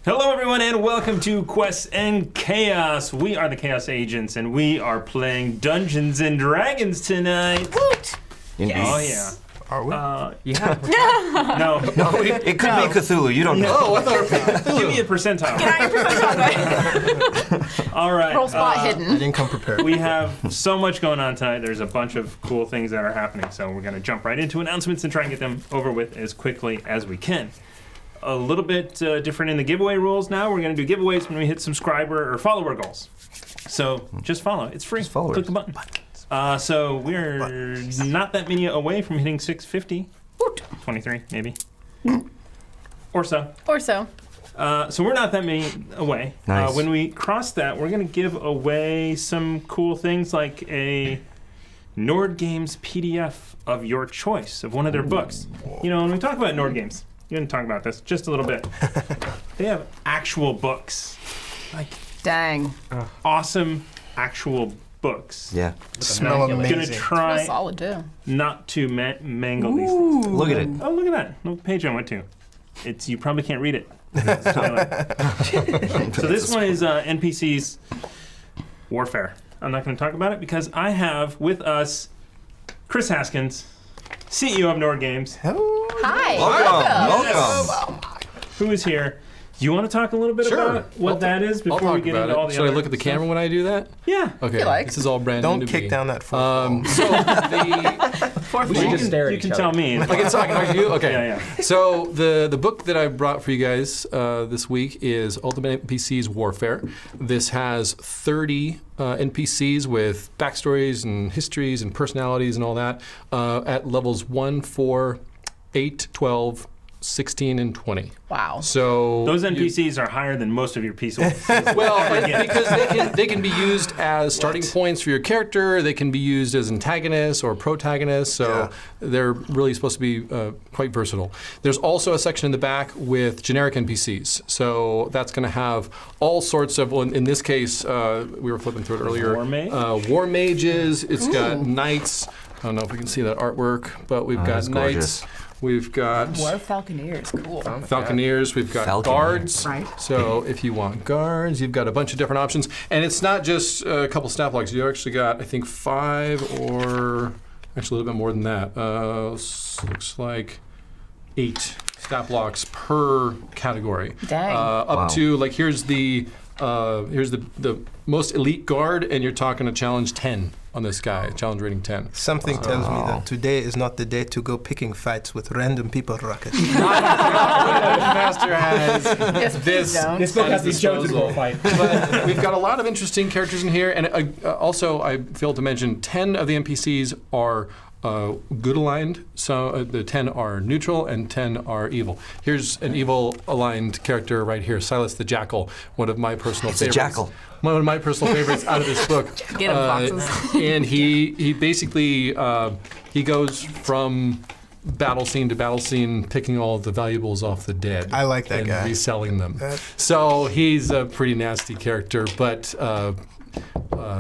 Hello, everyone, and welcome to Quests and Chaos. We are the Chaos Agents, and we are playing Dungeons and Dragons tonight. Woot! Yes. Oh, yeah. Are we? Yeah. No. It could be Cthulhu. You don't know. Oh, I thought Cthulhu. Give me a percentile. Get out your percentile. All right. Roll spot I hidden. didn't come prepared. We have so much going on tonight. There's a bunch of cool things that are happening, so we're going to jump right into announcements and try and get them over with as quickly as we can. A little bit different in the giveaway rules now. We're going to do giveaways when we hit subscriber or follower goals. So just follow. It's free. Just follow Click us. the button. So we're not that many away from hitting 650. 23, maybe. Or so. Or so. So we're not that many away. Nice. When we cross that, we're going to give away some cool things like a Nord Games PDF of your choice of one of their books. You know, when we talk about Nord Games, you're going to talk about this just a little bit. They have actual books. Like Dang. awesome actual books. Yeah. Smell I'm going to amazing. try That's solid too. not to mangle these things. Look at it. Oh, look at that. Look, page I went to. It's you probably can't read it. So this one is NPC's Warfare. I'm not going to talk about it because I have with us Chris Haskins, CEO of Nord Games, Hi. Welcome. who is here. Do you want to talk a little bit Sure. about what that is I'll before we talk get about into all it. the Should other I look at the stuff? camera when I do that? Yeah. Okay. you like. This is all brand Don't new to kick me. down that fourth So the Fourth You wall. can, you can tell me. I can talk to you. Okay. Yeah, yeah. So the book that I brought for you guys this week is Ultimate NPCs Warfare. This has 30 NPCs with backstories and histories and personalities and all that at levels 1, 4, 8, 12, 16, and 20. Wow. So Those NPCs are higher than most of your pieces. Well, because they can be used as starting points for your character. They can be used as antagonists or protagonists. So they're really supposed to be quite versatile. There's also a section in the back with generic NPCs. So that's going to have all sorts of. Well, in this case, we were flipping through it earlier. War mage? War mages. It's got knights. I don't know if we can see that artwork, but we've got that's knights. gorgeous. We've got War Falconeers. Cool. Falconeers, we've got Falconer. guards. Right. So if you want guards, you've got a bunch of different options. And it's not just a couple snap logs. You actually got, I think, 5 or actually a little bit more than that. Looks like 8 snap locks per category. Dang. Up Wow. to, like, here's the most elite guard, and you're talking a challenge 10 on this guy, challenge rating 10. Something tells me that today is not the day to go picking fights with random people, Rocket. Master has Yes, please don't. This book at has his these jokes disposal. to fight. But we've got a lot of interesting characters in here, and also I failed to mention 10 of the NPCs are good aligned. So the 10 are neutral and 10 are evil. Here's an evil aligned character right here, Silas the Jackal, one of my personal It's a favorites. jackal. One of my personal favorites out of this book. Get him, foxes. And he basically he goes from battle scene to battle scene, picking all the valuables off the dead. I like that and guy. reselling them. That- So he's a pretty nasty character, but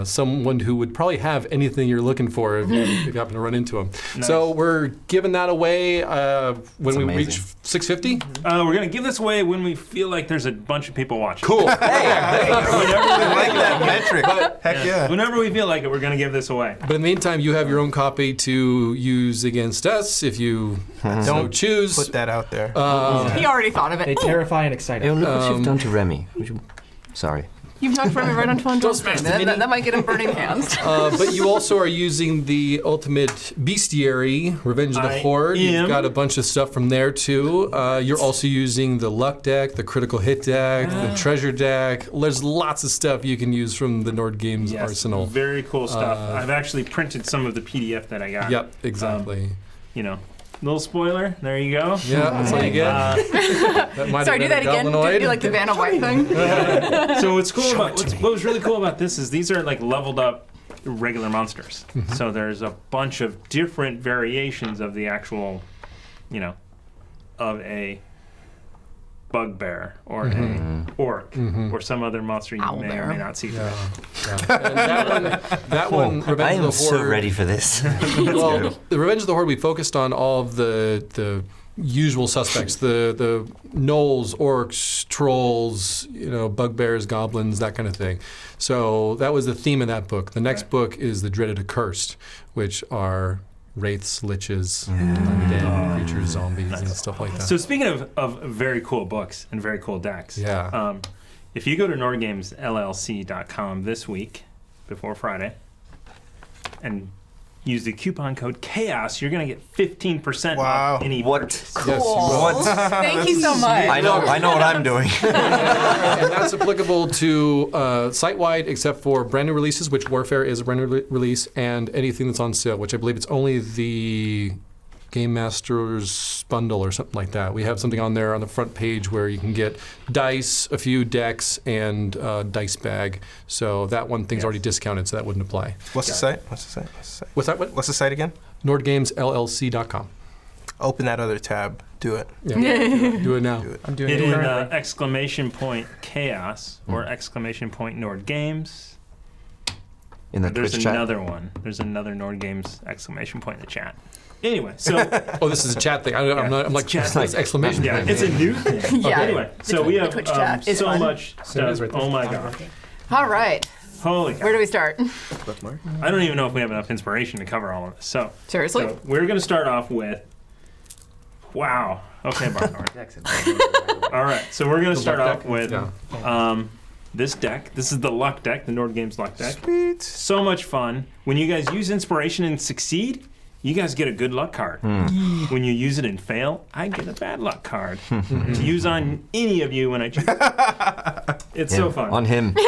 someone who would probably have anything you're looking for if you happen to run into him. Nice. So we're giving that away when we amazing. reach 650. We're going to give this away when we feel like there's a bunch of people watching. Cool. I like that metric. Heck yeah. Whenever we feel like it, we're going to give this away. But in the meantime, you have your own copy to use against us if you so Don't choose. Put that out there. He already thought of They it. terrify and excite Hey, us. look what you've done to Remy. Sorry. You've knocked Remy right onto one smash the that might get him burning hands. But you also are using the ultimate bestiary, Revenge of the I Horde. am. You've got a bunch of stuff from there too. You're also using the luck deck, the critical hit deck, the treasure deck. There's lots of stuff you can use from the Nord Games Yes, arsenal. very cool stuff. I've actually printed some of the PDF that I got. Yep, exactly. You know, little spoiler. There you go. Yeah, that's what you get. That might Sorry, do have that been a again. goblinoid. Do like the Vanna White thing. So what's cool about what was really cool about this is these are like leveled up regular monsters. So there's a bunch of different variations of the actual, you know, of a bugbear or a orc or some other monster you may or may not see. Yeah. And that one, Revenge I am of the Horde. so ready for this. Well, the Revenge of the Horde, we focused on all of the usual suspects, the gnolls, orcs, trolls, bugbears, goblins, that kind of thing. So that was the theme of that book. The next book is The Dreaded Accursed, which are wraiths, liches, undead creatures, zombies, and stuff like that. So speaking of very cool books and very cool decks, if you go to nordgamesllc.com this week, before Friday, and use the coupon code CHAOS, you're going to get 15% off any purchase. Cool. What? Thank you so much. I know what I'm doing. And that's applicable to site-wide, except for brand new releases, which Warfare is a brand new release, and anything that's on sale, which I believe it's only the Game Master's bundle or something like that. We have something on there on the front page where you can get dice, a few decks, and dice bag. So that one thing's already discounted, so that wouldn't apply. What's the site? What's that? What's the site again? NordGamesLLC.com. Open that other tab. Do it. Yeah. Do it now. I'm doing it. Hit in exclamation point chaos or exclamation point Nord Games. In the There's Twitch chat? another one. There's another Nord Games exclamation point in the chat. Anyway, so Oh, this is a chat thing. I'm like, chat. it's exclamation yeah, point. it's a new thing. Yeah. Anyway, so we have Twitch chat is so fun. much stuff. Oh my god. All right. Holy cow. Where do we start? I don't even know if we have enough inspiration to cover all of this. So Seriously? we're going to start off with, wow. Okay, Barnard. All right, so we're going to start off with this deck. This is the luck deck, the Nord Games luck deck. Sweet. So much fun. When you guys use inspiration and succeed, you guys get a good luck card. When you use it and fail, I get a bad luck card to use on any of you when I choose. It's so fun. On him. We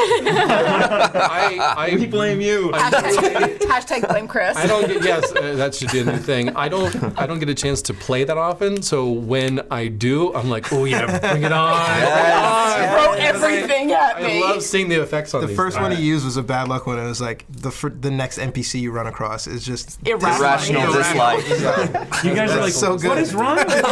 blame you. Hashtag blame Chris. I don't get, yes, that should be a new thing. I don't get a chance to play that often, so when I do, I'm like, oh yeah, bring it on. Throw everything at I me. love seeing the effects on The these first things. one he used was a bad luck one. It was like the next NPC you run across is just Irrational dislike. You guys are like, so good. what is wrong with you?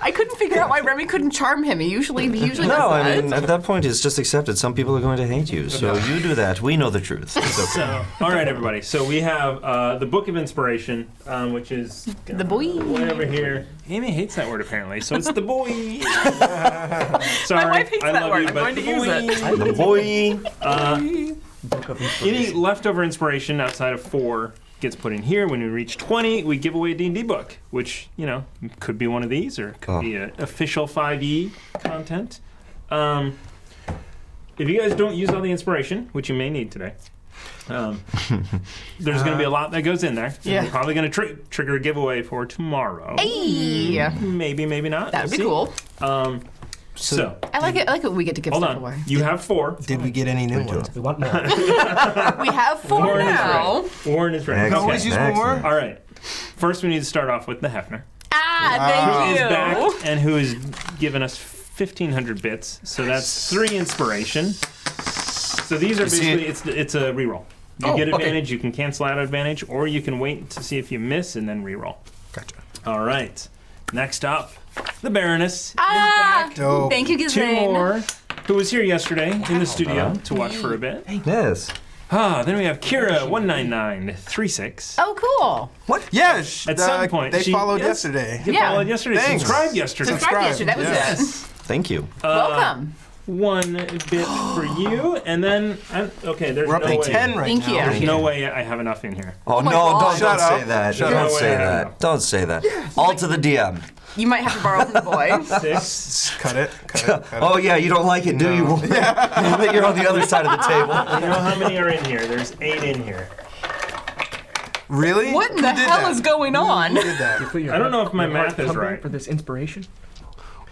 I couldn't figure out why Remy couldn't charm him. He usually does No, I that. mean, at that point, it's just accepted. Some people are going to hate you, so you do that. We know the truth. It's okay. So, all right, everybody. So we have the Book of Inspiration, which is The boy. way over here. Amy hates that word apparently, so it's the boy. Sorry, My wife hates I that love word. you, I'm but going to the use boy. it. The boy. Any leftover inspiration outside of 4 gets put in here. When we reach 20, we give away a D&D book, which, could be one of these or it could be an official 5e content. If you guys don't use all the inspiration, which you may need today, there's going to be a lot that goes in there. Yeah. We're probably going to trigger a giveaway for tomorrow. Hey. Maybe, maybe not. That would be We'll cool. see. So, I like it when we get to give hold stuff on. away. You have 4. Did we get any new ones? We want more. We have 4 Warren now. is ready. Warren is ready. Excellent. Okay. Always use more? All right. First, we need to start off with the Hefner. Thank Who is you. back and who has given us 1,500 bits. So that's 3 inspiration. So these are basically, it's a reroll. You get advantage, you can cancel out advantage, or you can wait to see if you miss and then reroll. Gotcha. All right. Next up, the Baroness. Dope. Thank you, 2 Ghislaine. more, who was here yesterday in the studio to watch for a bit. Yes. Then we have Kira 19936. Oh, cool. What? Yes. At some point, They she- followed yes. yesterday. You Yeah. followed yesterday. Thanks. Subscribed yesterday. Subscribe yesterday. That was Yes. it. Thank you. Welcome. 1 bit for you, and then there's We're up no to way. 10 right Thank now. you. There's no way I have enough in here. Oh, my no, God. don't Shut say up. that. Shut Don't up. say No way, I that. Don't say that. All to the DM. You might have to borrow from the boy. 6. Cut it. Cut it. Oh, yeah, you don't like it, do you? That you're on the other side of the table. You know how many are in here? There's 8 in here. Really? What in Who the did hell that? is going on? Who did that? I don't know if my math is right. For this inspiration.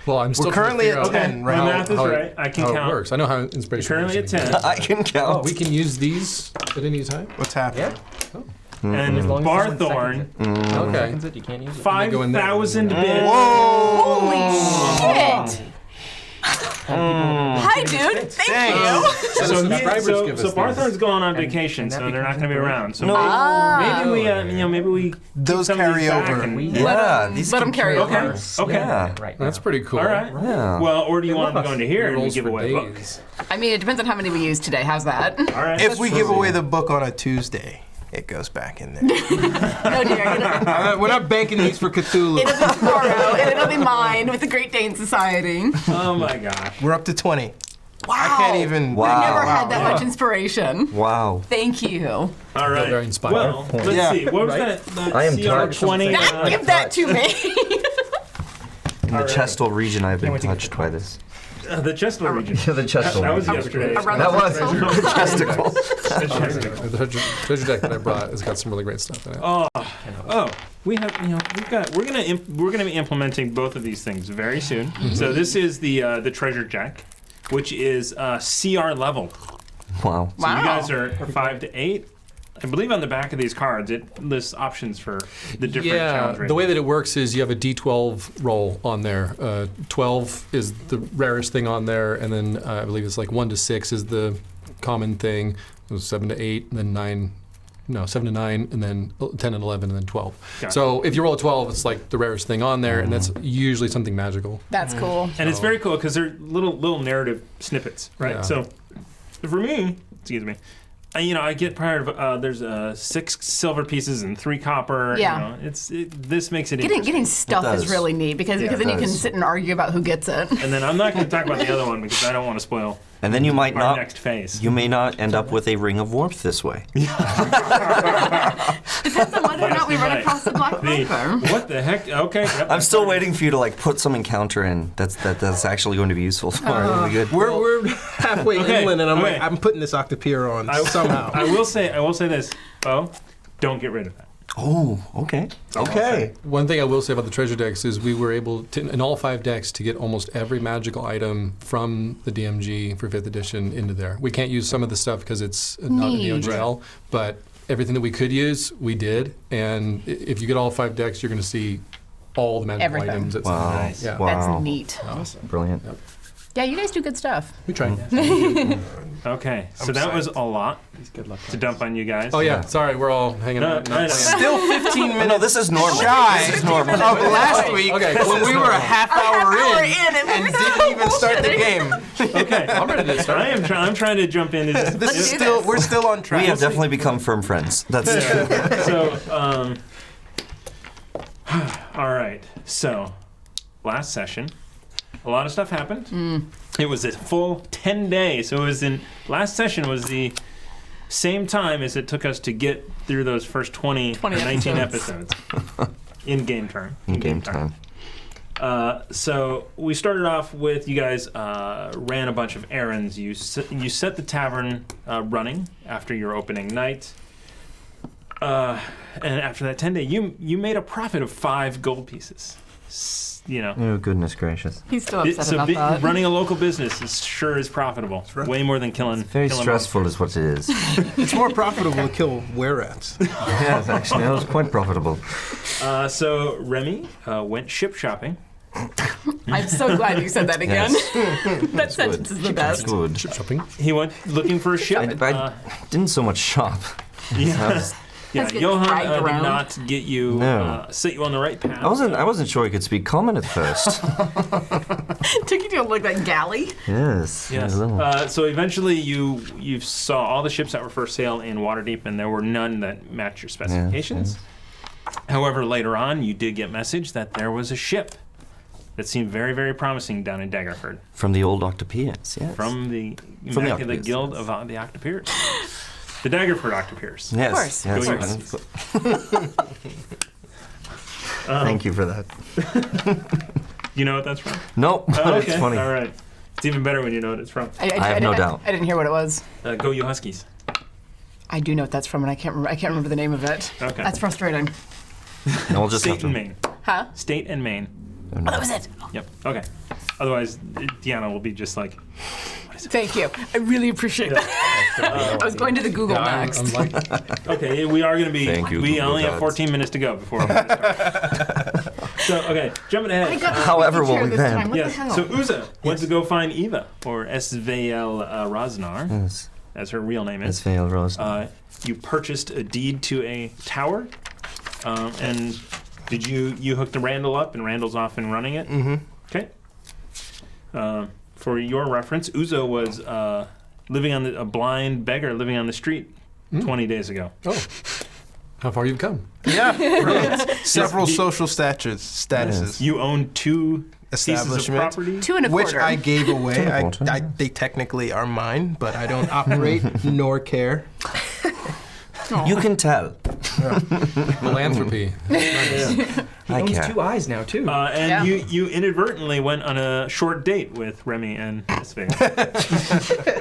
Well, I'm still We're currently trying to at figure out 10 My right math is how right. I can how it count. works. I know how inspiration Currently at works. 10. I can count. Oh, we can use these at any time? What's happening? Yeah. And As long as someone Barthorn, seconds Okay. it, you can't use it. go in there. 5,000 bits. Holy shit! Hi, dude. Thank you. So the subscribers give us So these. Barthorn's going on vacation, and that so they're not becomes going to be around. So No. maybe we Those keep some of these carry back over. and- Yeah, these Let can them carry over. Okay. Yeah. Right. That's pretty cool. All right. Yeah. Well, or do you want them to go into here and we Rolls give for away a book? days. I mean, it depends on how many we use today. How's that? All right. If we give away the book on a Tuesday, It goes back in there. No, dear. We're not banking these for Cthulhu. It'll be tomorrow, and it'll be mine with the Great Dane Society. Oh my gosh. We're up to 20. Wow. I can't even. Wow. I've never had that much inspiration. Wow. Thank you. All right. Very inspired. Well, let's see. What was that? I am CR20. Not give that to me. In the chestal region, I've been touched by this. The Chestal region. The chestal That was region. yesterday. Around That the was chestal? the chesticle. The Chesticle. The treasure deck that I brought has got some really great stuff in it. Oh, we have, we're gonna be implementing both of these things very soon. So this is the treasure deck, which is CR level. Wow. So you guys are 5 to 8. I believe on the back of these cards it lists options for the different challenge ratings. The way that it works is you have a D12 roll on there. 12 is the rarest thing on there, and then I believe it's like 1 to 6 is the common thing. It was 7 to 8, and then 7 to 9, and then 10 and 11, and then 12. Gotcha. So if you roll a 12, it's like the rarest thing on there, and that's usually something magical. That's cool. And it's very cool because they're little narrative snippets, right? Yeah. So for me, excuse me, I get prior to there's 6 silver pieces and 3 copper. Yeah. This makes it Getting interesting. stuff It is does. really neat because then you can does. sit and argue about who gets it. And then I'm not going to talk about the other one because I don't want to spoil And then you might our not. next phase. You may not end up with a ring of warmth this way. Depends on whether or not we run Right. across the Black Viper. What the heck? Okay. Yep. I'm still waiting for you to put some encounter in that's actually going to be useful. Really good. We're halfway Okay, inland, and I'm okay. like, I'm putting this octopier on somehow. I will say this, Bo. Don't get rid of that. Oh, okay. Okay. One thing I will say about the treasure decks is we were able to, in all 5 decks, to get almost every magical item from the DMG for 5th edition into there. We can't use some of the stuff because it's not in the Neat. OGL, but everything that we could use, we did. And if you get all 5 decks, you're going to see all the magical Everything. items. That's Wow. Nice. Yeah. Wow. That's neat. Brilliant. Yeah, you guys do good stuff. We tried. Okay. So that was a lot to dump on you guys. Oh yeah, sorry, we're all hanging No, out. no, no. Still 15 minutes No, this is normal. shy This is normal. of last week Okay, when we were a half hour in and didn't even start the game. Okay. I'm ready to start. I'm trying to jump in. This is do still this. we're still on track. We have definitely become firm friends. That's true. So, all right. So, last session, a lot of stuff happened. It was a full 10 days. So last session was the same time as it took us to get through those first 20 or 19 episodes. In game time. In game time. So we started off with you guys ran a bunch of errands. You set the tavern running after your opening night. And after that 10 day, you made a profit of 5 gold pieces. Oh, goodness gracious. He's still upset So about that. running a local business is profitable. Way more than killing. Very killing stressful is what it is. It's more profitable to kill were-rats. Yes, actually, that was quite profitable. monsters. So Remy went ship shopping. I'm so glad you said that again. Yes. That sentence is the That's best. good. Ship shopping. He went looking for a ship. I didn't so much shop. Yeah. Yeah, Let's get Johan dragged did around. not get you, No. set you on the right path. I wasn't sure he could speak common at first. Took you to look like galley. Yes. Yes. A little. So eventually you saw all the ships that were for sale in Waterdeep, and there were none that matched your specifications. However, later on, you did get message that there was a ship that seemed very, very promising down in Daggerford From the old Octopians, yes. from the From the Immaculate Octopians, Guild yes. of the Octopiers. The Daggerford Octopiers. Yes. course. Yes. Go yes. Thank you for that. You know what that's from? Nope, but Oh, it's okay. funny. All right. It's even better when you know what it's from. I have no doubt. I didn't hear what it was. Go you Huskies. I do know what that's from, and I can't remember the name of it. Okay. That's frustrating. And we'll just have State to. and Maine. Huh? State and Maine. Oh, that was it. Yep. Okay. Otherwise, Deanna will be just like, Thank you. I really appreciate that. I was going to the Google next. I'm like, okay, we are going to be. Thank you, we Google only have gods. 14 minutes to go before we start. So, okay, jumping I ahead. got the However, chair we'll be this then. time. What Yes. the hell? So Uza went to go find Eva, or Svel Raznar, Yes. as her real name It's is. Vale Rose. You purchased a deed to a tower, and did you hooked Randall up, and Randall's off and running it? Mm-hmm. Okay. For your reference, Uzo was living on a blind beggar living on the street 20 days ago. oh, how far you've come. Yeah, several social statuses. You own 2 pieces of Establishment. property. 2 and a Which quarter. I gave away. quarter. They technically are mine, but I don't operate nor care. You can tell. Philanthropy. I Owns care. 2 eyes now too. And Yeah. you inadvertently went on a short date with Remy and Svea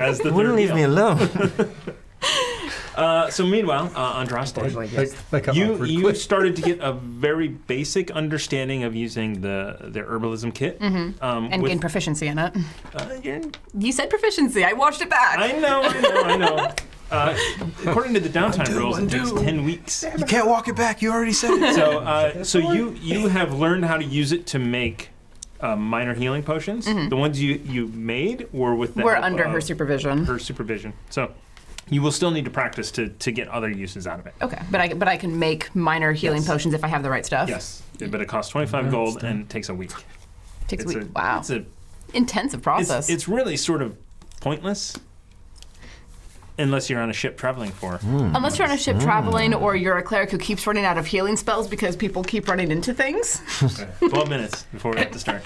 as the Wouldn't third leave me wheel. alone. So meanwhile, Andraste, That got awkward you quick. started to get a very basic understanding of using the herbalism kit. and gain proficiency in it. you're- You said proficiency. I watched it back. I know. According to the downtime rules, it takes 10 weeks. You can't walk it back. You already said it. So you have learned how to use it to make minor healing potions. The ones you made were with the We're help under of her supervision. her supervision. So you will still need to practice to get other uses out of it. Okay, but I can make minor healing Yes. potions if I have the right stuff. Yes, but it costs 25 gold and it takes a week. Takes a week. Wow. It's a Intensive process. It's really sort of pointless unless you're on a ship traveling for. Unless you're on a ship traveling or you're a cleric who keeps running out of healing spells because people keep running into things. 12 minutes before we have to start.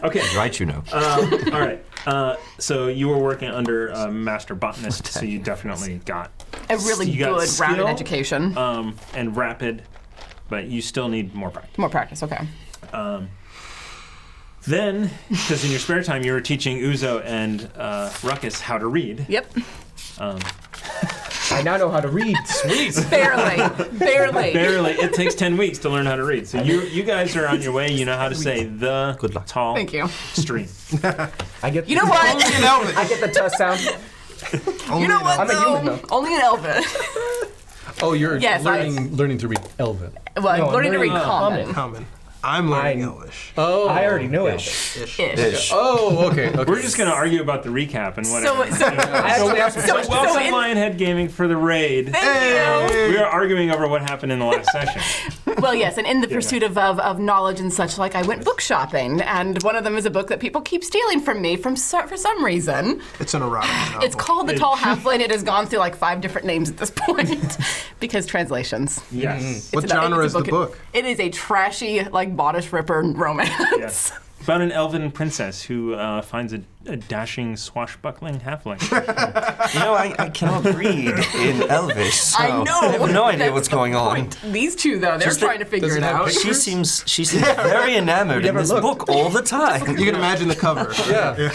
Okay. Right, you know. All right. So you were working under a master botanist, so you definitely got A really you got good rounded skill, education. and rapid, but you still need more practice. More practice, okay. Then, because in your spare time you were teaching Uzo and Ruckus how to read. Yep. I now know how to read. Sweet. Barely. Barely. It takes 10 weeks to learn how to read. So you guys are on your way. You know how to say the Good luck. tall Thank you. stream. I get. You know what? I get the tuss sound. You know what, I'm a though? human, though. Only an elven. Oh, you're Yes, learning to read Elven. Well, I'm No, I'm learning to read learning common. Common. I'm learning I'm- Elvish. Oh. I already know it. Ish. Ish. Oh, okay. We're just going to argue about the recap and So, whatever. so, I actually have some so, questions. Welcome, in- Lionhead Gaming, for the raid. Thank you. We are arguing over what happened in the last session. Well, yes, and in the pursuit of knowledge and such, like I went book shopping, and one of them is a book that people keep stealing from me for some reason. It's an erotic novel. It's called The Tall Halfling. It has gone through like 5 different names at this point because translations. Yes. What genre is the book? It is a trashy, like bodice ripper romance. Yes. About an elven princess who finds a dashing, swashbuckling halfling. You know, I cannot read in Elvish, so I know. I have no idea That's what's the going on. point. These two, though, they're Just that- trying to figure does it it have out. She seems very enamored in never this looked. book all the time. You can imagine the cover. Yeah.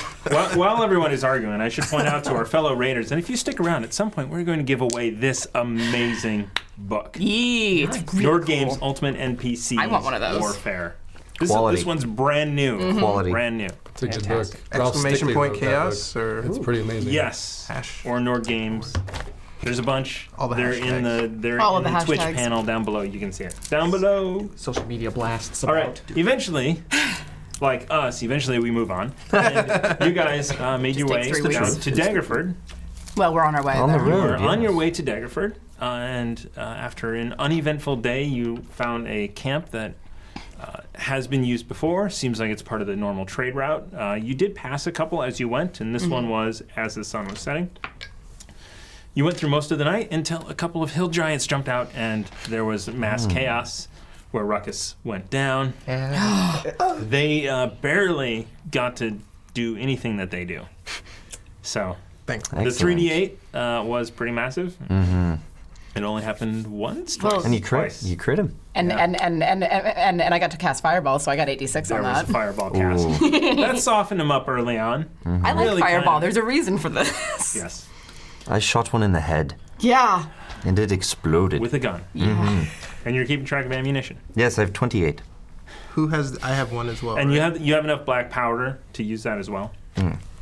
While everyone is arguing, I should point out to our fellow raiders that if you stick around, at some point we're going to give away this amazing book. Yee, it's really Your cool. Game's Ultimate NPC I want one of those. Warfare. Quality. This one's brand new. Quality. Brand new. It's a good book. Fantastic. Ralph Exclamation Stickley point wrote that chaos book. or It's pretty amazing. Yes. Hash. Or Nord Games. There's a bunch. All the they're in the All of in the the Twitch hashtags. panel down below. You can see it. Down below. Social media blasts. All About. right. Eventually, like us, eventually we move on. And you guys made your way takes 3 down weeks. to Daggerford. Well, we're on our way. On the there. road. You're on yes. your way to Daggerford, and after an uneventful day, you found a camp that has been used before. Seems like it's part of the normal trade route. You did pass a couple as you went, and this one was as the sun was setting. You went through most of the night until a couple of hill giants jumped out, and there was mass chaos where Ruckus went down. They barely got to do anything that they do. So Thankfully. the Excellent. 3d8 was pretty massive. It only happened once, Well- twice. And you crit. Twice. You crit him. And I got to cast Fireball, so I got 86 There on was that. a fireball cast. That softened him up early on. I like Really Fireball. kinda- There's a reason for this. Yes, I shot one in the head, Yeah. and it exploded. with a gun. And you're keeping track of ammunition. Yes, I have 28. Who has? I have one as well. And right? you have enough black powder to use that as well.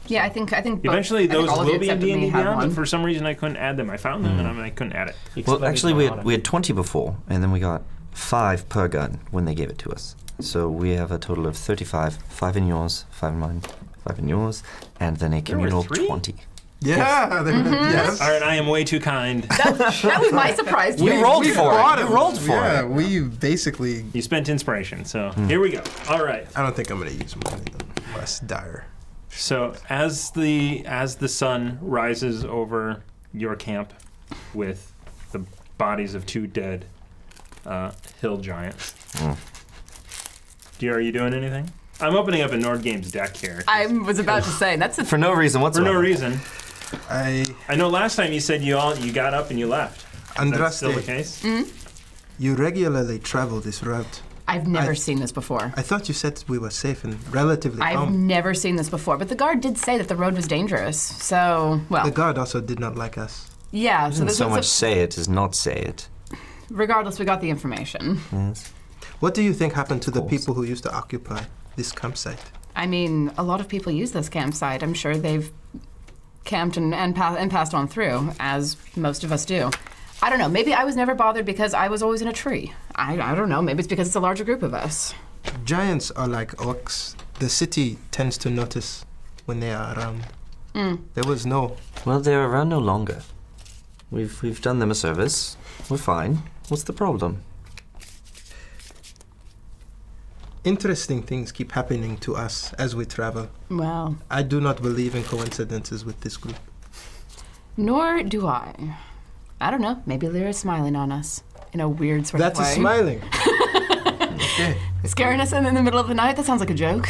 Yeah, I think. Both, Eventually, I think those all of you will be in except me D&D have Beyond, but one. for some reason I couldn't add them. I found them, and I couldn't add it. Well, actually, we had 20 before, and then we got 5 per gun when they gave it to us. So we have a total of 35. 5 in yours, 5 in mine, 5 in yours, and then a were communal 3? 20. Yeah. Yes. All right, I am way too kind. That was my surprise. We too. rolled We for bought it. it. We rolled for Yeah, it. we basically. You spent inspiration, so here we go. All right. I don't think I'm gonna use mine unless dire. So as the sun rises over your camp with the bodies of 2 dead hill giants. Are you doing anything? I'm opening up a Nord Games deck here. I was about to say that's For no reason For whatsoever. no reason. I I know last time you said you got up and you left. Is that still the Andraste, case? you regularly travel this route. I've never seen this before. I thought you said we were safe and relatively I've calm. never seen this before, but the guard did say that the road was dangerous. So, well, The guard also did not like us. yeah. So Isn't there's so lots much of- say it as not say it. regardless, we got the information. Yes. What do you think happened to the course. people who used to occupy this campsite? I mean, a lot of people use this campsite. I'm sure they've camped and passed on through, as most of us do. I don't know. Maybe I was never bothered because I was always in a tree. I don't know. Maybe it's because it's a larger group of us. Giants are like orcs. The city tends to notice when they are around. There was no... Well, they're around no longer. We've done them a service. We're fine. What's the problem? Interesting things keep happening to us as we travel. Well, I do not believe in coincidences with this group. nor do I. I don't know. Maybe Lyra's smiling on us in a weird sort That's of a way. smiling. Okay. Scaring us in the middle of the night? That sounds like a joke.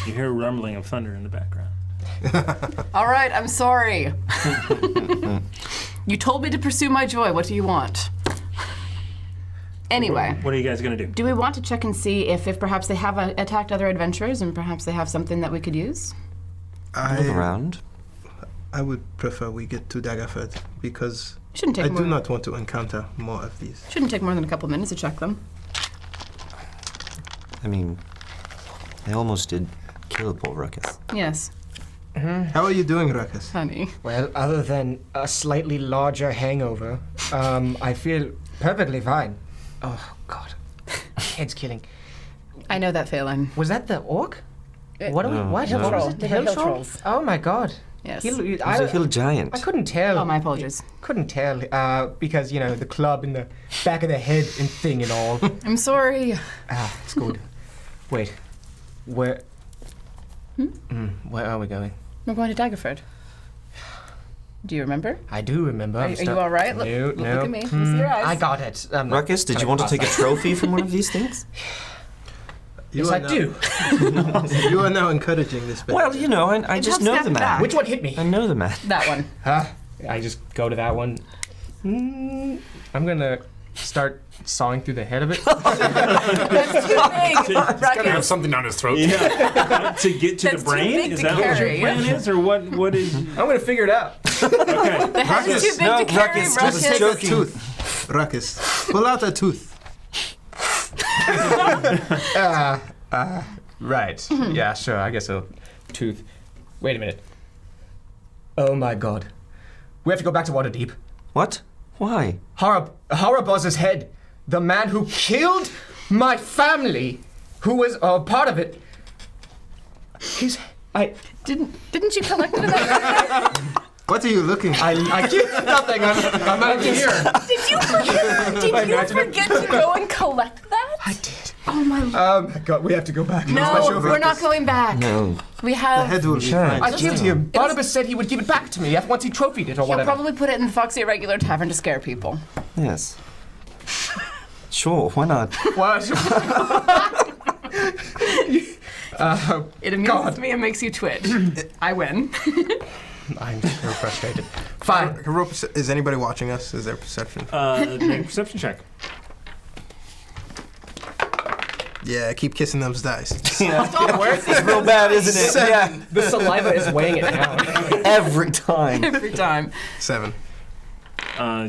You hear a rumbling of thunder in the background. All right, I'm sorry. You told me to pursue my joy. What do you want? Anyway, What are you guys going to do? do we want to check and see if perhaps they have attacked other adventurers and perhaps they have something that we could use? Look around. I would prefer we get to Daggerford because Shouldn't I take do more. not want to encounter more of these. Shouldn't take more than a couple minutes to check them. I mean, they almost did kill poor Ruckus. Yes, How are you doing, Ruckus? honey. Well, other than a slightly larger hangover, I feel perfectly fine. Oh, God. Head's killing. I know that, Phelan. Was that the orc? What? No, What? no. What was it? They The were hill hill troll? trolls. Oh, my God. Yes. It was a hill giant. I couldn't tell. Oh, my apologies. Couldn't tell because, you know, the club in the back of the head and thing and all. I'm sorry. It's good. Wait. Where? Where are we going? We're going to Daggerford. Do you remember? I do remember. Are you all right? Look, No, look no. at me. Let me see your eyes. I got it. Ruckus, did you want to take a trophy from one of these things? Yes, are I now- do. You are now encouraging this behavior. Well, you know, I just helps know step the it man. back. Which one hit me? I know the man. That one. I just go to that one. I'm gonna start sawing through the head of it. That's too big. Have Ruckus. something on his throat. Yeah. To get to That's the too brain? big Is to that what your carry. plan is? Or what is... I'm gonna figure it out. Okay. The head is too big No, to carry. Ruckus, Ruckus. just Take a joking. tooth. Ruckus. Pull out a tooth. Right. Yeah, sure. I guess a tooth. Wait a minute. Oh my God. We have to go back to Waterdeep. What? Why? Horrorboss's head. The man who killed my family, who was part of it. Didn't you collect it? What are you looking at? I keep nothing. I'm out of here. Did you forget to go and collect that? I did. Oh my. Oh my God. We have to go back. No, we're not going back. No. We The have. head will be fine. I killed him. Barnabas said he would give it back to me once he trophied it or He'll whatever. probably put it in the Foxy Irregular tavern to scare people. Yes. Sure, why not? What? It amuses God. me and makes you twitch. I win. I'm so frustrated. Fine. Is anybody watching us? Is there perception? Make a perception check. Yeah, keep kissing those dice. It's real bad, isn't it? Yeah. The saliva is weighing it down. Every time. Every time. 7.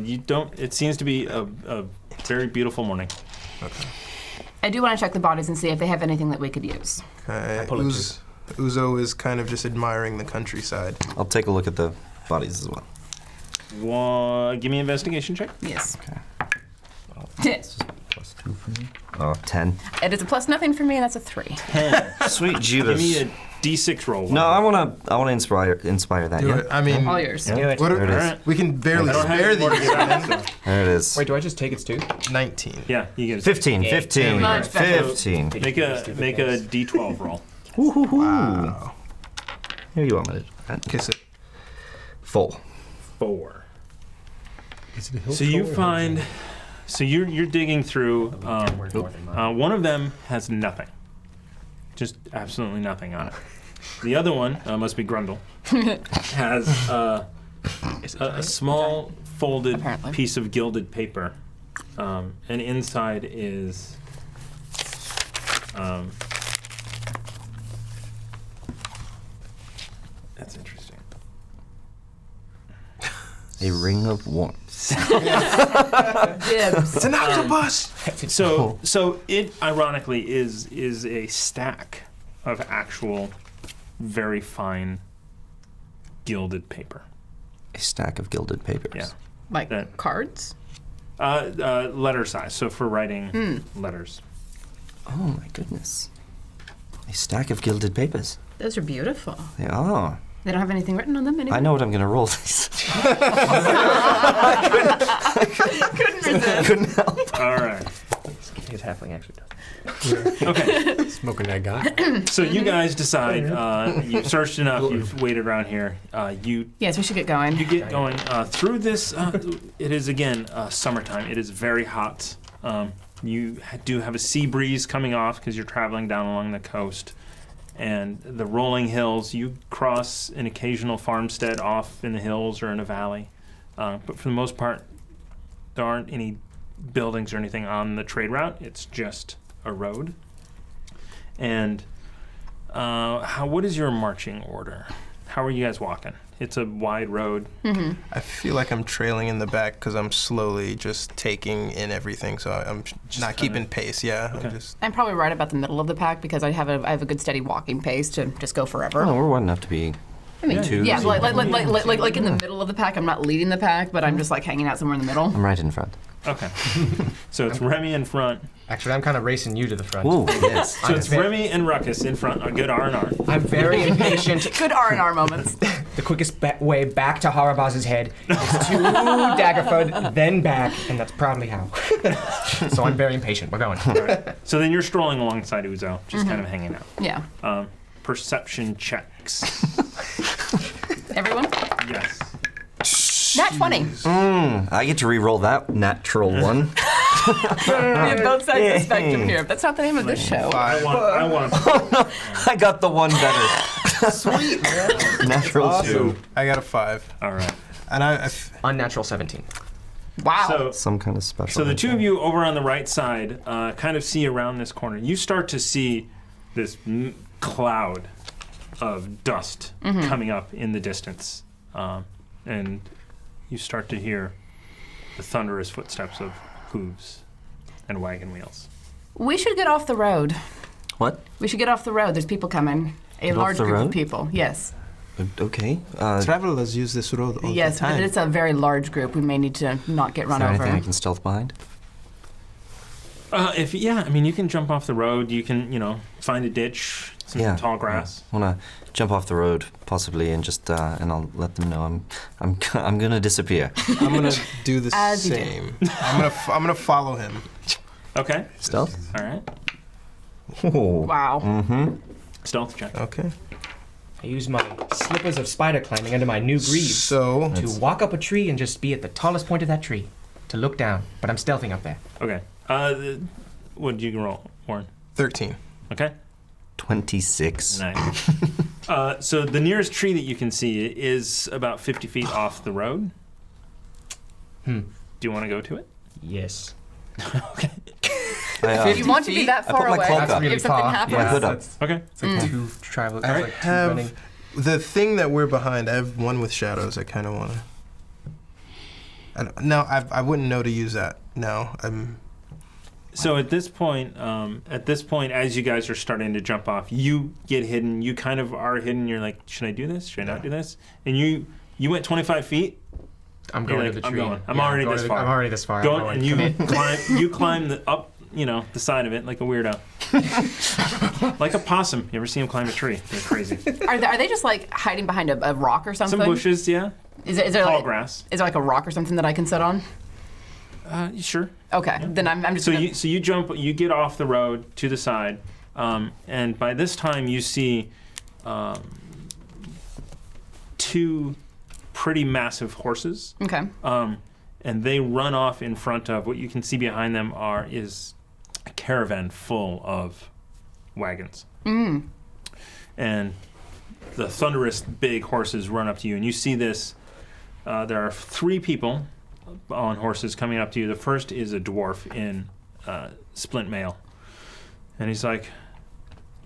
You don't... It seems to be a very beautiful morning. I do want to check the bodies and see if they have anything that we could use. Okay. pull it Uzo is kind of just admiring the countryside. I'll take a look at the bodies as well. Give me an investigation check. Yes. Okay. Yes. Plus 2 for me. Oh, 10. It is a plus nothing for me, and that's a 3. Sweet Give me Jeebus. a D6 roll. No, I wanna inspire that. Do Yeah. it. I mean, All yours. Do it. what There it is. Alright. we can barely I don't have spare any more to these. give out, so- There it is. Wait, do I just take its too? 19. Yeah, you get it. 15. Yeah. 15. Much better. 15. Make a D12 roll. Woo-hoo-hoo. Wow. Here you are, my Kiss it. 4. 4. Is it a hill So you troll or find, is so you're digging through. One of them has nothing, just absolutely nothing on it. The other one must be Grundle. Has a small folded Apparently. piece of gilded paper, and inside is. That's interesting. A ring of warmth. Dibs. It's an octopus. So it ironically is a stack of actual very fine gilded paper. A stack of gilded papers. Yeah. Like That- cards? Letter size, so for writing letters. Oh my goodness. A stack of gilded papers. Those are beautiful. They are. They don't have anything written on them anymore. I know what I'm going to roll these. Couldn't resist. Couldn't help. All right. His halfling actually does. Okay. Smoking that guy. So you guys decide. You've searched enough. You've waited around here. You Yes, we should get going. get going through this. It is again summertime. It is very hot. You do have a sea breeze coming off because you're traveling down along the coast, and the rolling hills. You cross an occasional farmstead off in the hills or in a valley, but for the most part, there aren't any buildings or anything on the trade route. It's just a road. And what is your marching order? How are you guys walking? It's a wide road. I feel like I'm trailing in the back because I'm slowly just taking in everything, so I'm not keeping pace. Yeah, Okay. I'm just. I'm probably right about the middle of the pack because I have a good steady walking pace to just go forever. Oh, we're wide enough to be. I mean, Two. yeah, like in the middle of the pack. I'm not leading the pack, but I'm just like hanging out somewhere in the middle. I'm right in front. Okay. So it's Remy in front. Actually, I'm kind of racing you to the front. Ooh, yes. So it's Remy and Ruckus in front. A good R&R. I'm very impatient. Good R&R moments. The quickest way back to Harabaz's head is to Daggerford, then back, and that's probably how. So I'm very impatient. We're going. So then you're strolling alongside Uzo, just kind of hanging out. Yeah. Perception checks. Everyone? Yes. Nat 20. I get to re-roll that natural one. We have both sides of the spectrum here. That's not the name of this show. I want. I got the one better. Sweet, man. Natural 2. I got a 5, All right. and Unnatural 17. Wow. So Some kind of special. So the two of you over on the right side kind of see around this corner. You start to see this cloud of dust coming up in the distance, and you start to hear the thunderous footsteps of hooves and wagon wheels. We should get off the road. What? We should get off the road. There's people coming. A Get off large the group road? of people. Yes. Okay. travelers use this road all Yes, the time. but it's a very large group. We may need to not get Is run there over. anything I can stealth behind? I mean, you can jump off the road. You can, find a ditch, some tall grass. I want to jump off the road, possibly, and just and I'll let them know I'm gonna disappear. I'm gonna do the As you do. same. I'm gonna follow him. Okay. Stealth. All right. Oh. Wow. Mm-hmm. Stealth check. Okay. I use my slippers of spider climbing under my new greaves So to walk up a tree and just be at the tallest point of that tree, to look down. But I'm stealthing up there. Okay. What did you roll, Warren? 13. Okay. 26. Nice. So the nearest tree that you can see is about 50 feet off the road. Do you want to go to it? Yes. Okay. If you want to be that I put far my away, cloak That's up. really if something far. happens. My hood up. Okay. It's like two travel. I It's like two running. have the thing that we're behind. I have one with shadows. I kind of want to. No, I wouldn't know to use that. No, So at this point, as you guys are starting to jump off, you get hidden. You kind of are hidden. You're like, should I do this? Should I not do this? And you went 25 feet. I'm You're going like, to the I'm tree. going. I'm already this far. I'm already this far. Go I'm and you climb the up, the side of it like a weirdo, like a possum. You ever see him climb a tree? They're crazy. Are they just like hiding behind a rock or something? Some bushes, yeah. Is there Tall like, grass. is there like a rock or something that I can sit on? Sure. Okay, then I'm just. So gonna, you jump, you get off the road to the side, and by this time you see two pretty massive horses, Okay. and they run off in front of what you can see behind them is a caravan full of wagons. And the thunderous big horses run up to you, and you see this. There are 3 people on horses coming up to you. The first is a dwarf in splint mail, and he's like,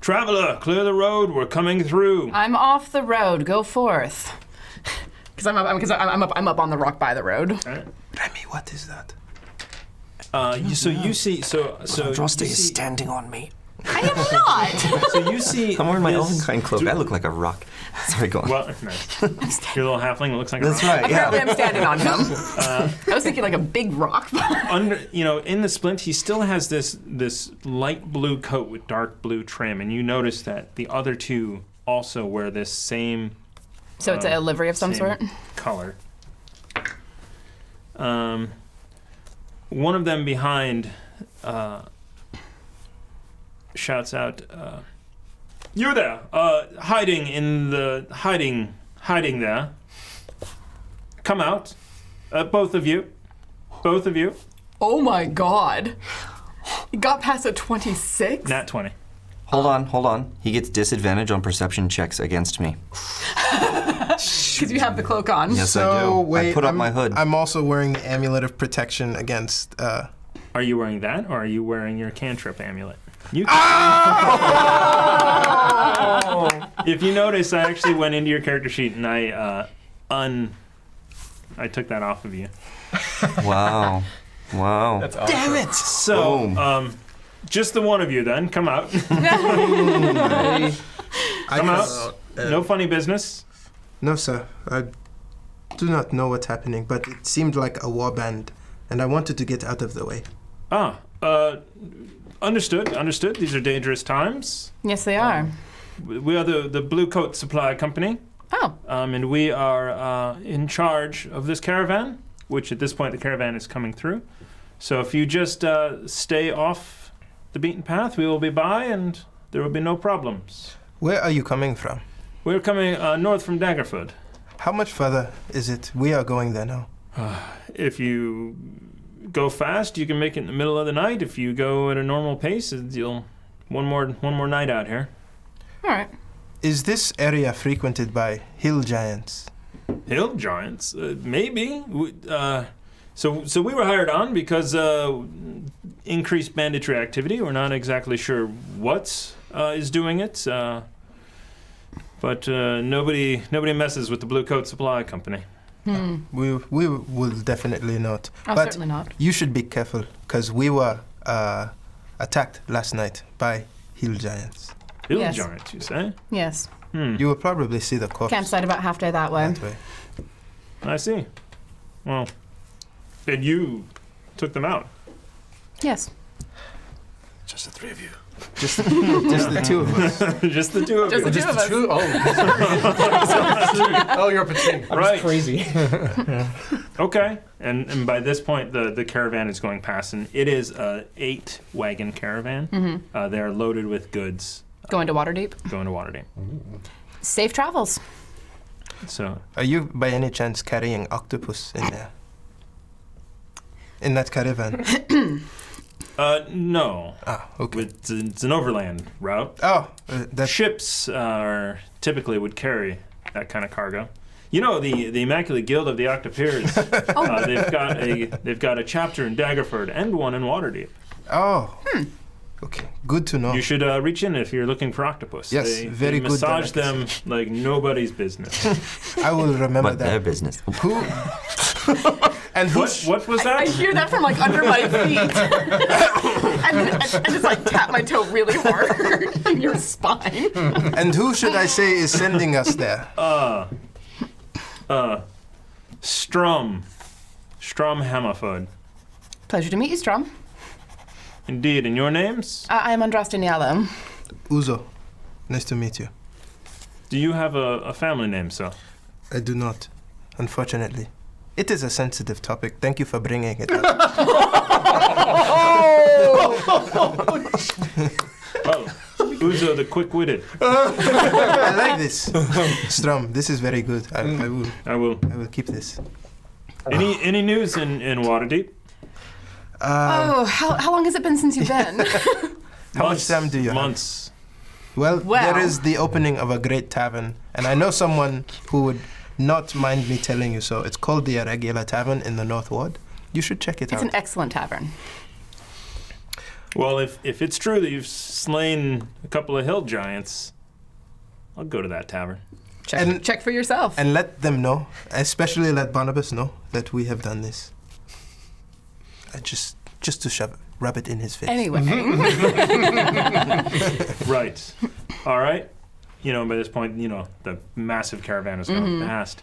"Traveler, clear the road. We're coming through." I'm off the road. Go forth. Because I'm up on the rock by the road. Right. Remy, what is that? You see. Droste is standing on me. I am not. So you see. I'm wearing my this- own kind cloak. I look like a rock. Sorry, go on. Well, nice. Your little halfling looks like That's a rock. right, yeah. Apparently, I'm standing on him. I was thinking like a big rock. Under, in the splint, he still has this light blue coat with dark blue trim, and you notice that the other 2 also wear this same So it's a livery of some same sort? color. One of them behind shouts out, "You there! Hiding there! Come out, both of you! Oh my god. You got past a 26? Nat 20. Hold on. He gets disadvantage on perception checks against me. Because you have the cloak on. Yes, I So do. wait, I put up I'm, my hood. I'm also wearing the amulet of protection against. Are you wearing that, or are you wearing your cantrip amulet? You If you notice, I actually went into your character sheet and I took that off of you. Wow. That's awesome. Damn it! So, Boom. just the one of you then, come out. I Come guess- out. No funny business. No, sir. I do not know what's happening, but it seemed like a warband, and I wanted to get out of the way. Understood. These are dangerous times. Yes, they are. We are the Blue Coat Supply Company, Oh, and we are in charge of this caravan, which at this point the caravan is coming through. So if you just stay off the beaten path, we will be by, and there will be no problems. Where are you coming from? We're coming north from Daggerford. How much further is it? We are going there now. If you go fast, you can make it in the middle of the night. If you go at a normal pace, you'll one more night out here. all right. Is this area frequented by hill giants? Hill giants, maybe. So we were hired on because increased banditry activity. We're not exactly sure what is doing it, but nobody messes with the Blue Coat Supply Company. We will definitely not. Oh, but certainly not. you should be careful, because we were attacked last night by hill giants. Hill Yes. giants, you say? Yes. You will probably see the corpse Campsite about half day that way. that way. I see. Well, and you took them out. Yes. Just the 3 of you. Just the 2 of us. Just the 2 of Just you. the 2 of us. Oh, you're up a team. Right. Crazy. Okay. And by this point, the caravan is going past, and it is a 8-wagon caravan. Mm-hmm. They are loaded with goods Going to Waterdeep. going to Waterdeep. Safe travels. So Are you, by any chance, carrying octopus in there? In that caravan? no. Ah, okay. It's an overland route. Oh, The that's ships typically would carry that kind of cargo. You know, the Immaculate Guild of the Octopiers. They've got a chapter in Daggerford and one in Waterdeep. Oh. Okay, good to know. You should reach in if you're looking for octopus. Yes, they very good massage them delicacy. like nobody's business. I will remember But their that. business. Who? And who? What was I that? hear that from like under my feet. and I just like tap my toe really hard in your spine. And who should I say is sending us there? Strum Hammerford. Pleasure to meet you, Strom. Indeed, and your names? I am Andraste Nialo. Uzo. Nice to meet you. Do you have a family name, sir? I do not, unfortunately. It is a sensitive topic. Thank you for bringing it up. Oh, Uzo the quick-witted. I like this. Strum, this is very good. I will I will. keep this. Any news in Waterdeep? How long has it been since you've been? How much time do you have? Months. Well, Well. there is the opening of a great tavern, and I know someone who would not mind me telling you so. It's called the Irregular Tavern in the North Ward. You should check it It's out. an excellent tavern. Well, if it's true that you've slain a couple of hill giants, I'll go to that tavern. Check for yourself. And let them know, especially let Barnabas know that we have done this. Just to rub it in his face. Anyway. Right. All right. By this point, the massive caravan has gone past.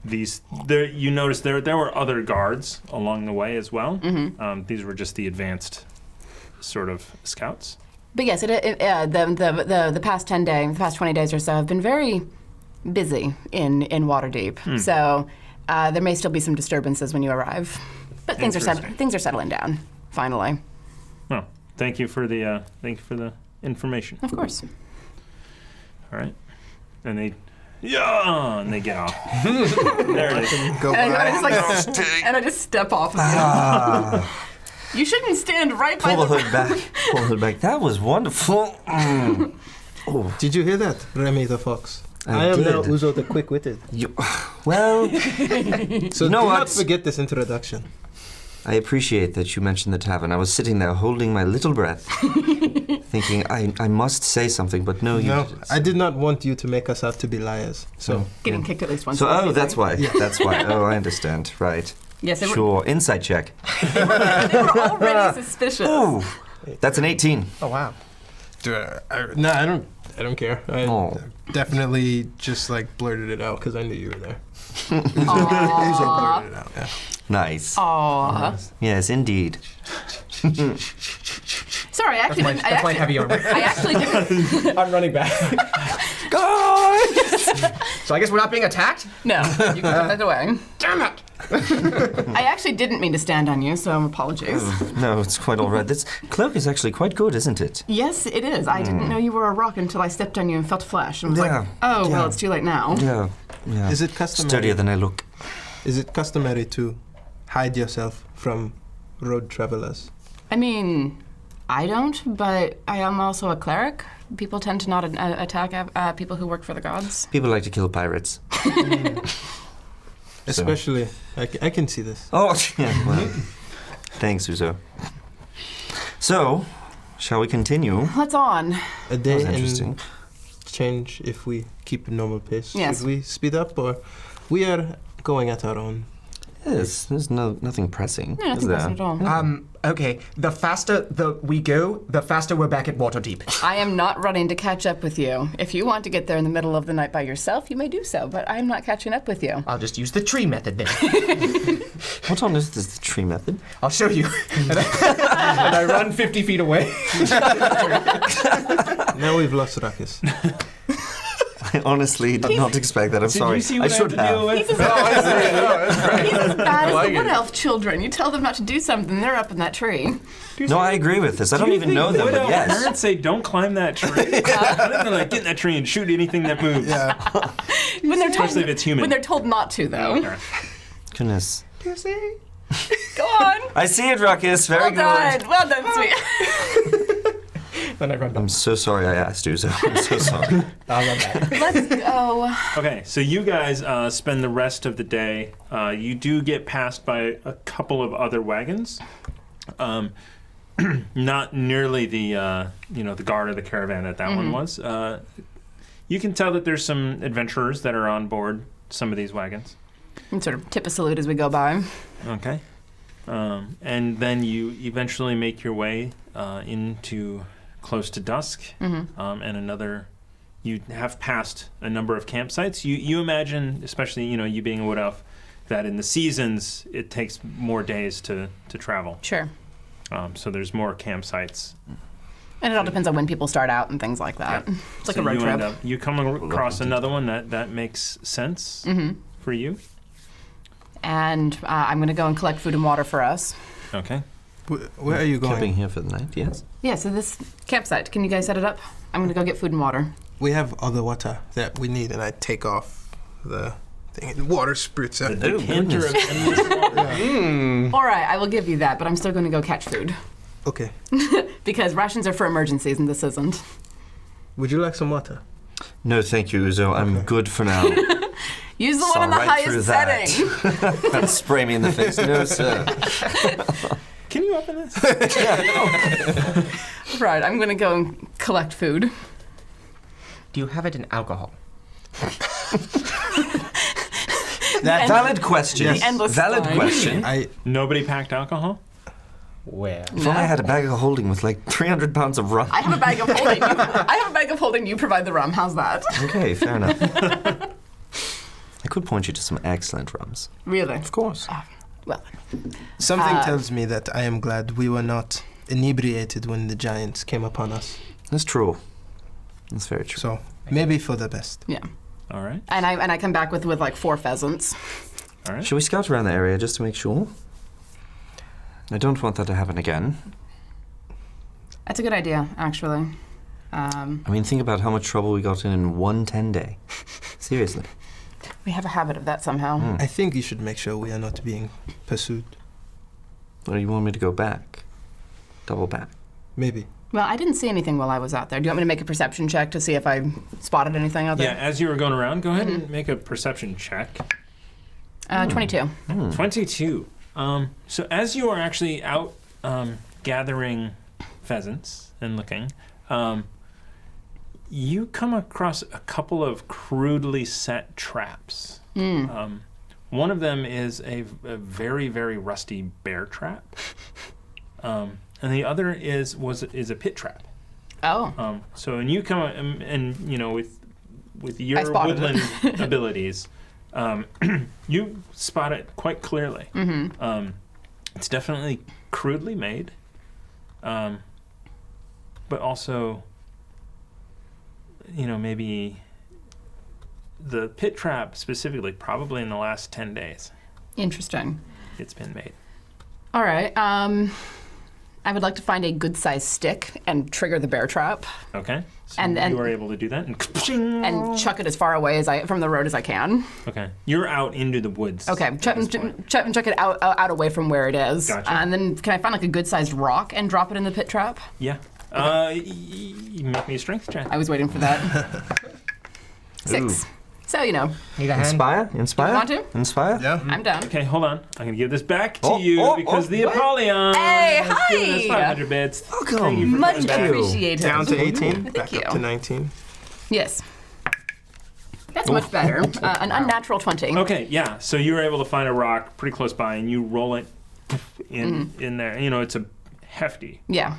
You notice there were other guards along the way as well. These were just the advanced sort of scouts. But yes, the past 20 days or so have been very busy in Waterdeep. So there may still be some disturbances when you arrive. But things are settling down, finally. Oh, thank you for the information. Of course. All right. And they get off. There it is. Go And by. I just step off of you. You shouldn't stand right by Pull the hood back. Pull the hood back. That was wonderful. Did you hear that, Remy the Fox? I am did. now Uzo the Quick-Witted. Well, So You know do what? not forget this introduction. I appreciate that you mentioned the tavern. I was sitting there holding my little breath, thinking I must say something, but no, you No, didn't. I did not want you to make us out to be liars. So getting kicked at least once. So, a week, that's right? why. That's why. Oh, I understand. Right. Yes, they were, Sure. Insight check. they were already suspicious. Ooh, that's an 18. Oh wow. I don't care. I Oh. definitely just blurted it out because I knew you were there. Uzo blurted it out. Yeah. Nice. Aw. Yes, indeed. Sorry, I actually didn't. That's my heavy armor. I actually didn't. I'm running back. Guys! So I guess we're not being attacked? No, you can put that away. Damn it! I actually didn't mean to stand on you, so apologies. No, it's quite all right. This cloak is actually quite good, isn't it? Yes, it is. I didn't know you were a rock until I stepped on you and felt flesh. And was Yeah, like, oh, yeah. well, it's too late now. Yeah. Yeah. Is it customary? Sturdier than I look. Is it customary to hide yourself from road travelers? I mean, I don't, but I am also a cleric. People tend to not attack people who work for the gods. People like to kill pirates. Especially, I can see this. Oh, yeah. Well, thanks, Uzo. So, shall we continue? Let's on. A day That was interesting. and change if we keep a normal pace. Yes. Should we speed up or we are going at our own? Yes, there's nothing pressing. No, is nothing there? pressing at all. Okay. The faster we go, the faster we're back at Waterdeep. I am not running to catch up with you. If you want to get there in the middle of the night by yourself, you may do so, but I am not catching up with you. I'll just use the tree method then. What on earth is the tree method? I'll show you. And I run 50 feet away. Now we've lost Ruckus. I honestly did not expect that. I'm sorry. You see I what I have should to have. deal with? He's as bad as like the wood it. elf children. You tell them not to do something, they're up in that tree. No, I agree with this. I don't even know them, Would but our yes. parents say don't climb that tree? I think they're get in that tree and shoot anything that moves. Yeah. When they're told, Especially if it's human. When they're told not to, though. Okay. Goodness. Go on. I see it, Ruckus. Very Well good. done. Well done, sweet. Then I run back. I'm so sorry I asked you, so I'm so sorry. I'll run back. Let's go. Okay, so you guys spend the rest of the day. You do get passed by a couple of other wagons. Not nearly the the guard of the caravan that one was. You can tell that there's some adventurers that are on board some of these wagons. And sort of tip a salute as we go by. Okay. And then you eventually make your way into close to dusk, and you have passed a number of campsites. You imagine, especially you being a wood elf, that in the seasons it takes more days to travel. Sure. So there's more campsites. And it all depends on when people start out and things like that. Yeah. It's like So a road you trip. you come across another one that makes sense for you. And I'm going to go and collect food and water for us. Okay. Where are you going? Camping here for the night, yes? Yeah, so this campsite, can you guys set it up? I'm going to go get food and water. We have other water that we need, and I take off the thing. Water spritz out. The decanter of endless water. All right, I will give you that, but I'm still going to go catch food. Okay. Because rations are for emergencies, and this isn't. Would you like some water? No, thank you, Uzo. I'm good for now. Use the Saw one in the right through highest that. setting. Spray me in the face. No, sir. Can you open this? Right, I'm going to go and collect food. Do you have it in alcohol? That valid question. The endless Valid line. question. Nobody packed alcohol? Where? If only I had a bag of holding with like 300 pounds of rum. I have a bag of holding. I have a bag of holding. You provide the rum. How's that? Okay, fair enough. I could point you to some excellent rums. Really? Of course. Well, Something tells me that I am glad we were not inebriated when the giants came upon us. That's true. That's very true. So maybe for the best. yeah. All right. And I come back with like 4 pheasants. All right. Should we scout around the area just to make sure? I don't want that to happen again. That's a good idea, actually. I mean, think about how much trouble we got in one 10-day. Seriously. We have a habit of that somehow. I think you should make sure we are not being pursued. Or you want me to go back? Double back? Maybe. Well, I didn't see anything while I was out there. Do you want me to make a perception check to see if I spotted anything out Yeah, there? as you were going around, go ahead and make a perception check. 22. 22. So as you are actually out gathering pheasants and looking, you come across a couple of crudely set traps. One of them is a very, very rusty bear trap, and the other is a pit trap. Oh. So and you come and you know with your spotted woodland abilities, you spot it quite clearly. It's definitely crudely made, but also, you know, maybe the pit trap specifically, probably in the last 10 days, Interesting. it's been made. All right. I would like to find a good-sized stick and trigger the bear trap Okay, so And- you are able to do that, and chuck it as far away from the road as I can. okay, you're out into the woods. Okay, chuck at this point. it out away from where it is. Gotcha. And then can I find like a good-sized rock and drop it in the pit trap? Yeah. You make me a strength check. I was waiting for that. 6. So, you know, Need a hand? Inspire? Inspire? want to? Inspire? Yeah. I'm down. Okay, hold on. I'm gonna give this back to Oh, you oh, because oh, the what? Apollyon Hey, has given us hi! 500 bits. Welcome. Thank you for Much coming back. appreciated. Down to 18. Thank Back you. up to 19. Yes. That's much better. An unnatural 20. Okay, yeah. So you were able to find a rock pretty close by, and you roll it in there. You know, it's a hefty, Yeah.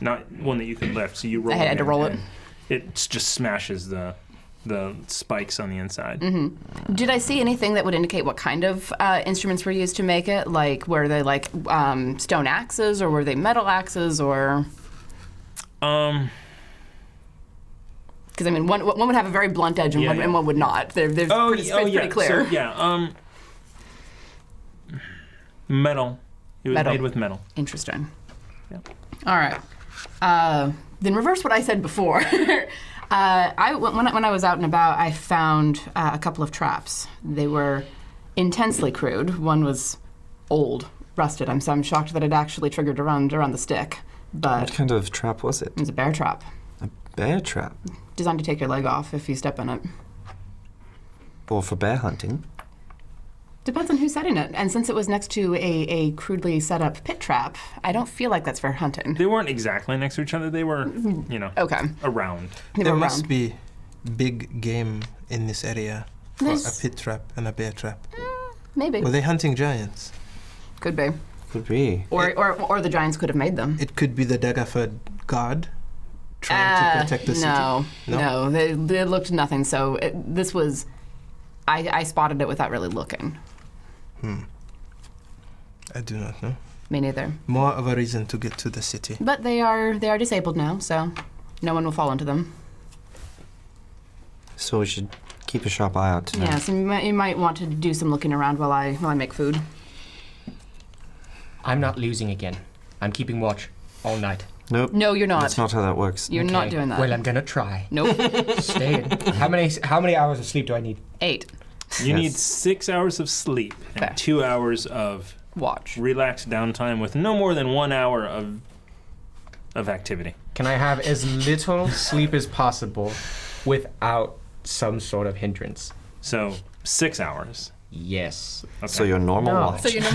not one that you could lift. So you roll. I had to in, roll it. and It just smashes the spikes on the inside. Did I see anything that would indicate what kind of instruments were used to make it? Like, were they like stone axes, or were they metal axes, or? Because I mean, one would have a very blunt edge, and, Yeah, one, yeah. and one would not. They're pretty, it's pretty clear. So, yeah. Metal. It was Metal. made with metal. Interesting. Yeah. All right. Then reverse what I said before. When I was out and about, I found a couple of traps. They were intensely crude. One was old, rusted. I'm shocked that it actually triggered around the stick. But What kind of trap was it? it was a bear trap, Bear trap? designed to take your leg off if you step in it. Or for bear hunting? Depends on who's setting it. And since it was next to a crudely set up pit trap, I don't feel like that's for hunting. They weren't exactly next to each other. They were, you know, Okay. around. They There were must round. be big game in this area for There's- a pit trap and a bear trap. Maybe. Were they hunting giants? Could be. Could be. Or the giants could have made them. It could be the Daggerford guard trying to protect the city. No, they looked nothing. So this was, I spotted it without really looking. I do not know. Me neither. More of a reason to get to the city. But they are disabled now, so no one will fall into them. So we should keep a sharp eye out tonight. Yes, and you might want to do some looking around while I make food. I'm not losing again. I'm keeping watch all night. Nope. No, you're not. That's not how that works. You're not doing that. Well, I'm gonna try. Nope. Stay in. How many hours of sleep do I need? 8. You need Yes. 6 hours of sleep and Fair. 2 hours of Watch. relaxed downtime with no more than 1 hour of activity. Can I have as little sleep as possible without some sort of hindrance? So 6 hours. Yes. Okay. So your normal No. watch. So you know.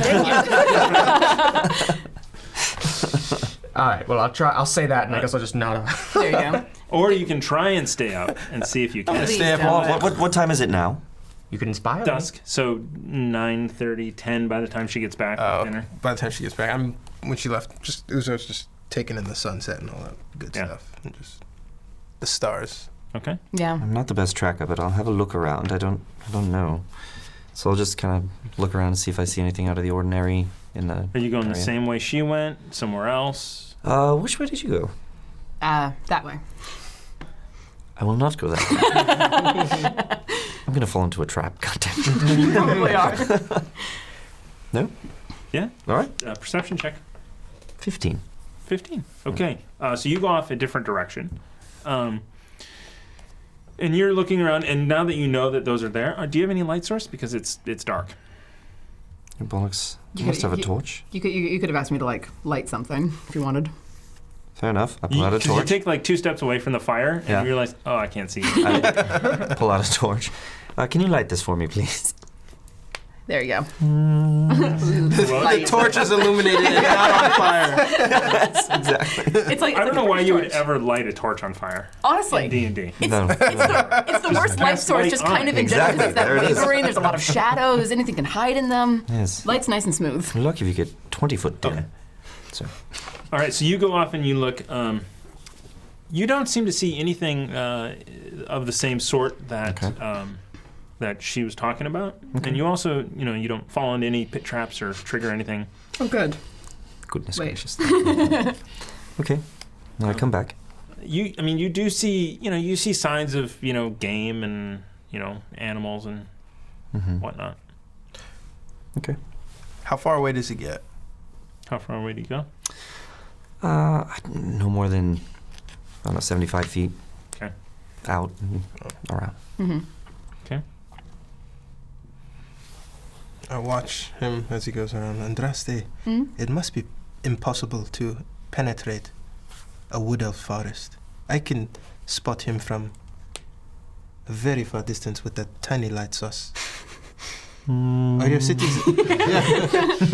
All right. Well, I'll try. I'll say that, and I guess I'll just nod. There you go. Or you can try and stay up and see if you can. Please stay up don't. all What time is it now? You can inspire me. Dusk. So 9:30, 10 by the time she gets back Oh, for dinner. by the time she gets back, when she left, it was just taking in the sunset and all that good Yeah. stuff, and just the stars. Okay. Yeah. I'm not the best tracker, but I'll have a look around. I don't know. So I'll just kind of look around and see if I see anything out of the ordinary in the. Are you going the area. same way she went? Somewhere else? Which way did you go? That way. I will not go that way. I'm gonna fall into a trap. God damn it. You probably are. No? Yeah. All right. Perception check. 15. 15. Okay. So you go off a different direction. And you're looking around, and now that you know that those are there, do you have any light source? Because it's dark. Your bollocks. You You must could- have a you- torch. You could have asked me to like light something if you wanted. Fair enough. I pull out a 'Cause you torch. take like 2 steps away from the fire, and Yeah. you realize, oh, I can't see. I pull out a torch. Can you light this for me, please? There you go. The torch is illuminated and not on fire. Exactly. It's like I don't know why you would torch. ever light a torch on fire Honestly, in D&D. No. it's the worst light pass source, light just on kind it. of in general. Exactly, Because it's there it that is. wavering. There's a lot of shadows. Anything can hide in them. Yes. Light's nice and smooth. You're lucky if you get 20-foot dim. Okay. So. All right, so you go off and you look. You don't seem to see anything of the same sort that Okay. that she was talking about. And you also, you don't fall into any pit traps or trigger anything. Oh, good. Goodness Wait. gracious. Okay. Now I come back. You do see, you see signs of, game and, animals and whatnot. Okay. How far away does he get? How far away do you go? No more than, I don't know, 75 feet. Okay. Out and around. Mm-hmm. Okay. I watch him as he goes around. Andraste, it must be impossible to penetrate a wood elf forest. I can spot him from a very far distance with that tiny light source. Are your cities?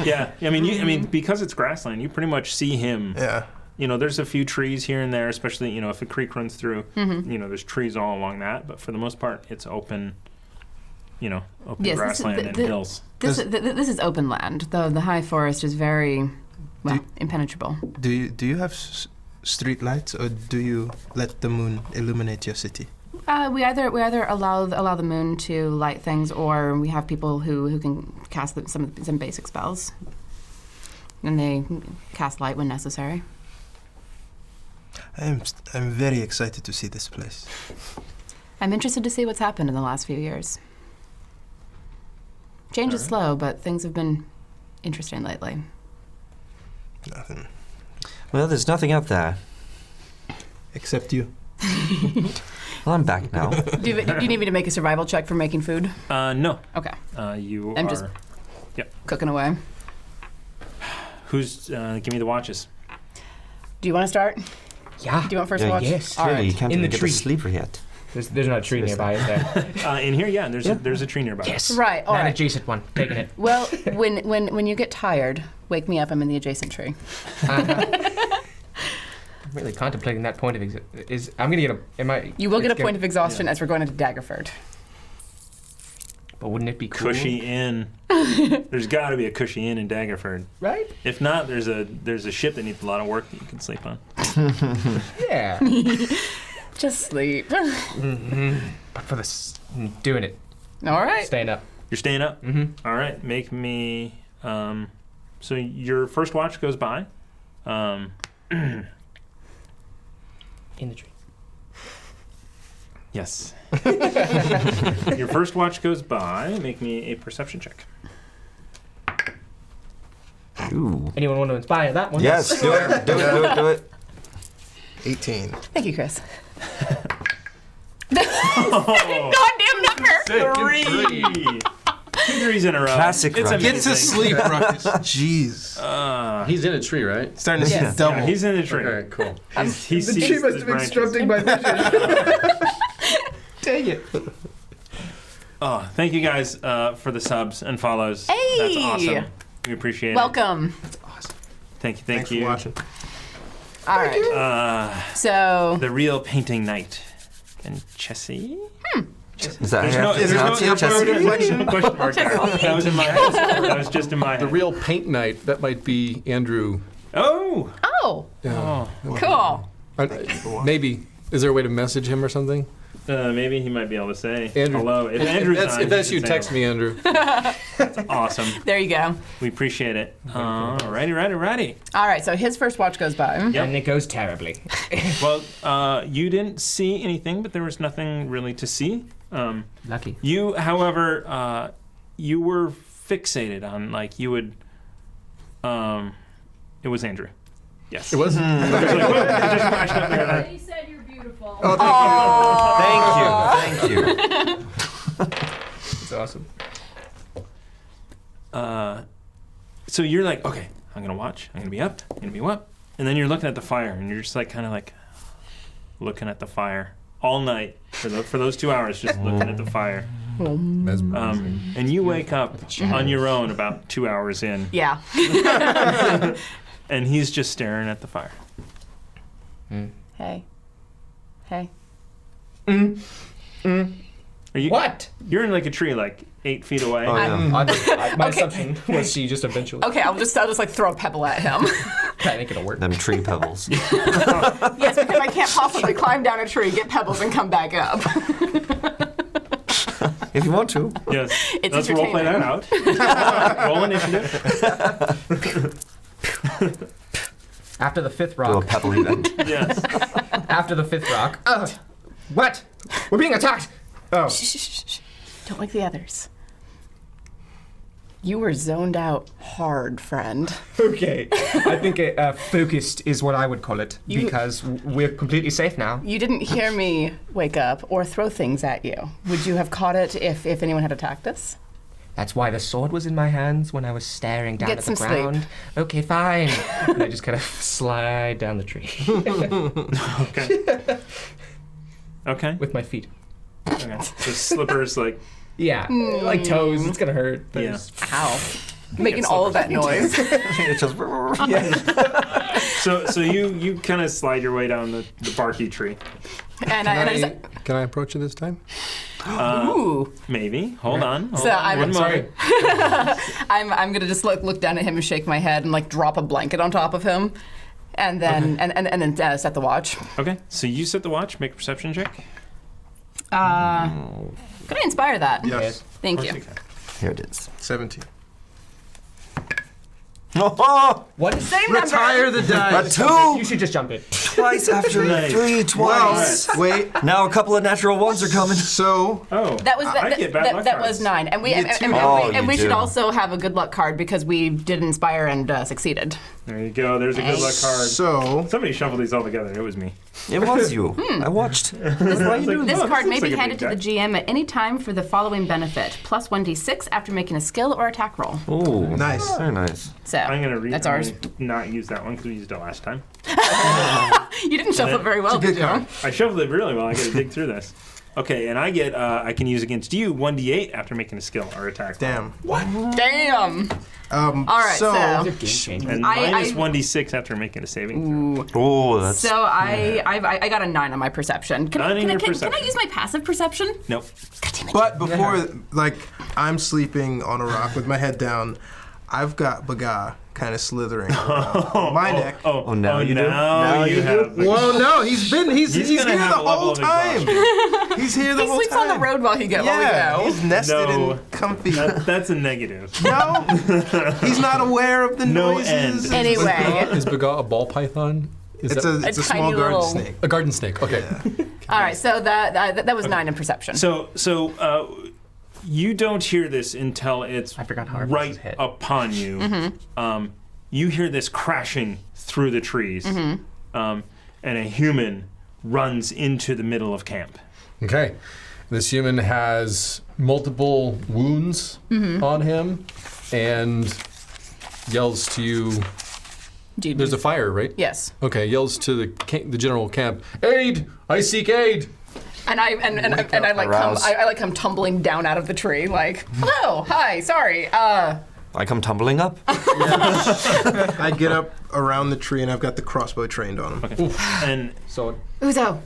Yeah. I mean, because it's grassland, you pretty much see him. Yeah. There's a few trees here and there, especially, if a creek runs through, there's trees all along that. But for the most part, it's open, open Yes, grassland and hills. This is open land. The high forest is very, impenetrable. Do you have street lights, or do you let the moon illuminate your city? We either allow the moon to light things, or we have people who can cast some basic spells, and they cast light when necessary. I'm very excited to see this place. I'm interested to see what's happened in the last few years. Change is slow, but things have been interesting lately. Nothing Well, there's nothing out there. except you. Well, I'm back now. Do you need me to make a survival check for making food? No. Okay, You I'm are. just- cooking away. Who's? Give me the watches. Do you want to start? Yeah. Do you want first Yeah, watch? yes. All Clearly, right. you can't In even the get tree. to sleep yet. There's not a tree nearby, is there? In here, yeah. There's a tree nearby. Yes. Right. All An right. adjacent one. Taking it. Well, when you get tired, wake me up. I'm in the adjacent tree. I'm really contemplating that point of I'm gonna get a. Am I? You will get a it's point of exhaustion as we're going into Daggerford. But wouldn't it be cool? Cushy Inn. There's got to be a Cushy Inn in Daggerford. Right? If not, there's a ship that needs a lot of work that you can sleep on. Yeah. Just sleep. But for doing it, All right. staying up. You're staying up. Mm-hmm. All right. Make me. So your first watch goes by. In the tree. Yes. Your first watch goes by. Make me a perception check. Ooh. Anyone want to inspire that one? Yes, do it. Do it. 18. Thank you, Chris. Oh, Goddamn Three. 2 threes in a row. Classic It's Ruckus. Get to amazing. sleep, Ruckus. Jeez. He's in a tree, right? Starting to Yes. see double. Yeah, he's in the tree. Okay, cool. He sees the branches. my vision. Dang it. Oh, thank you guys for the subs and follows. Hey! That's awesome. We appreciate it. Welcome. Thank Thanks you. for watching. All right. So The real painting night. And Chessie? Is that There's no, how you pronounce it? affirmative Chessie? question mark there. That was in my head. That was just in my head. The real paint night, that might be Andrew. Oh! oh, Oh. cool. Maybe. Is there a way to message him or something? Maybe he might be able to say Andrew. hello. If Andrew's on, If that's he you, can say text me, Andrew. Awesome. There you go. We appreciate it. Righty. All right. So his first watch goes by. Yep. And it goes terribly. Well, you didn't see anything, but there was nothing really to see. Lucky. You, however, you were fixated on, like, you would, it was Andrew. Yes. It was? It just flashed up there, like, They said you're beautiful. Thank you. It's awesome. so you're like, okay, I'm gonna watch. I'm gonna be up. I'm gonna be up. And then you're looking at the fire, and you're just like, kind of like, looking at the fire all night for those 2 hours, just looking at the fire. And you wake up on your own about 2 hours in, Yeah. and he's just staring at the fire. Hey. Hey. Are you, What? You're in like a tree, like 8 feet away. Oh, yeah. My assumption was she just eventually. Okay. I'll just like throw a pebble at him. I think it'll work. Them tree pebbles. Yes, because I can't possibly climb down a tree, get pebbles, and come back up. If you want to. Yes. It's Let's role play that out. Roll initiative. After the fifth Do a rock. pebble event. Yes. After the fifth rock. What? We're being attacked. Oh. Shh. Don't like the others. You were zoned out hard, friend. Okay. I think focused is what I would call it because we're completely safe now. You didn't hear me wake up or throw things at you. Would you have caught it if anyone had attacked us? That's why the sword was in my hands when I was staring down Get at the some ground. sleep. Okay, fine. And I just kind of slide down the tree Okay. Okay. with my feet. Okay. The slippers, like, Yeah, like toes. It's gonna hurt. but yeah. it's- Ow. Making all of that noise. It's just. So you kind of slide your way down the barky tree. And I just, Can I approach it this time? ooh. Maybe. Hold on. So I'm One sorry. moment. I'm gonna just look down at him and shake my head and like drop a blanket on top of him, and then and then set the watch. Okay. So you set the watch. Make a perception check. Could I inspire that? Yes. Thank Of you. course can. Here it is. 17. Oh, What? Same number. Retire the a dice. You 2! should just jump it. Twice after Nice. 3, twice. Wait. Now a couple of natural ones are coming. So, Oh. That was I get bad luck that cards. was 9, and we You and, get and, two. Oh, and you we should do. also have a good luck card because we did inspire and succeeded. There you go. There's a good luck card. so Somebody shuffled these all together. It was me. It was you. I watched. That's why you do This Oh, card this may looks be like a handed big to the GM at any time for the following benefit: plus 1d6 after making a skill or attack roll. Ooh, Nice. Very nice. So I'm gonna read. that's I'm ours. gonna not use that one because we used it last time. You didn't shuffle it very well, did good you? card. I shuffled it really well. I gotta dig through this. Okay, and I get I can use against you 1d8 after making a skill or attack. damn. Damn. All right, so- Game changer. And I- minus 1d6 after making a saving throw. Oh, that's. So I got a 9 on my perception. Can, 9 I, in can, I, your can, can I perception. use my passive perception? Nope. God damn it. But before, like, I'm sleeping on a rock with my head down, I've got Baga kind of slithering around my neck. Oh, now you do? Now Now you you do? have. Whoa, no, he's gonna here the have a level whole of time. exhaustion. He's here the He whole sleeps time. on the road while we Yeah, go. he's nested No. and comfy. That's a negative. No, he's not aware of the No noises. end. Anyway. Is Baga a ball python? Is It's that a A small tiny garden little- snake. a garden snake? Okay. All right, so that was 9 in perception. So you don't hear this until it's I forgot how right his head. upon you. Mm-hmm. You hear this crashing through the trees, Mm-hmm. and a human runs into the middle of camp. Okay. This human has multiple wounds on him and yells to you. There's a fire, right? Yes. Okay, yells to the general camp. Aid! I seek aid! And I come tumbling down out of the tree, like, hello, hi, sorry. I come tumbling up. I get up around the tree and I've got the crossbow trained on him. Okay. And So, Uzo,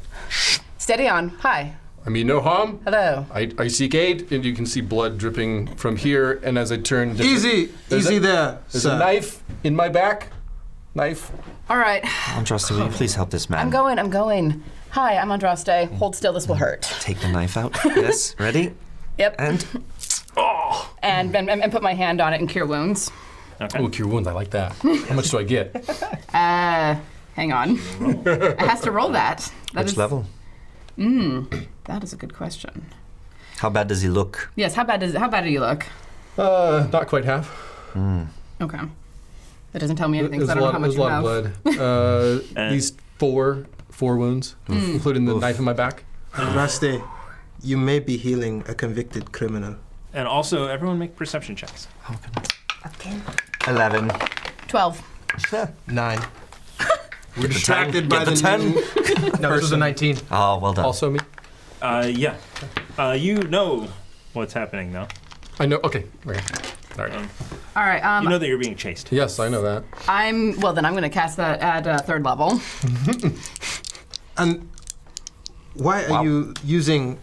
steady on. Hi. I mean no harm. Hello. I seek aid, and you can see blood dripping from here. And as I turn, Easy there, There's sir. a knife in my back. Knife. All right. Andraste, will you please help this man? I'm going. Hi, I'm Andraste. Hold still, this will hurt. Take the knife out. Yes, ready? Yep. And And put my hand on it and cure wounds. okay. Oh, cure wounds. I like that. How much do I get? Hang on. It has to roll that. which level? That is a good question. How bad does he look? Yes, how bad do you look? Not quite half. Okay. That doesn't tell me anything, There's because I don't know how much a lot you of have. blood. At least four wounds, including the knife in my back. Andraste, you may be healing a convicted criminal. And also, everyone make perception checks. 11. 12. 9. We're Get distracted by the 10. No, this was a 19. Oh, well done. Also me. Yeah. You know what's happening, though. I know. Okay. Sorry. All right. You know that you're being chased. Yes, I know that. I'm going to cast that at third level. And why are you using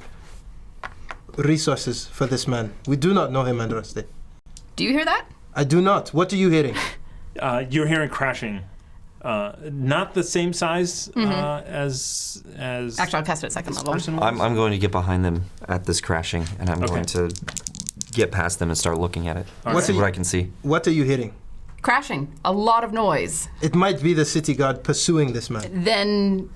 resources for this man? We do not know him, Andraste. Do you hear that? I do not. What are you hearing? You're hearing crashing. Not the same size as. Actually, I'll cast it at second level. Person was. I'm going to get behind them at this crashing, and I'm going to get past them and start looking at it. All See right. what I can see. What are you hearing? Crashing. A lot of noise. It might be the city guard pursuing this man. Then.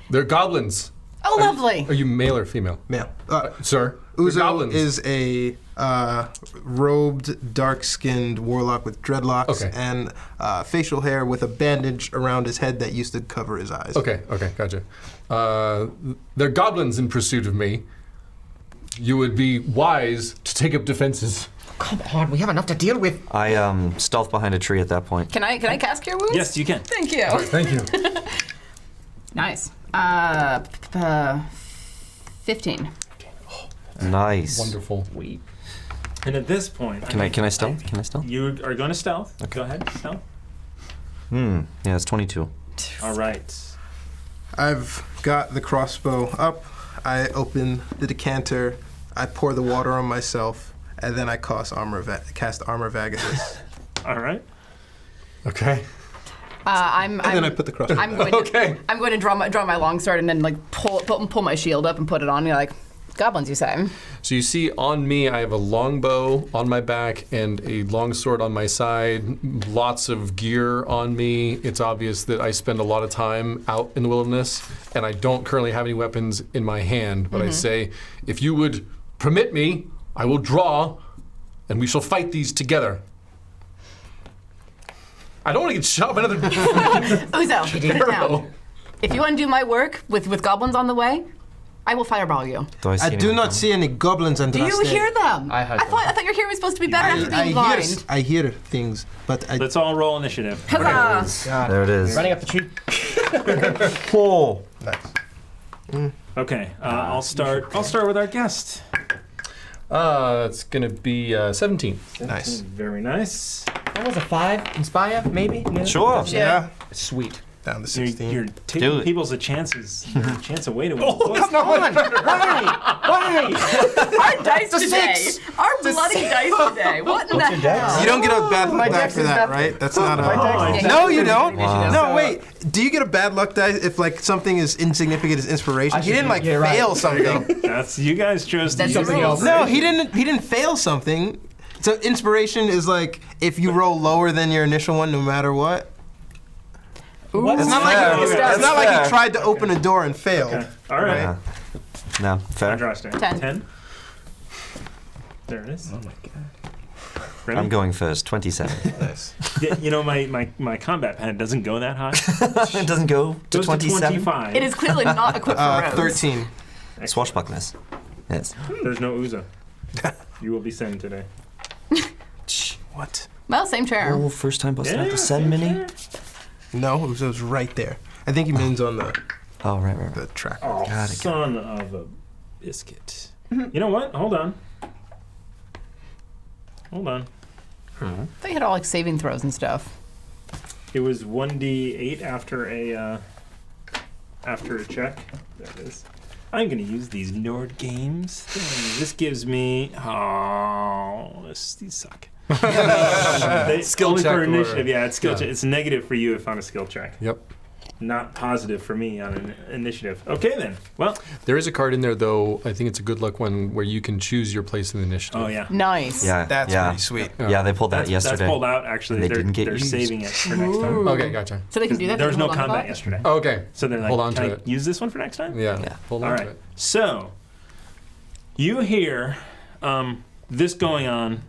They're goblins. Oh, lovely. Are you male or female? Male. Sir? They're Uzo goblins. is a robed, dark-skinned warlock with dreadlocks and facial hair with a bandage around his head that used to cover his eyes. Okay, gotcha. They're goblins in pursuit of me. You would be wise to take up defenses. Come on, we have enough to deal with. I stealth behind a tree at that point. Can I cast Cure Wounds? Yes, you can. Thank you. Thank you. Nice. 15. Nice. Wonderful. And at this point, Can I stealth? Can I stealth? You are going to stealth. Okay. Go ahead, stealth. Yeah, it's 22. All right. I've got the crossbow up. I open the decanter. I pour the water on myself, and then I cast armor Vagatus. All right. Okay. And then I put the crossbow. I'm going to draw my longsword and then like pull my shield up and put it on. You're like, goblins, you say? So you see on me, I have a longbow on my back and a longsword on my side, lots of gear on me. It's obvious that I spend a lot of time out in the wilderness, and I don't currently have any weapons in my hand, but I say, if you would permit me, I will draw, and we shall fight these together. I don't want to get shot by another Uzo, put it down. If you want to do my work with goblins on the way, I will fireball you. I do not see any goblins, Andraste. Do you hear them? I heard them. thought your hearing was supposed to be better after being blind. I hear things, but I... Let's all roll initiative. Huzzah! There it is. Running up the tree. 4. Nice. Okay. I'll start with our guest. It's gonna be 17. Nice. Very nice. That was a 5. Inspire, maybe? No? Sure. Yeah. Sweet. Down to 16. You're taking Do it. people's chances. A chance away to win. Come on! Why? Our dice today. six. Our bloody dice today. What in the hell? You don't get a bad luck die dex for is that, nothing. right? That's not a... Yeah, No, you don't. Wow. No, wait. Do you get a bad luck die if like something as insignificant as inspiration? He didn't like fail something. That's you guys chose to That's use something the else. rules. No, he didn't fail something. So inspiration is like if you roll lower than your initial one, no matter what. It's not fair. like That's it's not like fair. he tried to open a door and failed. Okay. All right. Yeah. No, fair. Andraste. 10. 10. There it is. Oh my god. Ready? I'm going first. 27. Nice. Yeah, you know my combat pad doesn't go that high. It doesn't go to Goes 27. to 25. It is clearly not equipped for roads. 13. Swashbucklers. Yes. There's no Uzo. You will be sent today. What? Well, same chair. Oh, first time busting out the same Sen Mini. chair. No, Uzo's right there. I think he means on the Oh, right. track. Oh, Got it. son of a biscuit. You know what? Hold on. They had all like saving throws and stuff. It was 1d8 after a check. There it is. I'm gonna use these Lord Games things. This gives me these suck. Skill only check for or- initiative. Yeah, it's skill yeah. check. It's negative for you if on a skill check. Yep. Not positive for me on an initiative. Okay then. Well. There is a card in there, though. I think it's a good luck one where you can choose your place in the initiative. Oh yeah. Nice. Yeah. That's yeah. pretty sweet. Yeah, they pulled that That's yesterday. pulled out actually. They They're, didn't get they're used. saving it for next time. Okay, gotcha. So they can do that. There was They no can hold on to combat that? yesterday. Okay. So they're like, Hold on can to I it. use this one for next time? Yeah. Yeah. Hold on All to right. it. So you hear this going on.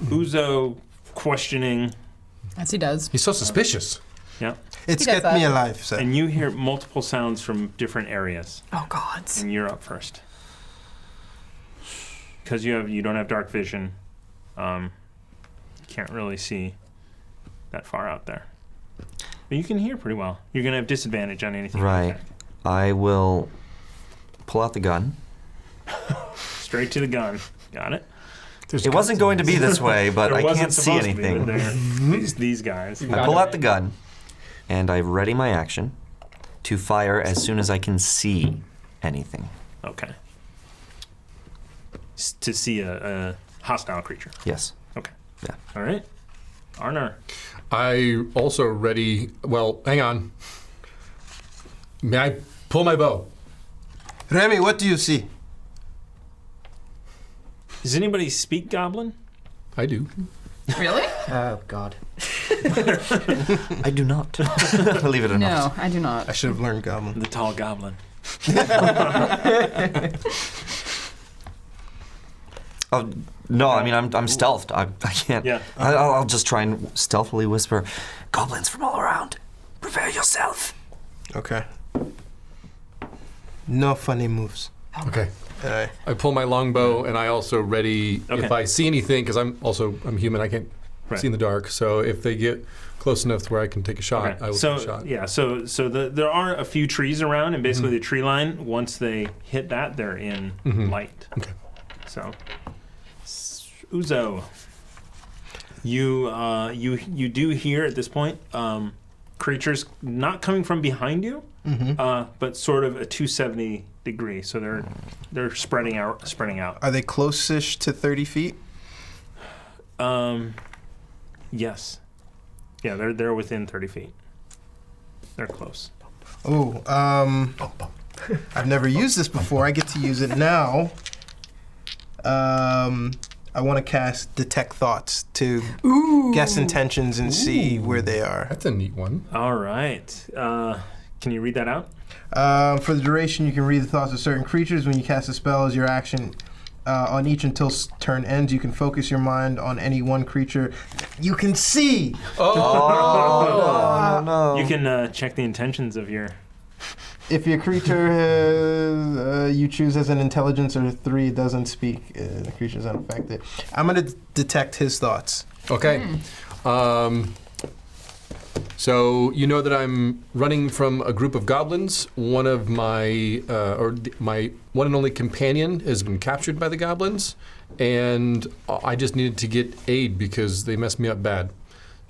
Uzo questioning. As he does. He's so suspicious. Yeah. It's He does kept me that. alive, so. And you hear multiple sounds from different areas. Oh gods. And you're up first. Because you don't have dark vision. You can't really see that far out there. But you can hear pretty well. You're gonna have disadvantage on anything. you Right. attack. I will pull out the gun. Straight to the gun. Got it. It wasn't going to be this way, but There I wasn't can't see supposed to be, anything. but these guys. I pull out the gun, and I ready my action to fire as soon as I can see anything. Okay. To see a hostile creature. Yes. Okay. Yeah. All right. Arnar. I also ready. Well, hang on. May I pull my bow? Remy, what do you see? Does anybody speak Goblin? I do. Really? Oh God. I do not. Believe it or No, not. I do not. I should have learned Goblin. The tall Goblin. Oh, no, I mean, I'm stealthed. I can't. Yeah. I'll just try and stealthily whisper, "Goblins from all around. Prepare yourself." Okay. No funny moves. Okay. Alright. I pull my longbow, and I also ready Okay. if I see anything, because I'm human. I can't Right. see in the dark. So if they get close enough to where I can take a shot, Okay. I will So take a shot. yeah, there are a few trees around, and basically the tree line. Once they hit that, they're in light. Okay. So, Uzo, you do hear at this point creatures not coming from behind you, but sort of a 270 degree. So they're spreading out. Are they close-ish to 30 feet? Yes. Yeah, they're within 30 feet. They're close. Oh, I've never used this before. I get to use it now. I want to cast Detect Thoughts to guess intentions and see where they are. That's a neat one. All right. Can you read that out? For the duration, you can read the thoughts of certain creatures. When you cast a spell as your action on each until turn ends, you can focus your mind on any one creature you can see. Oh, no. You can check the intentions of your. If your creature you choose as an intelligence or 3 doesn't speak, the creature's unaffected. I'm going to detect his thoughts. Okay. So you know that I'm running from a group of goblins. One of my my one and only companion has been captured by the goblins, and I just needed to get aid because they messed me up bad.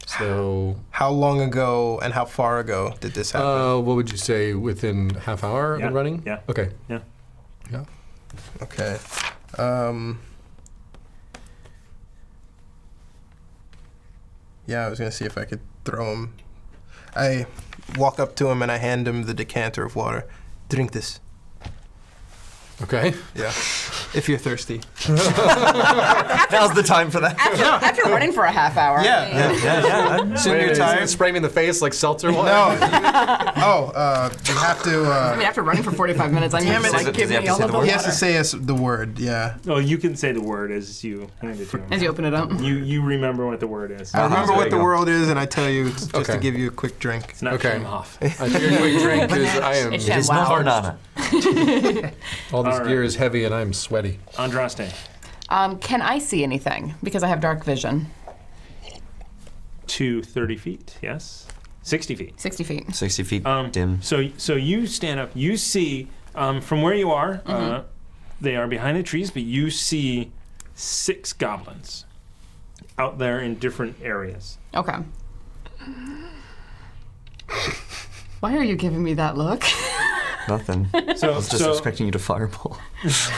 So How long ago and how far ago did this happen? what would you say? Within half hour of Yeah, the running? yeah. Okay. Yeah. Yeah. Okay. Yeah, I was going to see if I could throw him. I walk up to him and I hand him the decanter of water. Drink this. Okay. Yeah. if you're thirsty. Now's the time for that. After running for a half hour. Yeah. Soon you're tired. Spray me in the face like seltzer wine? No. You have to. I mean, after running for 45 minutes, I need Damn to it. like Does give he have me to all say of the the word? He has to water. say the word. Yeah. Oh, you can say the word as you hand it to him. As you open it up. You remember what the word is. I remember there what you the go. word is, and I tell you just to Okay. give you a quick drink. It's not Okay. off. I think a quick drink because I am. It's It is not Wow. banana. All this All right. gear is heavy and I'm sweaty. Andraste. Can I see anything? Because I have dark vision. To 30 feet, yes. 60 feet. 60 feet. 60 feet Um, dim. So you stand up. You see from where you are. They are behind the trees, but you see 6 goblins out there in different areas. Okay. Why are you giving me that look? Nothing. So, I was just expecting you to fireball.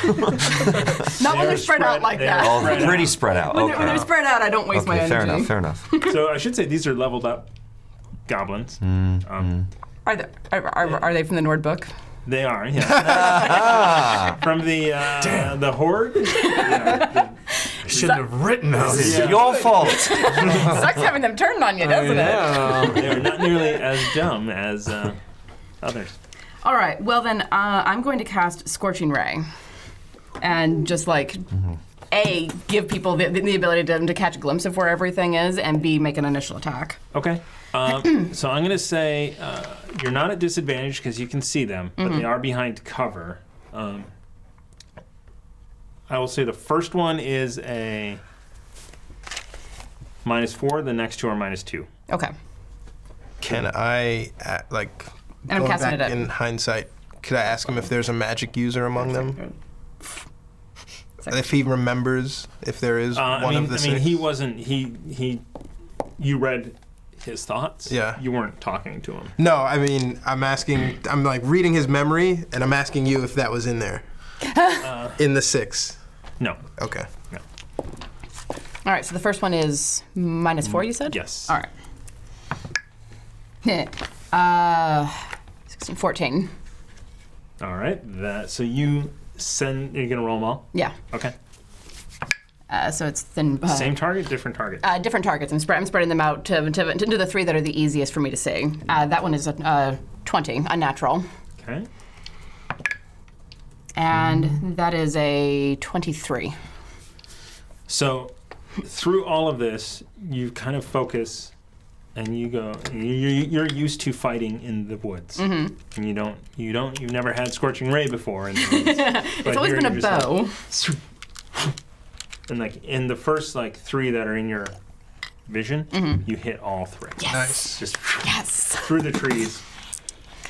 Not when they're spread out like that. Oh, Spread pretty out. spread out. When Okay. they're spread out, I don't waste my Okay, energy. fair enough. So I should say these are leveled up goblins. Are they from the Nord book? They are, yeah. Ah, From the horde. Shouldn't have written those. it's your fault. Sucks having them turned on you, doesn't it? They are not nearly as dumb as others. All right. Well, then I'm going to cast Scorching Ray, and just like A, give people the ability to catch a glimpse of where everything is, and B, make an initial attack. Okay. So I'm going to say you're not at disadvantage because you can see them, but they are behind cover. I will say the first one is a -4. The next 2 are -2. Okay. Can I And I'm going casting back it at- in hindsight? Could I ask him if there's a magic user among them? If he remembers, if there is one of the I mean, 6? he wasn't. He. You read his thoughts. Yeah. You weren't talking to him. No, I mean, I'm asking. I'm like reading his memory, and I'm asking you if that was in there. In the 6. No. Okay. All right. So the first one is -4. You said. Yes. All right. 16, 14. All right. So you send. You're gonna roll them all. Yeah. Okay. So it's then Same target, different target. different targets. I'm spreading them out to the 3 that are the easiest for me to see. That one is a 20, unnatural, Okay. and that is a 23. So through all of this, you kind of focus, and you go. You're used to fighting in the woods, and you've never had Scorching Ray before. In the woods. It's always been a bow. And like in the first 3 that are in your vision, you hit all 3. Nice. Just Yes. through the trees,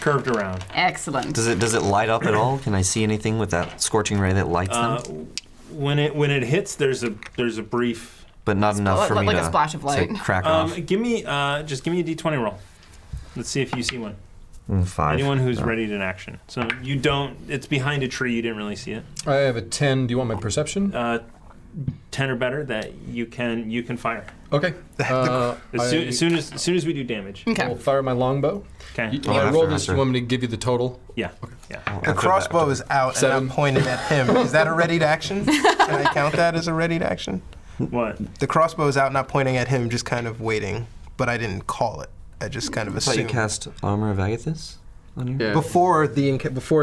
curved around. Excellent. Does it light up at all? Can I see anything with that scorching ray that lights them? When it hits, there's a brief. But not enough for me like to a splash of light. crack off. Give me a d20 roll. Let's see if you see one. 5. Anyone who's ready to action. So you don't. It's behind a tree. You didn't really see it. I have a 10. Do you want my perception? 10 or better that you can fire Okay. as soon as we do damage. I Okay. will fire my longbow. Okay. When I roll this, after. you want me to give you the total? Yeah. Yeah. The crossbow is out, 7. and I'm pointing at him. Is that a ready to action? Can I count that as a ready to action? What? The crossbow is out, not pointing at him, just kind of waiting. But I didn't call it. I just kind of I thought you assumed. cast Armor of Agathis on you? Yeah. Before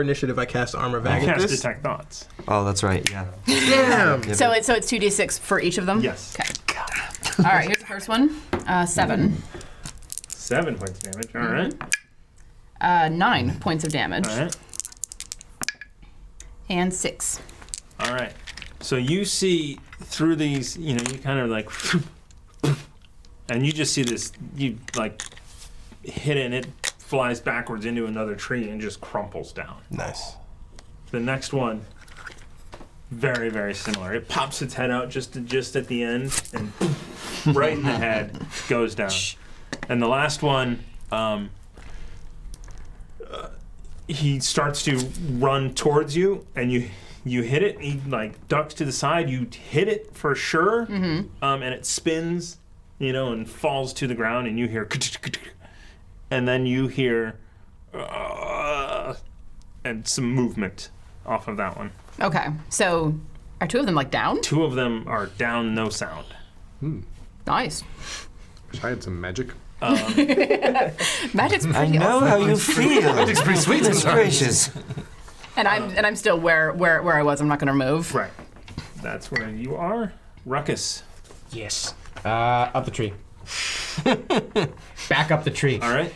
initiative, I cast Armor of You cast Agathis. detect thoughts. Oh, that's right, yeah. Damn. Yeah, So it's 2d6 for each of them. Yes. Okay. All right. Here's the first one. 7. 7 points of damage. All right. 9 points of damage. All right. And 6. All right. So you see through these, you kind of like, and you just see this, you like hit it and it flies backwards into another tree and just crumples down. Nice. The next one, very, very similar. It pops its head out just at the end and right in the head goes down. And the last one, he starts to run towards you and you hit it. He like ducks to the side. You hit it for sure, and it spins, and falls to the ground. And you hear, and then you hear, and some movement off of that one. Okay. So Are two of them like down? 2 of them are down, no sound. Nice. Wish I had some magic. Magic's pretty I know awesome. how you feel. Magic's pretty sweet Goodness sometimes. gracious. And I'm still where I was. I'm not gonna move. Right. That's where you are. Ruckus. Yes. Up the tree. Back up the tree. All right.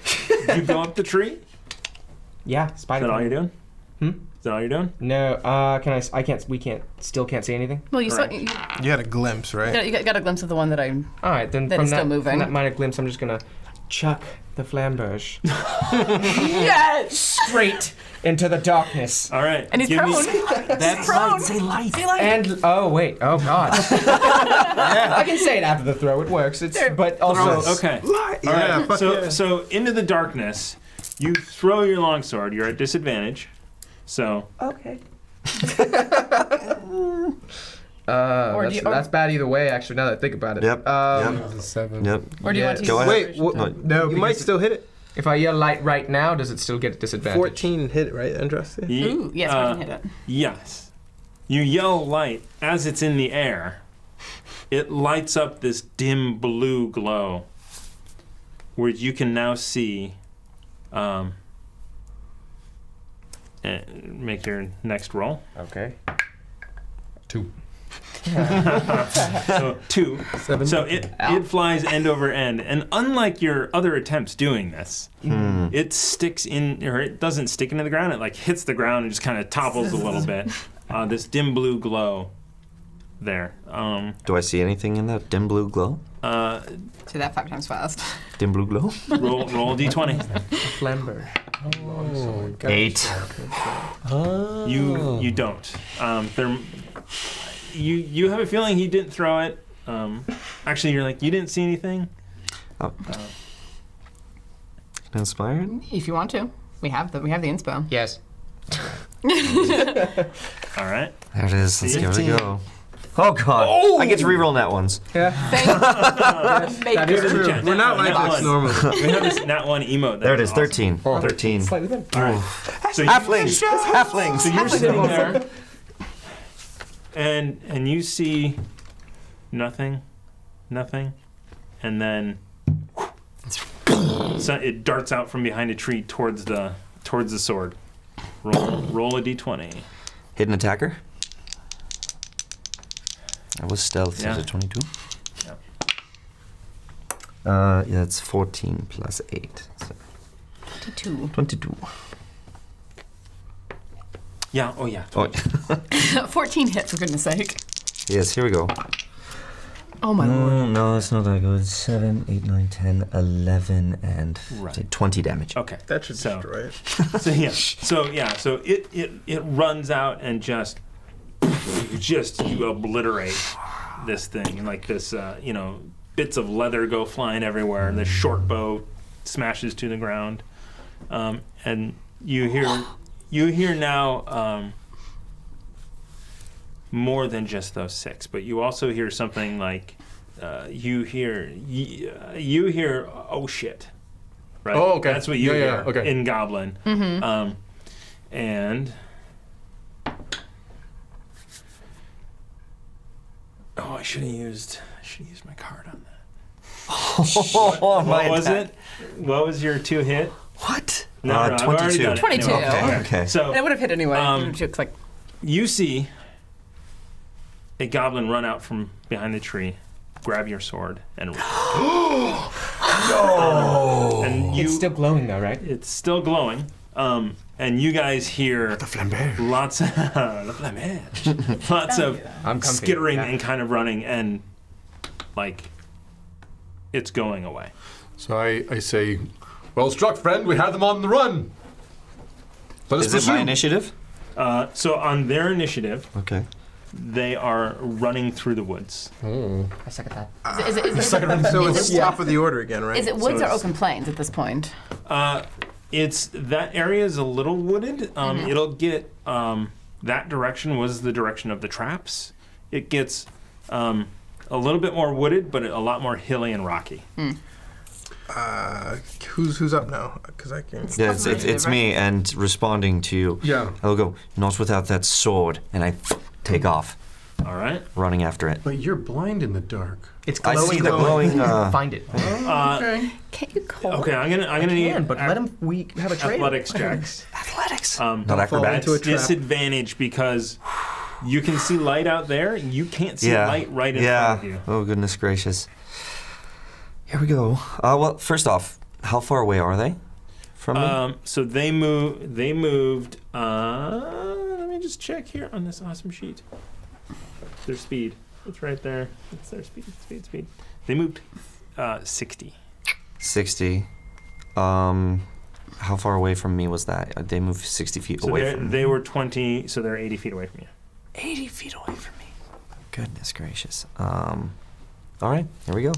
You go up the tree. Is Yeah, spider. that all you're doing? Hmm? Is that all you're doing? No. Can I? I can't. We can't. Still can't see anything. Well, you saw Right. You had a glimpse, right? you got a glimpse of the one that I. All right, then That from is still that, moving. from that minor glimpse, I'm just gonna chuck the flamberge Yes. straight into the darkness. All right. And he's give me- prone. That's prone. Say light. And oh god, I can say it after the throw. It works. It's but also Okay. Yeah, All right. fuck yeah. So into the darkness, you throw your longsword. You're at disadvantage. So okay. Or do you- or- that's bad either way. Actually, now that I think about it. Yep. It's a 7. Yep. Or do you want to? Go use ahead. the- Wait, No, you might because- still hit it. If I yell light right now, does it still get disadvantage? 14 hit it, right, Andraste? Ooh, yes, we can hit it. Yes. You yell light as it's in the air. It lights up this dim blue glow where you can now see. Make your next roll. Okay. 2. So 2. 7. So it flies end over end, and unlike your other attempts doing this, it sticks in, or it doesn't stick into the ground. It like hits the ground and just kind of topples a little bit. This dim blue glow there. Do I see anything in that dim blue glow? Do that 5 times fast. Dim blue glow? Roll a d20. Flamber. 8. You don't. You have a feeling he didn't throw it. Actually, you're like, you didn't see anything. Oh. Inspired? If you want to, we have the inspo. Yes. All right. There it is. Let's give it 15. a go. Oh god. I get to reroll nat ones. Thank That is true. Check. We're not Nat like this one. normally. We have this nat 1 emote. There it is. Awesome. 13. 13. Slightly better. All right. So Halflings. Halflings. So you're sitting there, and you see nothing, and then so it darts out from behind a tree towards the sword. Roll a d20. Hidden attacker. I was stealth. Yeah. Is it 22? Yeah. Yeah, that's 14 plus 8. So 22. 22. Yeah. Oh yeah. Oh, 14 hit, for goodness sake. yes, here we go. Oh my lord. No, it's not that good. 7, 8, 9, 10, 11, and Right. say 20 damage. Okay. That should So- destroy it. So it runs out and just you obliterate this thing, and like this bits of leather go flying everywhere, and the short bow smashes to the ground, and you hear now more than just those 6, but you also hear something like you hear oh shit. Right? Oh, okay. That's what you Yeah, hear yeah, okay. in Goblin. Mm-hmm. And I should have used my card on that. Oh, What was it? What was your 2 hit? What? No, I've already 22. done it. 22. Anyway, Okay. So It would have hit anyway. It looks like you see a goblin run out from behind the tree, grab your sword, and run. No! And It's still glowing though, right? it's still glowing. And you guys hear lots of lots of I'm comfy. skittering Yeah. and kind of running, and like it's going away. So I say, well struck, friend. We have them on the run. Let us Is it pursue. my initiative? So on their initiative, Okay. they are running through the woods. I suck at that. is it So it's top of the order again, right? is it woods So or it's- open plains at this point? It's that area is a little wooded. It'll get that direction was the direction of the traps. It gets a little bit more wooded, but a lot more hilly and rocky. Who's up now? Because I can. Yeah, it's me and responding to you. Yeah. I'll go, not without that sword, and I take off. All right. running after it. But you're blind in the dark. It's I glowing. see the glowing. Find it. Okay. Can't you call? Okay, I'm gonna need But let him. We have a trade. athletics checks. Athletics. Um, Not acrobatics. into a trap. disadvantage because you can see light out there. You can't see light right in front of you. Oh, goodness gracious. Here we go. Well, first off, how far away are they from me? So they moved. Let me just check here on this awesome sheet. Their speed. It's right there. It's their speed. Speed. They moved 60. 60. How far away from me was that? They moved 60 feet So away from me. they were 20. So they're 80 feet away from you. 80 feet away from me. Goodness gracious. All right, here we go.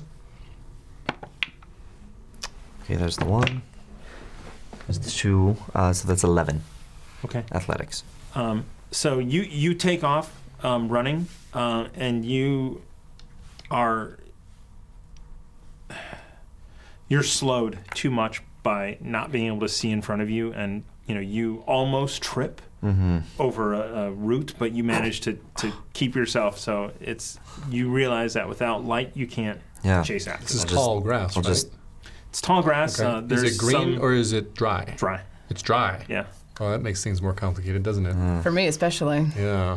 Okay, there's the 1. There's the 2. So that's 11. Okay. Athletics. So you take off running, and you're slowed too much by not being able to see in front of you, and you almost trip over a root, but you manage to keep yourself. So you realize that without light you can't chase after. This is them. tall grass, I'll right? just It's tall grass. Okay. There's Is it green some or is it dry? dry? It's dry. Yeah. Oh, that makes things more complicated, doesn't it? For me, especially. Yeah.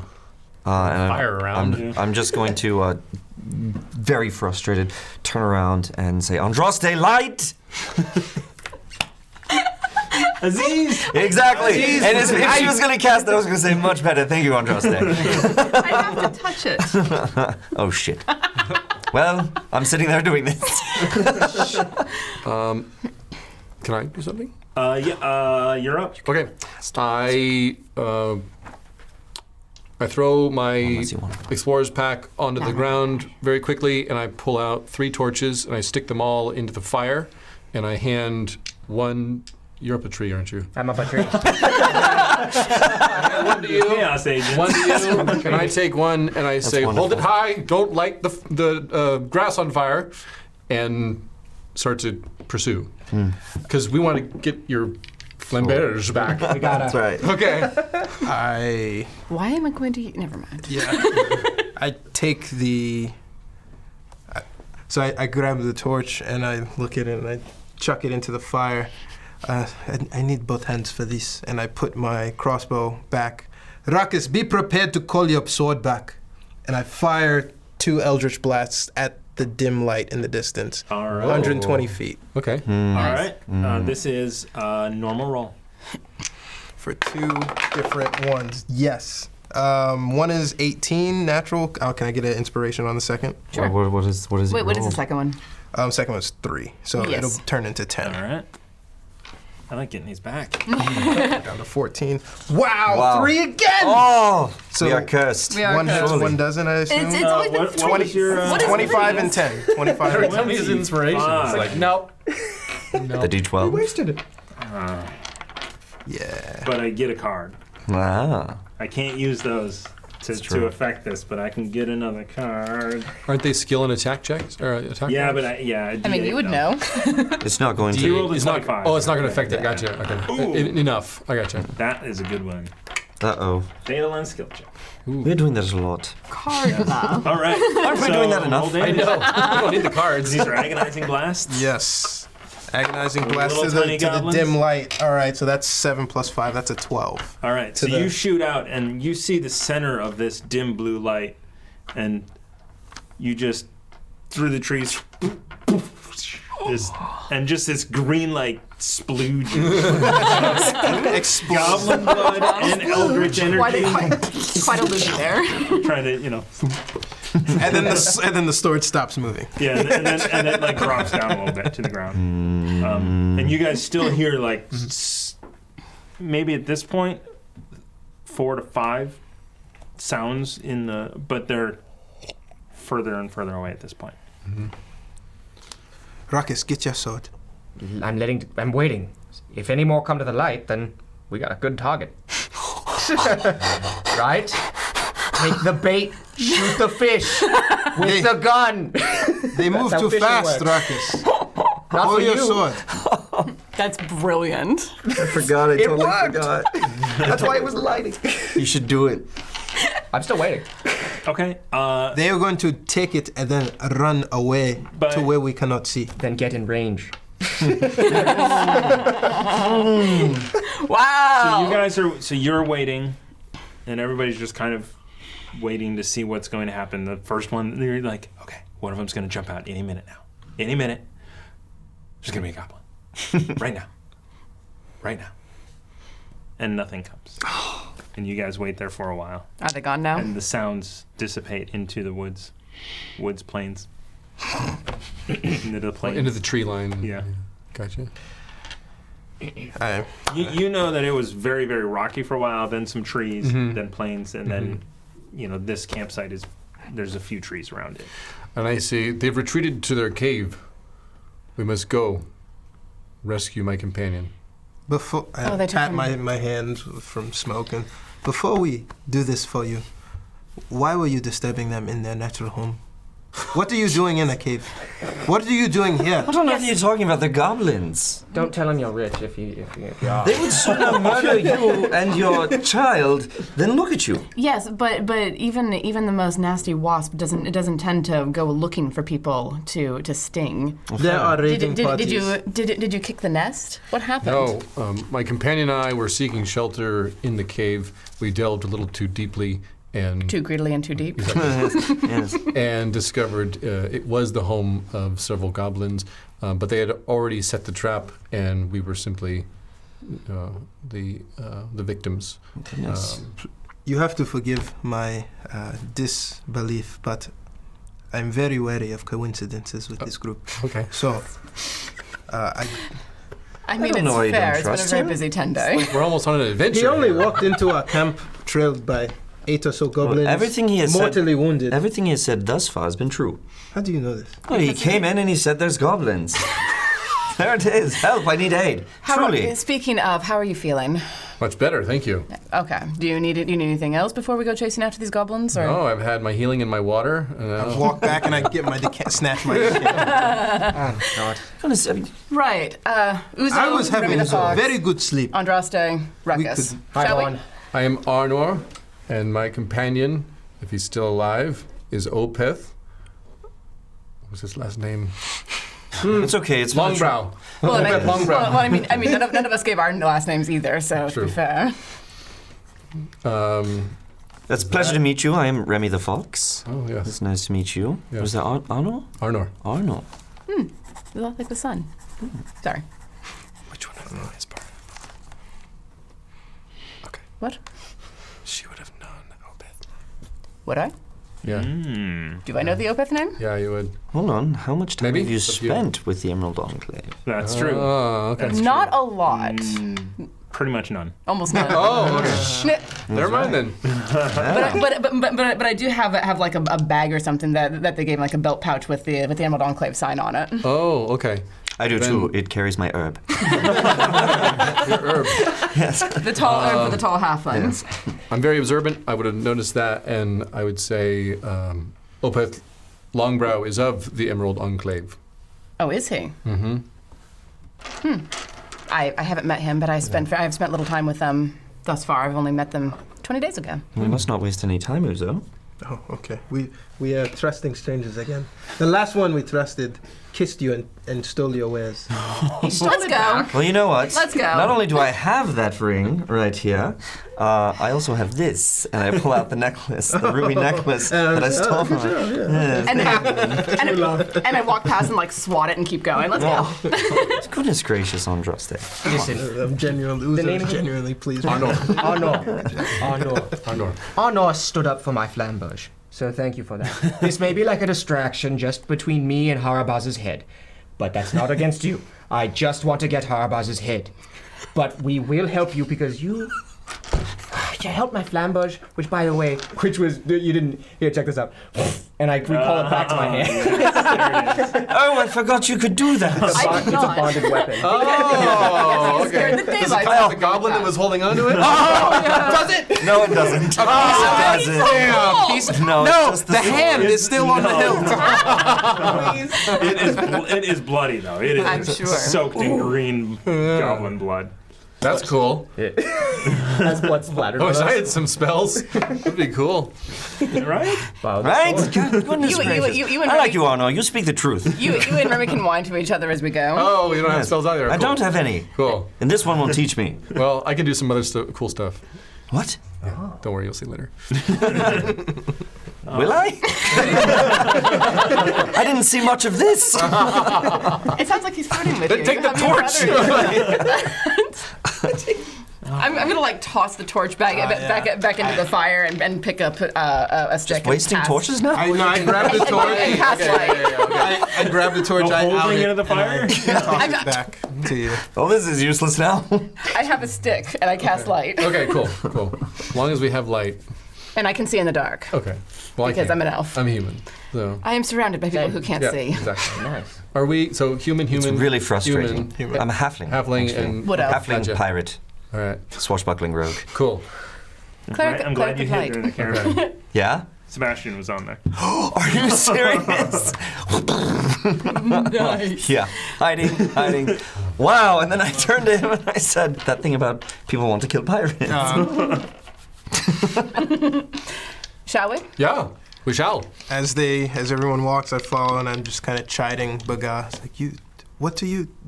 and Fire around you. I'm just going to, very frustrated, turn around and say, Andraste, light! Aziz! Exactly. And if she was going to cast that, I was going to say, much better. Thank you, Andraste. I have to touch it. Oh, shit. Well, I'm sitting there doing this. Can I do something? You're up. Okay. I throw my Unless you want. explorer's pack onto the ground very quickly, and I pull out 3 torches, and I stick them all into the fire, and I hand one. You're up a tree, aren't you? I'm up a tree. One to you. Chaos agent. One to you. And I take one, and I say, "Hold it wonderful. high! Don't light the grass on fire," and start to pursue, because we want to get your flambeurs back. We gotta. That's right. Okay. Why am I going to? Never mind. I take the. So I grab the torch and I look at it and I chuck it into the fire. I need both hands for this, and I put my crossbow back. Ruckus, be prepared to call your sword back. And I fire 2 eldritch blasts at the dim light in the distance. All right. 120 feet. Okay. All right. This is normal roll. For 2 different ones. Yes. One is 18 natural. Oh, can I get an inspiration on the second? Sure. What is it? Wait, what is the rolled? second one? Second one's 3. So Yes. it'll turn into 10. All right. I like getting these back. Down to 14. Wow, Wow. 3 again! Oh, So we are cursed. We are one hits, cursed. one doesn't, I assume? It's always been what was your, what is 25 three? and 10. 25 and 10. Tell me his inspiration. It's like, nope. The D12. Wasted it. Yeah. But I get a card. Ah. I can't use those to true. affect this, but I can get another card. Aren't they skill and attack checks or attack? Yeah, rolls? but I mean, you would know. It's not going You to. rolled a It's not. 25. Oh, it's not going to affect it. Gotcha. Okay. Enough. I gotcha. That is a good one. Uh-oh. Fatal and skill check. We're doing that a lot. Card love. All right. Aren't we doing that enough? I know. I don't need the cards. These are agonizing blasts. Yes. Agonizing blast Little to the tiny goblins? dim light. All right, so that's 7 plus 5. That's a 12. All right, so To the- you shoot out and you see the center of this dim blue light, and you just through the trees, just this green light splooge, goblin blood and eldritch Quite energy, quite a loop there. trying to And then the sword stops moving. yeah, and then like drops down a little bit to the ground, and you guys still hear like maybe at this point 4 to 5 sounds but they're further and further away at this point. Ruckus, get your sword. I'm waiting. If any more come to the light, then we got a good target. Right? Take the bait, shoot the fish with the gun. They move how too fishing fast, works. Ruckus. Not Hold for your you. sword. That's brilliant. I forgot. I It totally worked. forgot. That's why it was lighting. You should do it. I'm still waiting. Okay. They are going to take it and then run away But- to where we cannot see. Then get in range. Wow. So you guys are. So you're waiting, and everybody's just kind of waiting to see what's going to happen. The first one, you're like, okay, one of them's going to jump out any minute now. Any minute. There's going to be a goblin. Right now. Right now. And nothing comes. And you guys wait there for a while. Are they gone now? And the sounds dissipate into the woods. Plains. Into the plains. Into the tree line. Yeah. Gotcha. You know that it was very, very rocky for a while, then some trees, then plains, and then, this campsite there's a few trees around it. And I see they've retreated to their cave. We must go rescue my companion. Before I they took pat him. my hands from smoking. Before we do this for you, why were you disturbing them in their natural home? What are you doing in a cave? What are you doing here? I don't know what you're talking about. The goblins. Don't tell him you're rich if you are. They would sooner murder you and your child than look at you. Yes, but even the most nasty wasp doesn't tend to go looking for people to sting. There are raiding Did parties. you kick the nest? What happened? No, my companion and I were seeking shelter in the cave. We delved a little too deeply and Too greedily and too deep. Yes. and discovered it was the home of several goblins, but they had already set the trap, and we were simply the victims. Yes. You have to forgive my disbelief, but I'm very wary of coincidences with this group. Okay. So, I mean, don't know why it's you fair. don't It's been a trust very him. busy 10 day. We're almost on an adventure. he only here. walked into our camp trailed by 8 or so goblins, everything he has said- mortally wounded. Everything he has said thus far has been true. How do you know this? Oh, he came in and he said there's goblins. There it is. Help, I need aid. Truly. Speaking of, how are you feeling? Much better, thank you. Okay. Do you need anything else before we go chasing after these goblins? Or? Oh, I've had my healing and my water. I walk back and I get my snatch my decanter. Oh, God. Honestly, I mean, Right. Uzo, I was having Remy the a Fox, very good sleep. Andraste, Ruckus. could- Hi, Shall we? Vaughn. I am Arnor, and my companion, if he's still alive, is Opeth. What was his last name? it's okay. It's not true. Longbrow. Well, Opeth Longbrow. I mean, none of us gave our last names either, so to True. be fair. It's a pleasure to meet you. I am Remy the Fox. Oh, yes. It's nice to meet you. Yes. Was that Arno? Arnor. Arno. You look like the sun. Sorry. Which one of them is part? Okay. What? She would have known Opeth. Would I? Yeah. Do I know the Opeth name? Yeah, you would. Hold on. How much time Maybe. have you It's up to you. spent with the Emerald Enclave? That's true. Oh, okay. That's Not a lot. Pretty much none. Almost none. Oh, okay. Never mind then. But I do have like a bag or something that they gave like a belt pouch with the Emerald Enclave sign on it. Oh, okay. I do Then- too. It carries my herb. Your herb. The tall herb for the tall halflings. I'm very observant. I would have noticed that, and I would say Opeth Longbrow is of the Emerald Enclave. Oh, is he? Mm-hmm. I haven't met him, but I've spent little time with them thus far. I've only met them 20 days ago. We must not waste any time, Uzo. Oh, okay. We are trusting strangers again. The last one we trusted kissed you and stole your wares. Let's go. Well, you know what? Let's go. Not only do I have that ring right here, I also have this, and I pull out the necklace, the ruby necklace that I stole from her. Yes. And I walk past and like swat it and keep going. Let's go. Goodness gracious, Andraste. Listen, I'm genuinely pleased. Arnor. Arnor. Arnor stood up for my flamboge, so thank you for that. This may be like a distraction just between me and Harabaz's head, but that's not against you. I just want to get Harabaz's head. But we will help you because you helped my flamboge, which by the way, you didn't, here, check this out. And I recall it back to my hand. Oh, I forgot you could do that. I did It's a not. bonded weapon. Oh, You scared the Does daylights it out count of the me. goblin that was holding onto it? Does it? No, it doesn't. Yes, it doesn't. Damn! He's, No, no, it's just the hand is still on the hilt. It is bloody though. It is I'm sure. soaked in green goblin blood. That's cool. Has blood splattered I on wish I us. had some spells. That'd be cool. Right? Wow, Right? that's cool. God, goodness You gracious. and I like Remy- you, Arno. You speak the truth. You and Remy can whine to each other as we go. Oh, you don't have Yes. spells either. I Cool. don't have any. Cool. And this one will teach me. Well, I can do some other cool stuff. What? Don't worry, you'll see later. Will I? I didn't see much of this. It sounds like he's flirting with you. Take the Have you torch. rather- I'm gonna like toss the torch back into the fire and pick up a stick. Just wasting and cast. torches now? I grabbed the And torch. cast light. I grabbed the torch. I out Holding it it in the fire? toss it back to you. Oh, this is useless now. I have a stick and I cast light, Okay, cool. As long as we have light. and I can see in the dark Okay. Well, because I I'm can't. an elf. I'm human. So. I am surrounded by people who can't Yeah, see. exactly. Nice. Are we, so human, It's really frustrating. human, I'm a halfling. halfling, actually. and... Wood elf. Halfling Gotcha. pirate. All right, Swashbuckling rogue. cool. Cleric, I'm glad cleric you of hit light. during the caravan. Yeah? Sebastian was on there. Are you serious? Nice. Yeah. Hiding. Wow. And then I turned to him and I said that thing about people want to kill pirates. Shall we? Yeah, we shall. As everyone walks, I follow, and I'm just kind of chiding Baga. It's like, you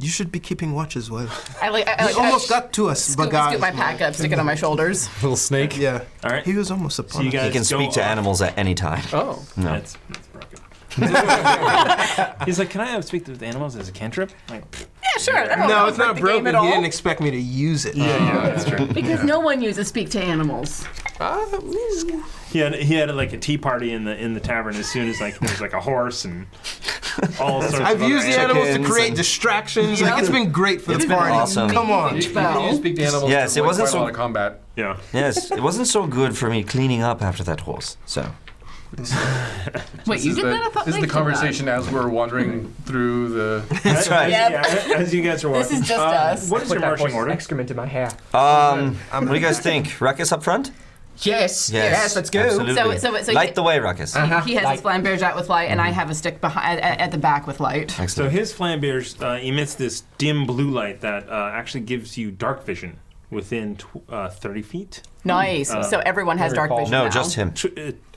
should be keeping watch as well. I He almost got to us, scoop Baga. my pack up, stick it on my shoulders. Little snake. Yeah. All right. He was almost So upon you us. guys He can go speak to off. animals at any time. Oh. No. That's broken. He's like, can I speak to animals as a cantrip? Like, Yeah, sure. No, it's not the broken. game at He all. didn't expect me to use it. yeah, that's true. Because no one uses speak to animals. He had like a tea party in the tavern as soon as like there was like a horse and all sorts I've of used the animals to chickens create and- distractions. Like, it's been great for the party. awesome. Come on. You can speak to animals. Yes, to it avoid wasn't quite so- a lot of combat. Yeah. Yes, it wasn't so good for me cleaning up after that horse. So Wait, you did that? I thought This is they the did conversation as we're wandering through the... that's right. Yep. Yeah, as you guys are This walking. is just us. What is your Put that marching horse's order? excrement in my hair. What do you guys think? Ruckus up front? Yes. Yes, let's go. Absolutely. So Light the way, Ruckus. He has his flambeers out with light, and I have a stick behind at the back with light. So Excellent. his flambeers emits this dim blue light that actually gives you dark vision within 30 feet. Nice. So everyone has dark vision No, now. just him.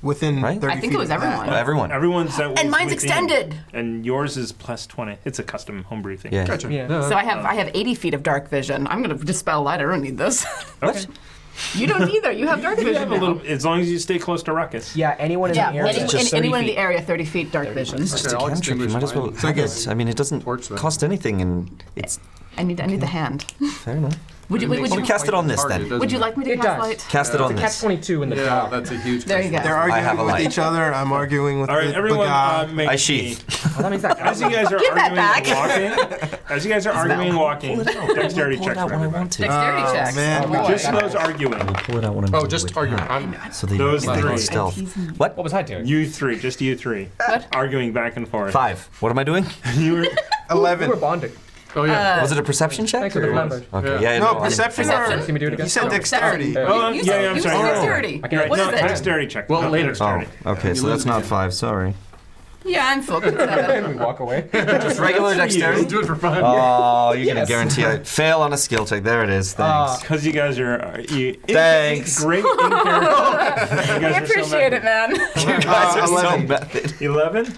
Within Right? 30 I think feet it was of that. everyone. Everyone. Everyone's that was And mine's within, extended. and yours is plus 20. It's a custom homebrew thing. Yeah. Gotcha. Yeah. So I have 80 feet of dark vision. I'm gonna dispel light. I don't need this. Okay. You don't either. You have dark You vision have a now. little, as long as you stay close to Ruckus. Yeah, anyone in Yeah, the area. just 30 anyone in the feet. area 30 feet dark vision. It's just Okay, a I'll cantrip. You extinguish might as well mine. have it. I mean, it doesn't Torch then. cost anything, and it's I need the hand. fair enough. Would you Well, cast it on this Hard, then. doesn't would you it? like me to It cast does. light? Cast it on Catch this. 22 in the Yeah, dark. that's a huge... There you go. They're have a arguing with light. each other. I'm arguing with All right, everyone, Baga. make I me- sheath. Well, that means that As you guys are Give that arguing and walking, as you guys are arguing and walking, dexterity Pull checks it out for when I everybody. want to. Dexterity Oh, check. man. Oh, boy. Just those arguing. Pull it out when I'm Oh, just arguing. So they Those they three. go stealth. What? What was I doing? You three, just you three. What? Arguing back and forth. 5. What am I doing? You were, 11. We were bonding. Oh, yeah. Was it a perception check? Thanks for the or- flambeers. Okay. Yeah. Yeah. No, I'm- perception. Perception? Or, Can we do it again? you said dexterity. oh, You yeah, said- I'm you sorry. said you're right. dexterity. Okay. You're right. What No, is it? dexterity check. Well, not later. dexterity. Oh, okay. So that's not 5. Sorry. Yeah, I'm full. And we walk away. Just regular dexterity. Let's do it for fun. Oh, you're gonna Yes. guarantee I fail on a skill check. There it is. Thanks. Because you guys are Thanks. great in character. You I guys are so appreciate it, man. You guys are so 11. method. 11.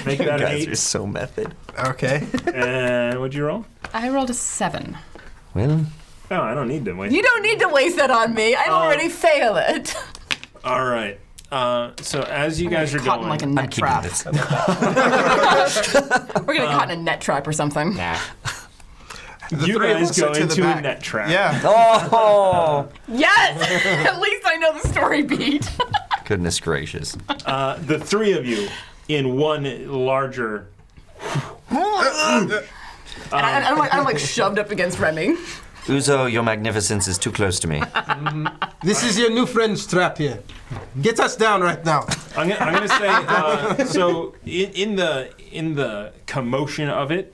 Make You that an guys are 8. so method. Okay. And what'd you roll? I rolled a 7. Well, Oh, I don't need to wait. You don't need to waste that on me. I already fail it. All right. So as you guys are Caught in going, like a I'm net keeping trap. this. We're gonna caught in a net trap or something. Nah. you three of guys us go are to the into a back. net trap. Yeah. Oh, Yes! At least I know the story beat. goodness gracious. The three of you in one larger. And I'm like shoved up against Remy. Uzo, your magnificence is too close to me. This is your new friend's trap here. Get us down right now. I'm gonna say so in the commotion of it,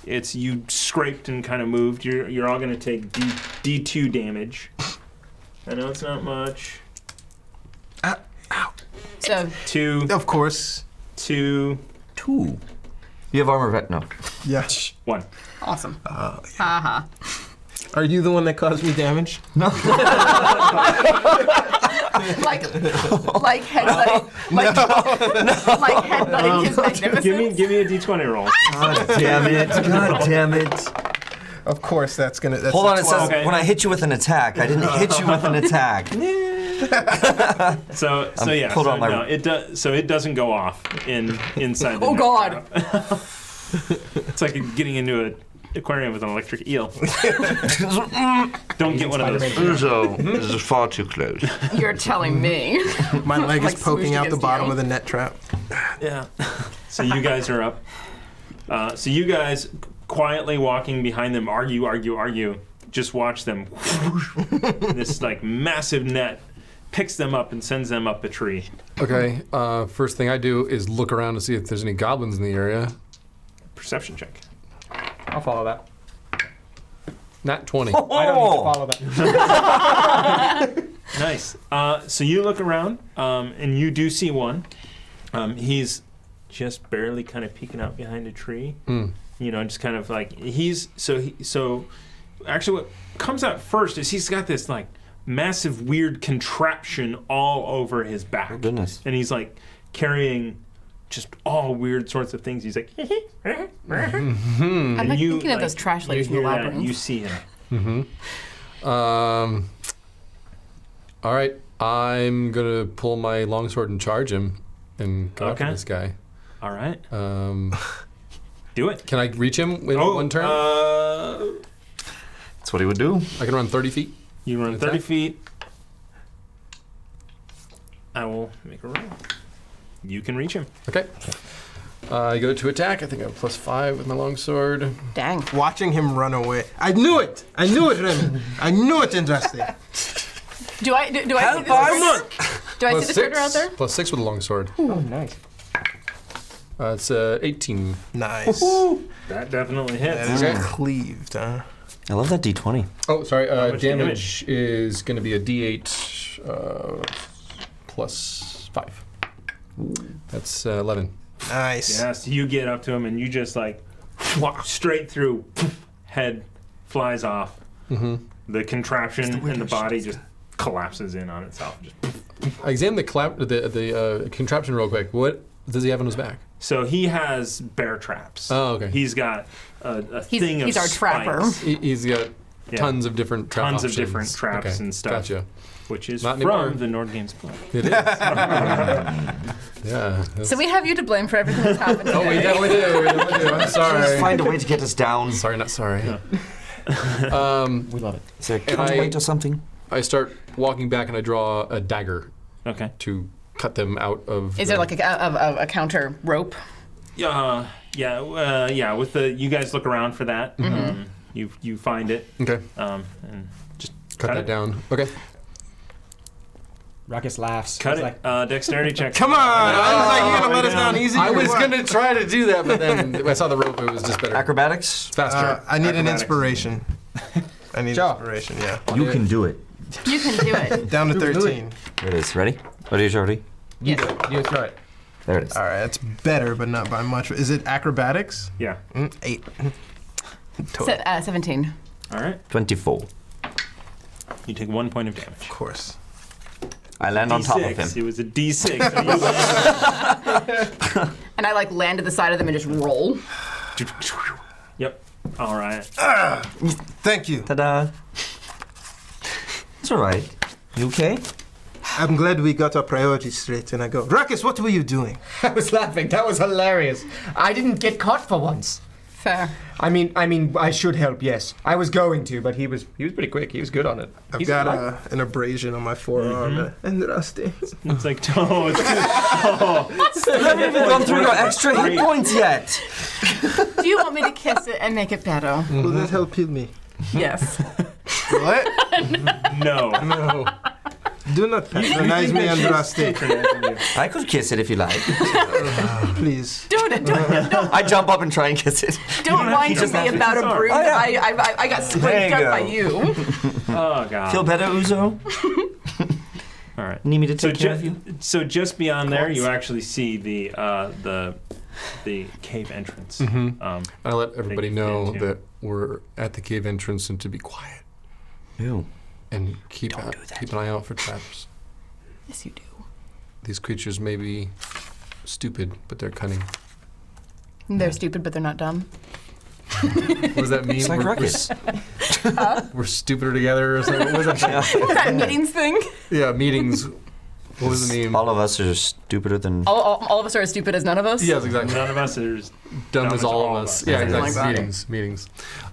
it's you scraped and kind of moved. You're all gonna take D2 damage. I know it's not much. So 2, Of course. 2. 2. You have armor, right? No. Yeah. 1. Awesome. Haha. Are you the one that caused me damage? Like headbutting. Like headbutting his magnificence. Give me a d20 roll. God damn it. God damn it. Of course, that's Hold on, a it says 12. Okay. when I hit you with an attack. I didn't hit you with an attack. So yeah. pulled So, on my- no, it does. So it doesn't go off inside. The Oh, net God. trap. It's like getting into an aquarium with an electric eel. Don't get one of those. Uzo, this is far too close. You're telling me. My leg Like is poking smooshed out the against bottom you. of the net trap. Yeah. So you guys are up. So you guys quietly walking behind them, argue. Just watch them. This like massive net picks them up and sends them up a tree. Okay. First thing I do is look around to see if there's any goblins in the area. Perception check. I'll follow that. Nat 20. I don't need to follow that. Nice. So you look around, and you do see one. He's just barely kind of peeking out behind a tree. You know, just kind of like so. Actually, what comes out first is he's got this like massive weird contraption all over his back. Oh, goodness. And he's like carrying just all weird sorts of things. He's like, I'm and like you, thinking of those trash ladies in the you hear that, labyrinth. you see him. All right. I'm going to pull my longsword and charge him and go after Okay. this guy. All right, Um, do it. can I reach him in one turn? That's what he would do. I can run 30 feet. You run Attack? 30 feet. I will make a roll. You can reach him. Okay. I go to attack. I think I have +5 with my longsword. Dang. Watching him run away. I knew it, Remy. I knew it, Andraste. Do I see the trigger? Do I see the trigger out there? +6 with a longsword. Oh, nice. It's 18. Nice. That definitely hits. That is Okay. cleaved, huh? I love that D20. Oh, sorry. much Damage is going to be a D8 +5. That's 11. Nice. Yes, you get up to him and you just like walk straight through. Head flies off. The contraption and the body just collapses in on itself. Just I examined the contraption real quick. What does he have on his back? So he has bear traps. Oh, okay. He's got a thing of He's our trapper. spikes, He's got Yeah. tons of different trap Tons of options. different traps Okay, and stuff. Gotcha. which is Not from anymore. the Nord Games book. It is. Yeah. So we have you to blame for everything that's happened Oh, we today. definitely do. We definitely do. I'm Just sorry. find a way to get us down. Sorry, not sorry. We love it. Is there a And counterweight or something? I start walking back and I draw a dagger Okay. to cut them out of. Is there like a counter rope? Yeah. With the you guys look around for that. You find it Okay. and just Cut that it. down. Okay. Ruckus laughs. Cut He's it. like, Dexterity check. Come on! I was like, you're gonna let us down easy. I or was what? gonna try to do that, but then I saw the rope. It was just better. Acrobatics? Faster. I need an Acrobatics. inspiration. I need Sure. inspiration. Yeah. You can do it. You can do it. Down to Do it. 13. There it is. Ready? What are you already? Yes. you throw it. There it is. All right, that's better, but not by much. Is it acrobatics? Yeah. 8. Total. 17. All right. 24. You take 1 point of damage. Of course. I land on top of D6. him. It was a D6. So you land- And I like land at the side of them and just roll. Yep. All right. Thank you. Ta-da. It's all right. You okay? I'm glad we got our priorities straight. And I go, Ruckus, what were you doing? I was laughing. That was hilarious. I didn't get caught for once. Fair. I mean, I should help. Yes, I was going to, but he was pretty quick. He was good on it. I've He's got alive. an abrasion on my forearm and rusty. It's like, oh, it's good. You haven't even gone through your extra hit points yet. Do you want me to kiss it and make it better? Will that help heal me? Yes. What? No. No. Do not patronize me, Andraste. I could kiss it if you like. Please. Don't I jump up and try and kiss it. whine to just me have to about a kiss bruise. Oh, yeah. I got There scraped you up go. by you. Oh god. Feel better, Uzo? All right. Need me to take So, care of you? so just beyond there, you actually see the cave entrance. I let everybody Big know fan, too. that we're at the cave entrance and to be quiet Ew. and keep an eye out for traps. Yes, you do. These creatures may be stupid, but they're cunning. They're stupid, but they're not dumb. What does that mean? It's like Ruckus. We're stupider together or something? What was that? Was that a meetings thing? Yeah, meetings. What was the name? All of us are stupider than... All of us are as stupid as none of us? Yes, exactly. None of us are as Dumb as all of us. Yeah, Something exactly. like that. Meetings.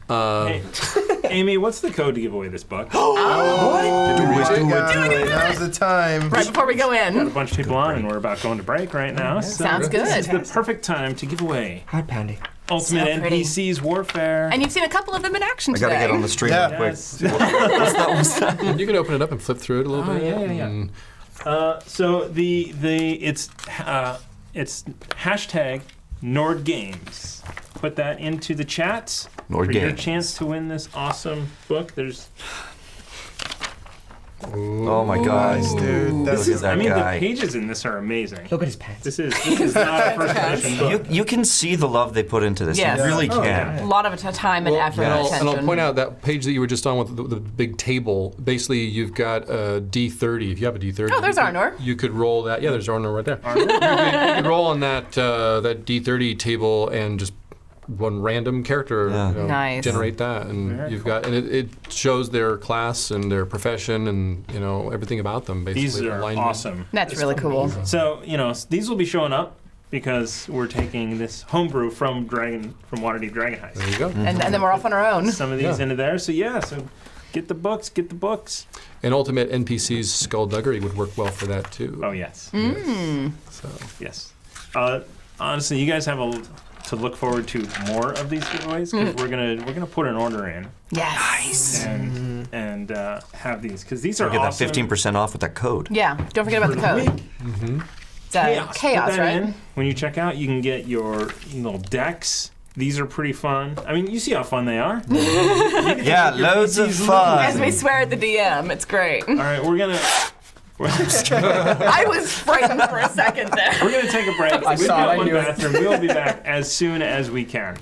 Hey, Amy, what's the code to give away this book? Do it. Now's the time. Right before we go Got a in. bunch of people on, and we're about going to break right now. So Sounds good. This is the perfect time to give away Hard Pandy. Ultimate So pretty. NPCs Warfare. And you've seen a couple of them in action I today. gotta get on the street Yeah. real quick. Yes. You can open it up and flip through it a little bit. yeah. And So it's hashtag Nord Games. Put that into the chat Nord for your Games. chance to win this awesome book. There's Oh my god. Dude, Look that's at that the guy. pages in this are amazing. Look at his pants. This is not a first edition book. You can see the love they put into this. Yes. You really Oh, can. A lot of time and Well, effort and and I'll, attention. and I'll point out that page that you were just on with the big table. Basically, you've got a D30. If you have a D30, Oh, there's you could- Arnor. You could roll that. Yeah, there's Arnor right there. You could roll on that D30 table and just one random character Yeah. Nice. generate that, and Very you've cool. got, and it shows their class and their profession and everything about them. Basically, These their are alignment. awesome. That's really cool. So these will be showing up because we're taking this homebrew from Waterdeep Dragon Heist. There you go. And then we're off on our own. Some of these Yeah. into there. So get the books. And Ultimate NPC's Skullduggery would work well for that too. Oh yes. So Yes. Honestly, you guys have to look forward to more of these giveaways because we're gonna put an order in Yes. and have these because these are Get that awesome. 15% off with that code. Yeah. Don't forget about the code. It's chaos, Put that right? in. When you check out, you can get your little decks. These are pretty fun. I mean, you see how fun they are. Yeah, loads of As fun. we swear at the DM, it's great. All right, we're gonna I was frightened for a second there. take a break. We've saw got it, I one knew it. bathroom. We'll be back as soon as we can.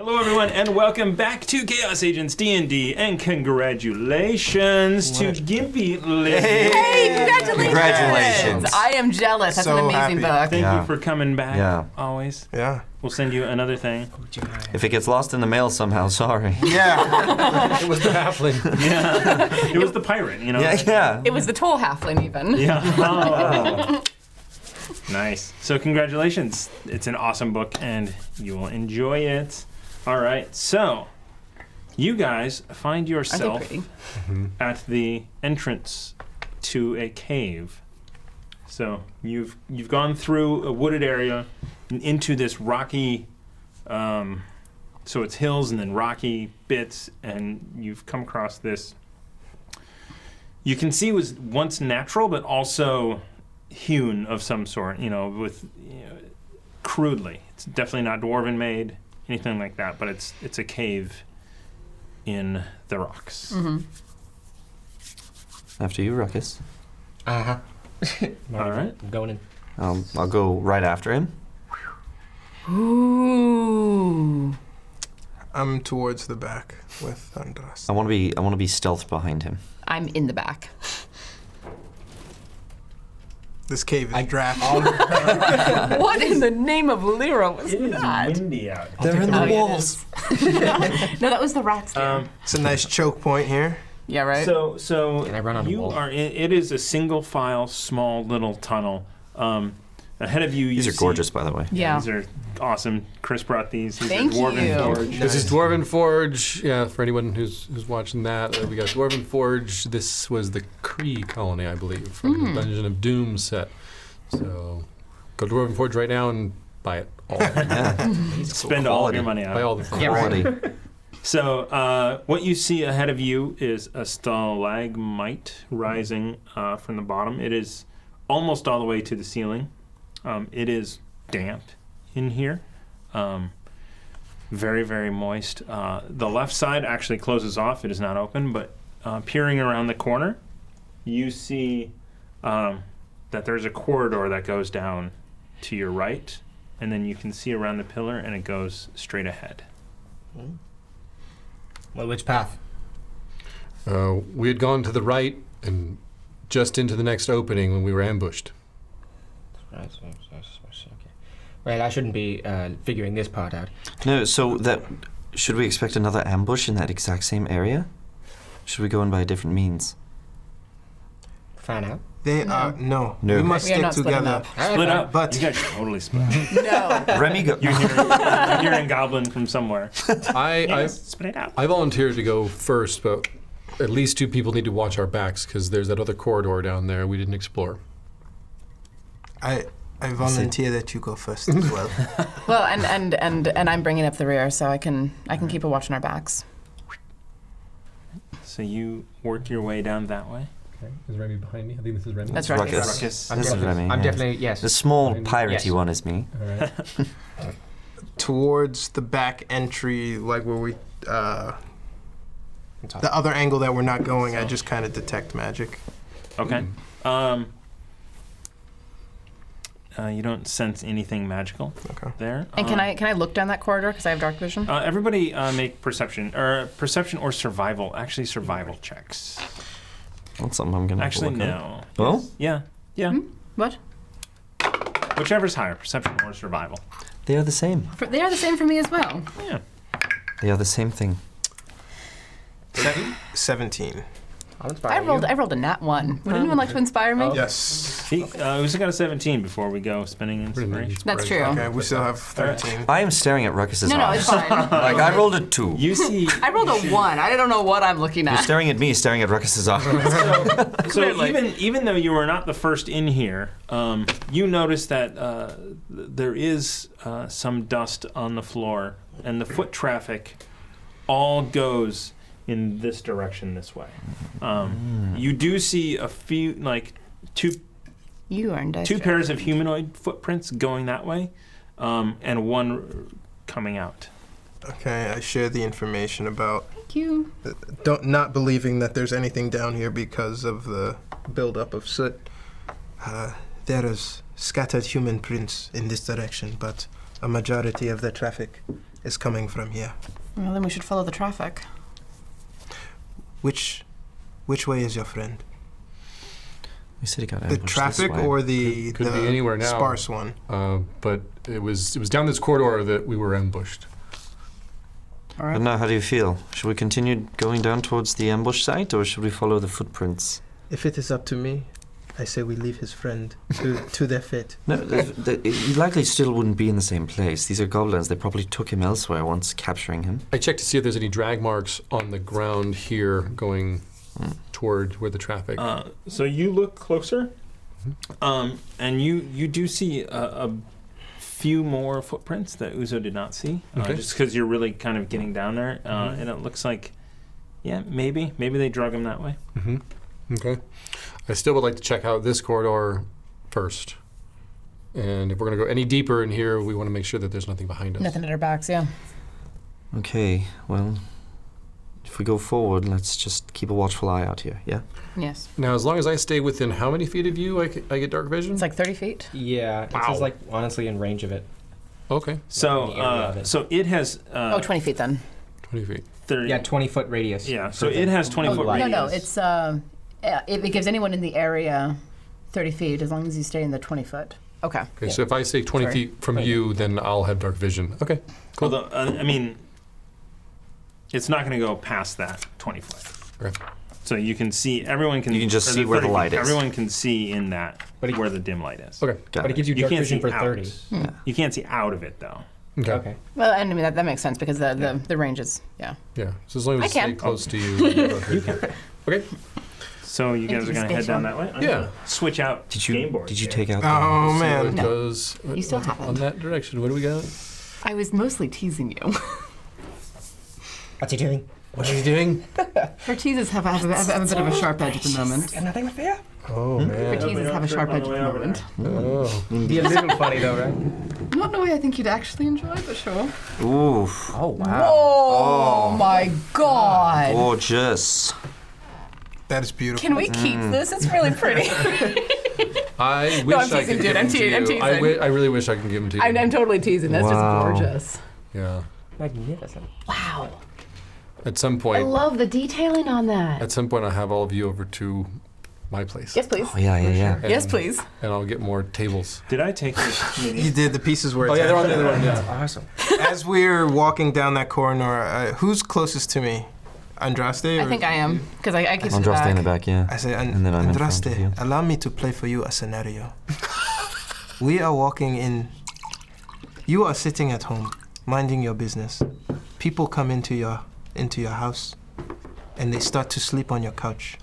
Hello, everyone, and welcome back to Chaos Agents D&D, and congratulations to Gimpy Lizzie. Hey, congratulations! Congratulations. I am jealous. That's So an amazing happy. book. Thank Yeah. you for coming back. Yeah. Always. Yeah. We'll send you another thing. If it gets lost in the mail somehow, sorry. Yeah. It was the halfling. Yeah. It was the pirate, you know. Yeah. It was the toll halfling even. Yeah. Oh. Nice. So congratulations. It's an awesome book, and you will enjoy it. All right. So you guys find Aren't they yourself pretty? at the entrance to a cave. So you've gone through a wooded area and into this rocky, so it's hills and then rocky bits, and you've come across this. You can see it was once natural, but also hewn of some sort. With crudely. It's definitely not dwarven made, anything like that. But it's a cave in the rocks. Mm-hmm. After you, Ruckus. Uh-huh. All right. I'm going in. I'll go right after him. Ooh. I'm towards the back with Andras. I want to be stealth behind him. I'm in the back. This cave is drafty. What in the name of Lyra was that? windy out. They're in Oh, the yeah, it walls. No, that was the rats. It's a nice choke point here. Yeah, right? So Can I run on a you wall? are. It is a single file, small little tunnel. Ahead of you, These are gorgeous, by the way. yeah. These are awesome. Chris brought these. These Thank are Dwarven you. Forge. This is Dwarven Forge. Yeah, for anyone who's watching that, we got Dwarven Forge. This was the Kree colony, I believe, from the Dungeon of Doom set. So go to Dwarven Forge right now and buy it all. Spend all of your money on Buy it. all the things. Quality. So what you see ahead of you is a stalagmite rising from the bottom. It is almost all the way to the ceiling. It is damp in here. Very, very moist. The left side actually closes off. It is not open, but peering around the corner, you see that there's a corridor that goes down to your right, and then you can see around the pillar, and it goes straight ahead. Well, which path? We had gone to the right and just into the next opening when we were ambushed. Right, okay. Well, I shouldn't be figuring this part out. No, so that should we expect another ambush in that exact same area? Should we go in by a different means? Fan out. They are no. No. We must We are stick not splitting together. up. Split up, But- you guys should totally split up. No. Remy, go. You're hearing goblin from somewhere. I Split it out. I volunteered to go first, but at least two people need to watch our backs because there's that other corridor down there we didn't explore. I volunteer that you go first as well. Well, and I'm bringing up the rear, so I can keep a watch on our backs. So you work your way down that way. Okay. Is Remy behind me? I think this is Remy. That's right. Ruckus. Ruckus. This is definitely- Remy. I'm yes. definitely, yes. The small Yes. piratey one is me. All right. Towards the back entry, like where we, the other angle that we're not going, I just kind of detect magic. Okay. You don't sense anything magical Okay. there. And can I look down that corridor because I have dark vision? Everybody make perception or survival. Actually, survival checks. That's something I'm gonna have to Actually, look no. Well, Yeah. What? Whichever's higher, perception or survival. they are the same. They are the same for me as well. Yeah. They are the same thing. 17. I'll inspire you. I rolled a nat 1. Would anyone like to inspire me? Yes. We just got a 17 before we go spinning inspiration. That's true. Okay, we still have 13. I am staring at Ruckus's No, eyes. it's fine. Like I rolled a 2. You see. I rolled a 1. I don't know what I'm looking You're at. staring at me, staring at Ruckus's eyes. So Clearly. even though you were not the first in here, you notice that there is some dust on the floor, and the foot traffic all goes in this direction this way. You do see a few, like two You earned dice. pairs of humanoid footprints going that way, and one coming out. Okay, I share the information about Thank you. not believing that there's anything down here because of the buildup of soot. There is scattered human prints in this direction, but a majority of the traffic is coming from here. Well, then we should follow the traffic. Which way is your friend? We said he got The ambushed this traffic way. or the Could be anywhere now. sparse one? But it was down this corridor that we were ambushed. All But right. now, how do you feel? Should we continue going down towards the ambush site, or should we follow the footprints? If it is up to me, I say we leave his friend to their fate. No, he likely still wouldn't be in the same place. These are goblins. They probably took him elsewhere once capturing him. I checked to see if there's any drag marks on the ground here going toward where the traffic. So you look closer, and you do see a few more footprints that Uzo did not see, Okay. just because you're really kind of getting down there, and it looks like, yeah, maybe they drug him that way. Mm-hmm. Okay. I still would like to check out this corridor first. And if we're going to go any deeper in here, we want to make sure that there's nothing behind us. Nothing at our backs, yeah. Okay, well, if we go forward, let's just keep a watchful eye out here, yeah? Yes. Now, as long as I stay within how many feet of you, I get dark vision? It's like 30 feet. Yeah, it Wow. says like honestly in range of it. Okay, In the area of it. So it has 20 feet then. 20 feet. 30. Yeah, 20-foot radius. Yeah, so it has 20-foot No, radius. no, it's it gives anyone in the area 30 feet as long as you stay in the 20 foot. Okay. Okay, so if I stay 20 Sorry. feet from you, then I'll have dark vision. Okay, cool. Although, I mean, it's not going to go past that 20 foot. Okay. So you can see, everyone can. You can just or see where the 30 light feet, is. Everyone can see in that But it- where the dim light is. Okay. Got But it gives you You dark can't vision see for out. 30. You can't see out of it though. Okay. Okay. Well, and I mean that makes sense because the range is yeah. Yeah, so as long as I I stay can. close to you. You can. Okay. So you guys are going to head down that way? I'm Yeah. gonna switch out game boards Did you here. take out Oh See man. what No. goes You still on haven't. that direction. What do we got? I was mostly teasing you. What's he doing? What are you doing? Her teases have a bit of a sharp edge at the moment. Got nothing with fear? Oh, Her man. teases have a sharp edge at the moment. Oh. Be a little funny though, right? Not in a way I think you'd actually enjoy, but sure. Oof, Oh wow. Oh my god! gorgeous. That is beautiful. Can we keep this? It's really pretty. I wish No, I'm I teasing, could dude. give I'm them to you. I'm teasing. I really wish I could give them to you. I'm totally teasing. That's Wow. just gorgeous. Yeah. Magnificent. Wow. At some I point, love the detailing on that. I'll have all of you over to my place. Yes, please. Oh, yeah. Yes, And- please. And I'll get more tables. Did I take this mini? You did. The pieces were. Oh yeah, they're on attached. the other one. Yeah. Awesome. As we're walking down that corridor, who's closest to me? Andraste? I or- think I am because I keep Andraste back. in the back, yeah. I say, And then I'm in front of you. Andraste, allow me to play for you a scenario. We are walking in. You are sitting at home, minding your business. People come into your house, and they start to sleep on your couch.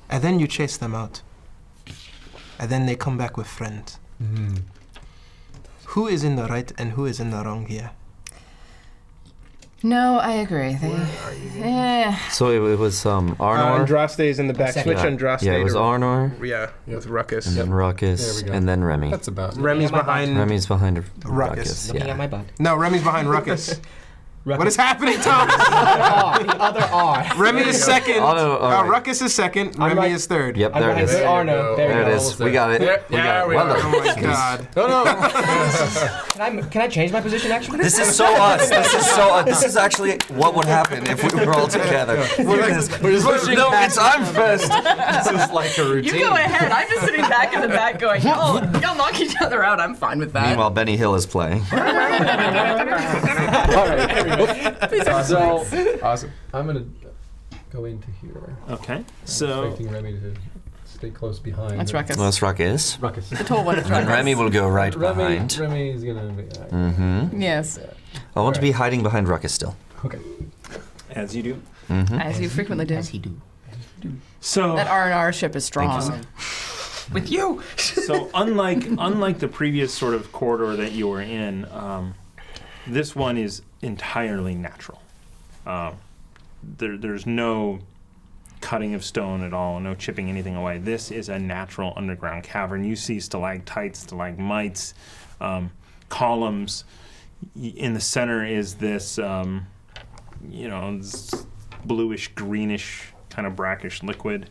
And then you chase them out. And then they come back with friends. Mm. Who is in the right and who is in the wrong here? No, I agree. Yeah. So it was Arnor. Andraste is in the back. Second. Switch Andraste. Yeah, it was to- Arnor, Yeah, with Ruckus. and then Ruckus, There we go. and then Remy. That's about it. Remy's Yeah, my behind. Remy's behind Ruckus. Ruckus, Looking yeah. at my butt. No, Remy's behind Ruckus. What Ruckus. is happening, Thomas? The other R. Remy is second. Oh, all right. Ruckus is second. I'm Remy right. is third. Yep, I'm there it behind is. Good There you Arno. go. There There you it go. is. We got it. Yeah, we Well are. done. Oh my god. No, no. Can I change my position actually? This is so us. This is actually what would happen if we were all together. We're just pushing. No, it's I'm first. This is like a routine. You go ahead. I'm just sitting back in the back going, y'all knock each other out. I'm fine with that. Meanwhile, Benny Hill is playing. All right. Please don't So, flex. awesome. I'm gonna go into here. Okay. I'm So expecting Remy to stay close behind. That's Ruckus. Well, that's Ruckus. Ruckus. The tall one is And Ruckus. Remy will go right behind. Remy's gonna be. Mm-hmm. Yes, I want to be hiding behind Ruckus still. Okay. as you do. Mm-hmm. as you frequently do. he do? So That R&R ship is strong. With you. So unlike the previous sort of corridor that you were in, this one is entirely natural. There's no cutting of stone at all, no chipping anything away. This is a natural underground cavern. You see stalactites, stalagmites, columns. In the center is this, this bluish, greenish, kind of brackish liquid.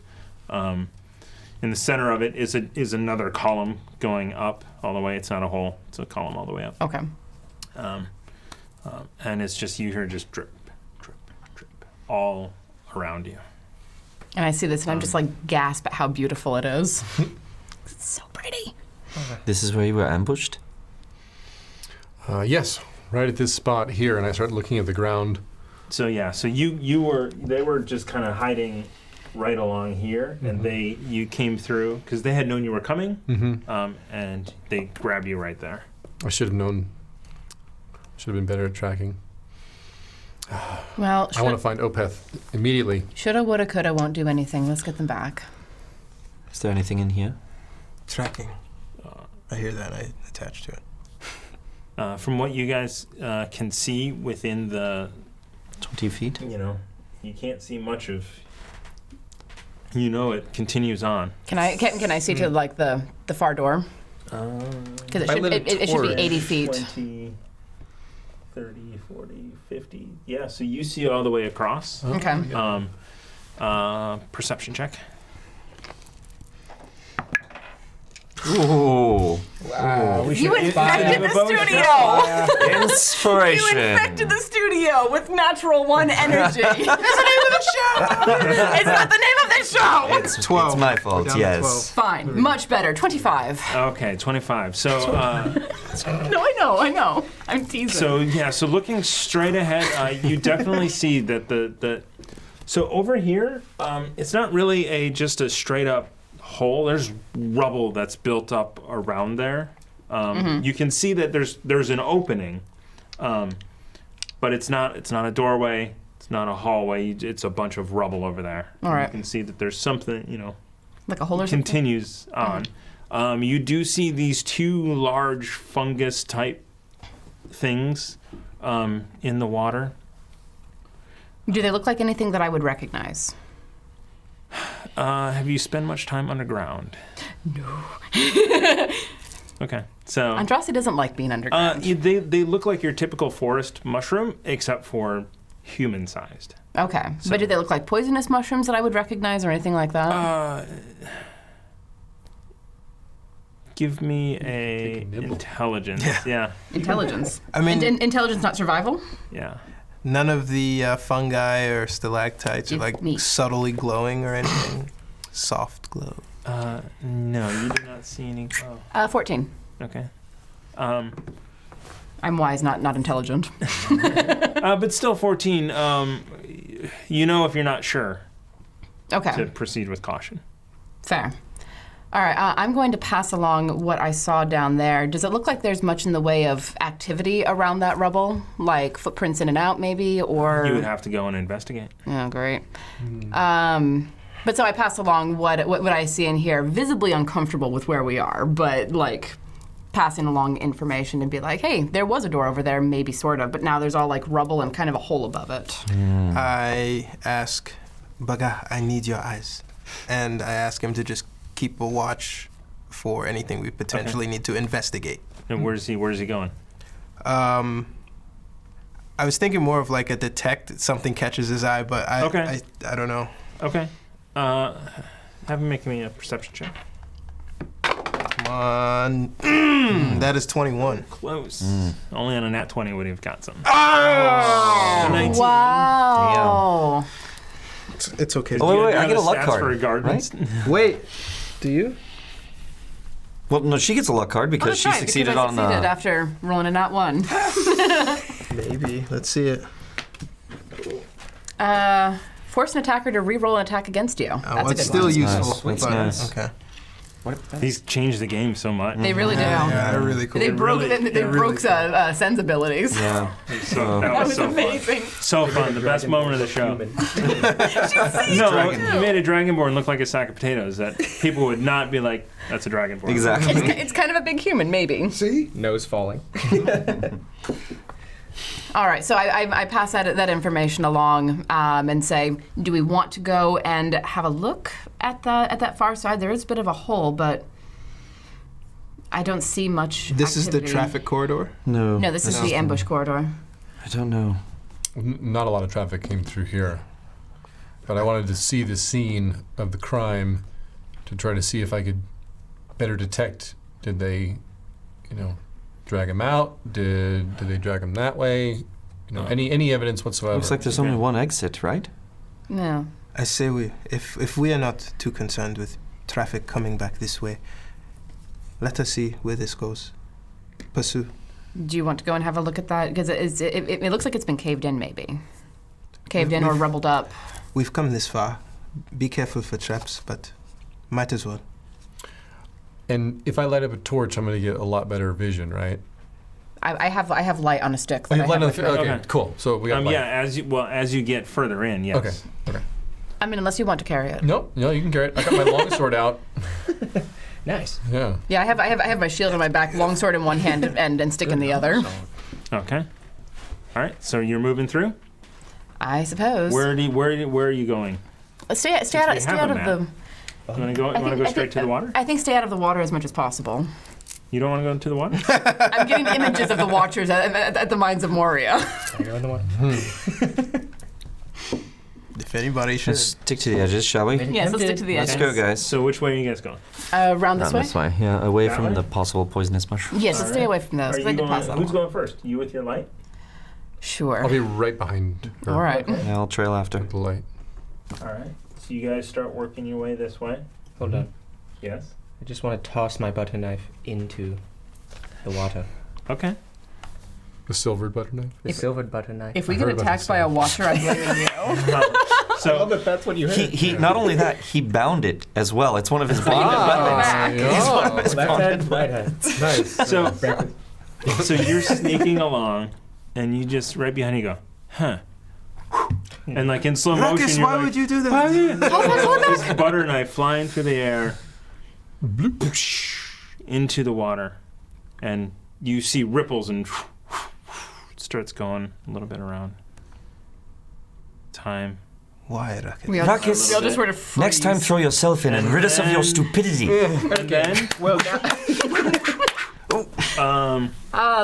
In the center of it is another column going up all the way. It's not a hole; it's a column all the way up. Okay. And it's just, you hear just drip, drip, drip, all around you. And I see this, and I'm just like gasp at how beautiful it is. It's so pretty. This is where you were ambushed? Yes, right at this spot here, and I start looking at the ground. So yeah, so they were just kind of hiding right along here, and you came through because they had known you were coming, and they grabbed you right there. I should have known. Should have been better at tracking. Well, I want to find Opeth immediately. shoulda, woulda, coulda won't do anything. Let's get them back. Is there anything in here? Tracking. I hear that. I attach to it. From what you guys can see within the, 20 feet? you can't see much of. It continues on. Can I see to like the far door? Because it should be 80 feet. 20, 30, 40, 50. Yeah, so you see all the way across. Okay. Perception check. Ooh. Wow. You infected the studio! Inspiration. You infected the studio with natural 1 energy. That's the name of the show! It's not the name of the show! It's 12. It's my fault, Down to yes. Fine. Much better. 25. Okay, 25. So, No, I know. I'm teasing. so looking straight ahead, you definitely see that so over here, it's not really just a straight up hole. There's rubble that's built up around there. You can see that there's an opening, but it's not a doorway. It's not a hallway. It's a bunch of rubble over there. All right. You can see that there's something. Like a hole or something? Continues on. You do see these 2 large fungus type things in the water. Do they look like anything that I would recognize? Have you spent much time underground? No. Okay, so Andraste doesn't like being underground. they look like your typical forest mushroom, except for human-sized. Okay, So- but do they look like poisonous mushrooms that I would recognize or anything like that? Give me Take a a nibble. intelligence. Yeah. Intelligence. I mean, Intelligence, not survival? Yeah. none of the fungi or stalactites are like Neat. subtly glowing or anything. Soft glow. No, you do not see any glow. 14. Okay. I'm wise, not intelligent. But still 14. If you're not sure, Okay. to proceed with caution. Fair. All right, I'm going to pass along what I saw down there. Does it look like there's much in the way of activity around that rubble? Like footprints in and out, maybe, or... You would have to go and investigate. Oh, great. But so I pass along what I see in here, visibly uncomfortable with where we are, but like passing along information and be like, hey, there was a door over there, maybe sort of, but now there's all like rubble and kind of a hole above it. I ask, Baga, I need your eyes. And I ask him to just keep a watch for anything we potentially need to investigate. And where's he going? I was thinking more of like a detect, something catches his eye, but I don't know. Okay. Have him make me a perception check. Come on. That is 21. Close. Only on a nat 20 would he have got something. Oh! 19. Wow. It's okay. Oh, wait, I get a luck Stats card, for gardens. Wait. Do you? Well, no, she gets a luck card because she succeeded on... succeeded after rolling a nat 1. Maybe. Let's see it. Force an attacker to re-roll an attack against you. That's Well, a it's good still one. useful. That's but- nice. Okay. He's changed the game so much. They really do. Yeah, they're really cool. They broke really sensibilities. Yeah. So, That was so amazing. fun. So fun. The best moment of the show. No, you made a dragonborn look like a sack of potatoes that people would not be like, that's a dragonborn. Exactly. It's kind of a big human, maybe. See? Nose falling. All right, so I pass that information along and say, do we want to go and have a look at that far side? There is a bit of a hole, but I don't see much This is the activity. traffic corridor? No. No, this is the ambush corridor. I don't know. Not a lot of traffic came through here, but I wanted to see the scene of the crime to try to see if I could better detect. Did they, drag him out? Did they drag him that way? You know, any evidence whatsoever? Looks like there's only one exit, right? No. I say if we are not too concerned with traffic coming back this way, let us see where this goes. Pursue. Do you want to go and have a look at that? Because it looks like it's been caved in, maybe. Caved in or rubbled up. We've come this far. Be careful for traps, but might as well. And if I light up a torch, I'm going to get a lot better vision, right? I have light on a stick. Oh, that you have light on with the me. okay, cool. So we got light. Yeah, as you get further in, yes. Okay. I mean, unless you want to carry it. No, you can carry it. I got my long sword out. Nice. Yeah. Yeah, I have my shield on my back, long sword in one hand, and stick in the other. Okay. All right. So you're moving through. I suppose. Where are you going? Stay out of the. You want to go straight to the water? I think stay out of the water as much as possible. You don't want to go into the water? I'm getting images of the Watchers at the Mines of Moria. If anybody should. Let's stick to the edges, shall we? Yes, let's stick to the edges. Let's go, guys. So which way are you guys going? Around this Around way? this way, yeah, away That from way? the possible poisonous mushrooms. Yes, let's stay away from those. Are 'cause I you could pass going, them. who's going first? You with your light? Sure. I'll be right behind her. All right. Yeah, I'll trail after. With the light. All right. So you guys start working your way this way. Hold on. Yes. I just want to toss my butter knife into the water. Okay. The silvered butter knife. The silvered butter knife. If we I get heard about attacked this by a song. Watcher, I'm blaming you. So that's what you He not only that, he bound it as well. It's one of his bonded weapons. It's one of his bonded weapons. Nice. so you're sneaking along, and you just right behind you go, huh? And like in slow motion, Ruckus, you're why like, would you do that? this butter knife flying through the air, into the water, and you see ripples and it starts going a little bit around. Time. Why, Ruckus? We all Ruckus, just sort of freeze. next time throw yourself in and rid us of your stupidity. And then, Well,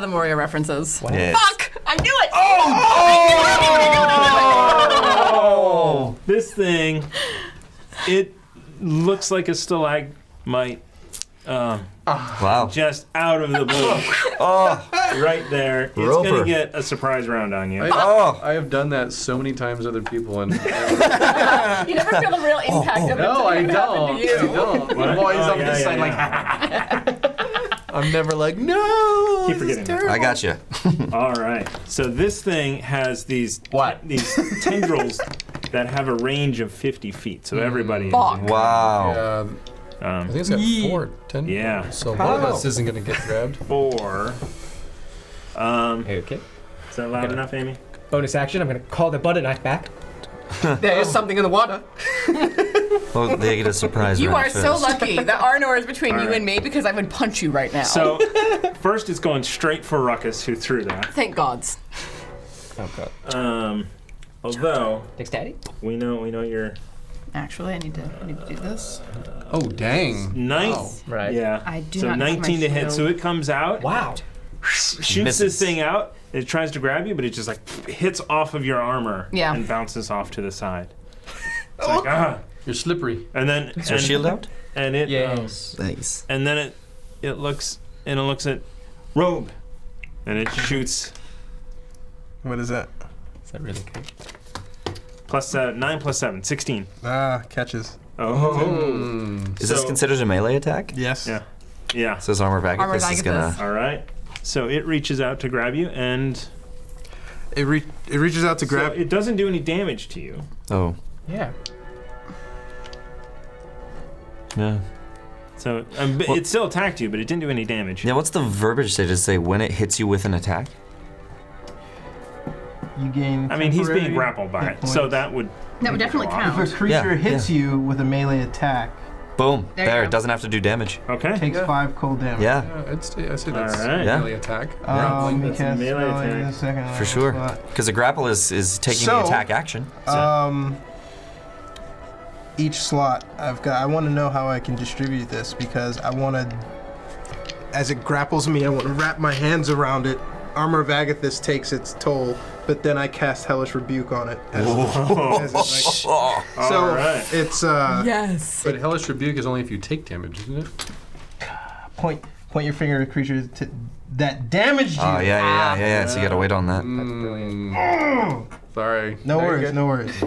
the Moria references. Yes. Fuck! I knew it! Oh! this thing, it looks like a stalagmite. Wow. Just out of the blue. Right there. It's going Roper. to get a surprise round on you. I have done that so many times with other people, and You never feel the real impact of it. no, I until it happened don't. to you. I don't. What? I'm always Oh, on this yeah, side, yeah. I'm never like, no. Keep forgetting that. I got you. All right. So this thing has these these tendrils that have a range of 50 feet. So everybody. Fuck. Wow. I think it's got 4, 10. Yeah. So one of us isn't going to get grabbed. 4. okay. Is that loud enough, Amy? Bonus action. I'm going to call the butter knife back. There is something in the water. Well, they get a surprise You round are so first. lucky that Arnor is between All you right. and me because I would punch you right now. So first it's going straight for Ruckus, who threw that. Thank gods. Oh, God. Although Dexterity? we know you're Actually, I need to do this. Oh, dang. ninth. Right. Yeah. I do so not have my 19 to hit. shield. So it comes out, Wow. shoots Misses. this thing out. It tries to grab you, but it just like hits off of your armor Yeah. and bounces off to the side. It's like ah, You're slippery. and then Is your shield out? and it Yes. Nice. and then it looks at Rogue, and it shoots What is that? Is that really good? plus 9 plus 7, 16. Catches. Oh. Is this So- considered a melee attack? Yes. Yeah. Yeah. Says Armor Armor Vagathus is gonna. Vagathus. All right. So it reaches out to grab you, and It reaches out to grab. so it doesn't do any damage to you. Oh. Yeah. Yeah. So Well- it still attacked you, but it didn't do any damage. Yeah, what's the verbiage say to say when it hits you with an attack? You gain. I mean, he's being temporary grappled by hit it, so points. that would That would definitely If count. a creature Yeah, hits you with a melee attack, Boom. There you There, go. it doesn't have to do damage. okay. takes 5 cold damage. Yeah, I say that's All right. Yeah. melee attack. You That's a cast melee spell in attack. a second for sure. slot. Because a grapple is taking So- the attack action. Each slot I want to know how I can distribute this because I want to, as it grapples me, I want to wrap my hands around it. Armor of Agathis takes its toll, but then I cast Hellish Rebuke on it. As it, like, so All right. it's Yes. But Hellish Rebuke is only if you take damage, isn't it? point Point your finger at creatures that damaged you. Oh, yeah. So you gotta wait on that. That's brilliant. Sorry. No Very worries, good. no worries.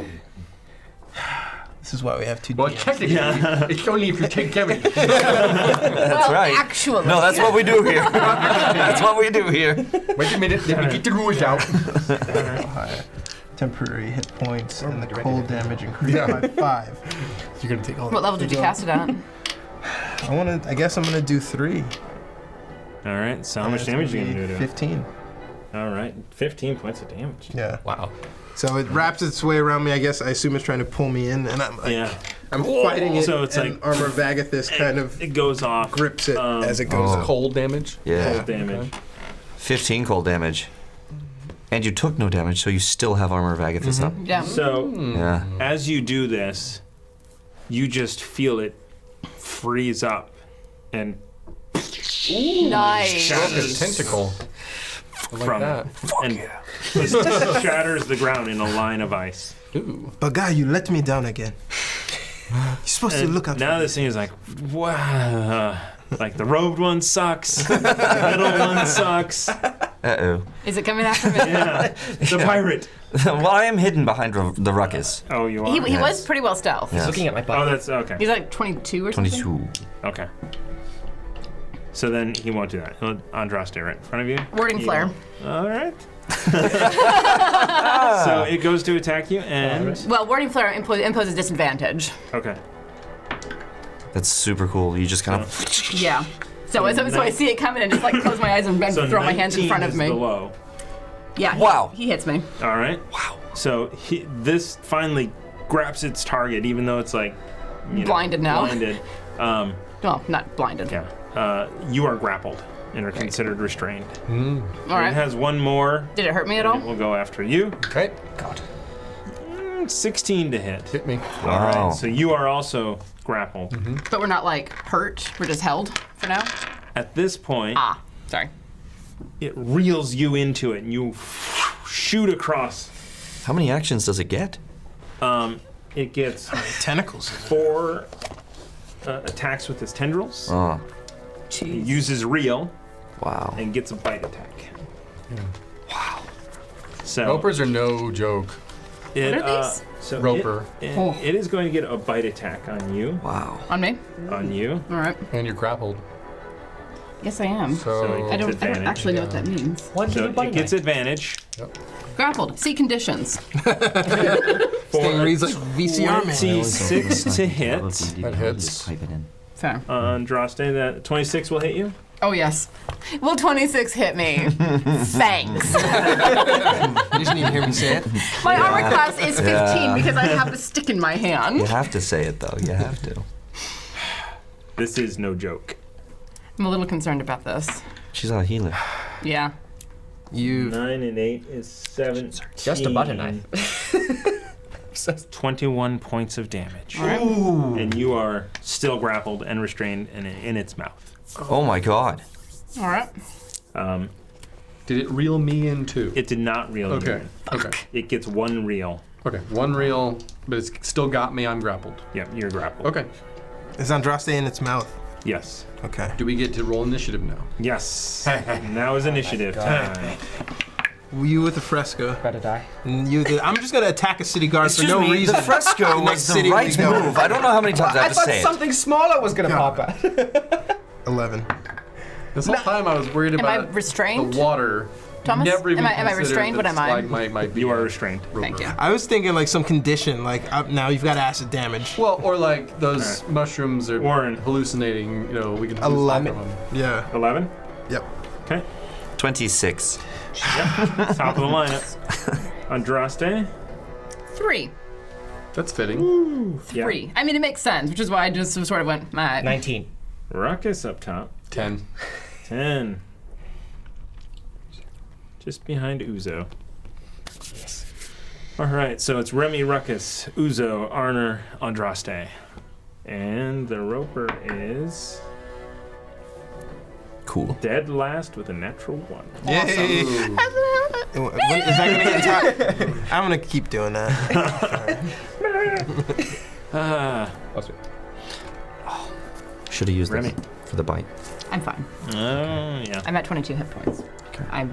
This is why we have 2 Well, DMs. technically, it's only if you take damage. That's right. Actually. No, that's what we do here. That's what we do here. Wait a minute, let me get the rules out. Temporary hit points and the cold damage increased by 5. You're gonna take all What level did you cast it at? I guess I'm gonna do 3. All right. So how much It's damage are you gonna gonna be do to it? 15. All right. 15 points of damage. Yeah. Wow. So it wraps its way around me. I guess I assume it's trying to pull me in, and I'm like, Yeah. I'm fighting it. So it's and like- Armor of Agathis kind of It goes off. grips it Um, as it goes. Oh. Cold damage. Yeah. Cold damage. 15 cold damage. And you took no damage, so you still have Armor of Agathis up. Yeah. So Yeah. as you do this, you just feel it freeze up and Nice. Like a tentacle. I like from that. and just shatters the ground in a line of ice. Ooh. But guy, you let me down again. You're supposed to And look out. now this thing is like, wow. Like the robed one sucks. The middle one sucks. Uh-oh. Is it coming after me? Yeah. The pirate. Well, I am hidden behind the ruckus. Oh, you are? He Yes. was pretty well stealth. Yes. Looking at my Oh, butt. that's okay. He's like 22 or something. 22. Okay. So then he won't do that. He'll Andraste right in front of you. Warding You- flare. All right. So it goes to attack you and... Well, warding flare imposes disadvantage. Okay. That's super cool. You just kind of. Yeah. So I see it coming and just like close my eyes and So throw my hands in 19 front of is me. the low. Yeah. Wow. He hits me. All right. Wow. So this finally grabs its target, even though it's like... you know, Blinded now. Blinded. Well, not blinded. Yeah. You are grappled and are considered restrained. All It right. has one more. Did it hurt me at It all? will go after you. Okay. 16 to hit. Hit me. All Wow. right. So you are also grappled. But we're not like hurt. We're just held for now. At this point, Sorry. it reels you into it, and you shoot across. How many actions does it get? It gets Tentacles. 4 attacks with its tendrils. Oh, It uses reel wow. and gets a bite attack. Wow. So Ropers are no joke. it, What are these? So Roper. it is going to get a bite attack on you. Wow. On me? On you. All right. And you're grappled. Yes, I am. So, I don't advantage, actually know what that means. Why did So you bite it gets me? advantage. Grappled. See conditions. Thing reads like VCR man. 26 to hit. That hits. Fair. Andraste, that 26 will hit you. Oh, yes. Will 26 hit me? Thanks. You just need to hear me say it. My armor class is 15 Yeah. because I have a stick in my hand. You have to say it, though. You have to. This is no joke. I'm a little concerned about this. She's a healer. Yeah. You 9 and 8 is 17. Just a butter knife. 21 points of damage. All right. And you are still grappled and restrained in its mouth. Oh my god. All right. Did it reel me in too? It did not reel you Okay. in. Okay. It gets 1 reel. Okay. One reel, but it's still got me. I'm grappled. Yep, you're grappled. Okay. is Andraste in its mouth? Yes. Okay. Do we get to roll initiative now? Yes. Now is initiative time. You with the fresco. Better die. And you. I'm just gonna attack a city guard Excuse for no me, reason. the fresco The was next the city we right go. move. I don't know how many times I I have to thought say it. something smaller was gonna God. pop out. 11. This whole time I was worried Am I about restrained? the water. Thomas? Never even Am I considered restrained? What that am I? stalagmite might be You are a restrained. roper. Thank you. I was thinking like some condition, like now you've got acid damage. Well, or like those mushrooms are Warren. hallucinating. You know, we can 11. from them. Yeah. 11? Yep. Okay. 26. Top of the lineup. Andraste? 3. That's fitting. 3. I mean, it makes sense, which is why I just sort of went, 19. Ruckus up top. 10. 10. Just behind Uzo. All right, so it's Remy, Ruckus, Uzo, Arner, Andraste. And the Roper is Cool. dead last with a natural 1. Yay! Is that gonna get tired? I'm gonna keep doing that. Ah. Oh, sweet. should have used Remy. this for the bite. I'm fine. Oh, yeah. I'm at 22 hit points. I'm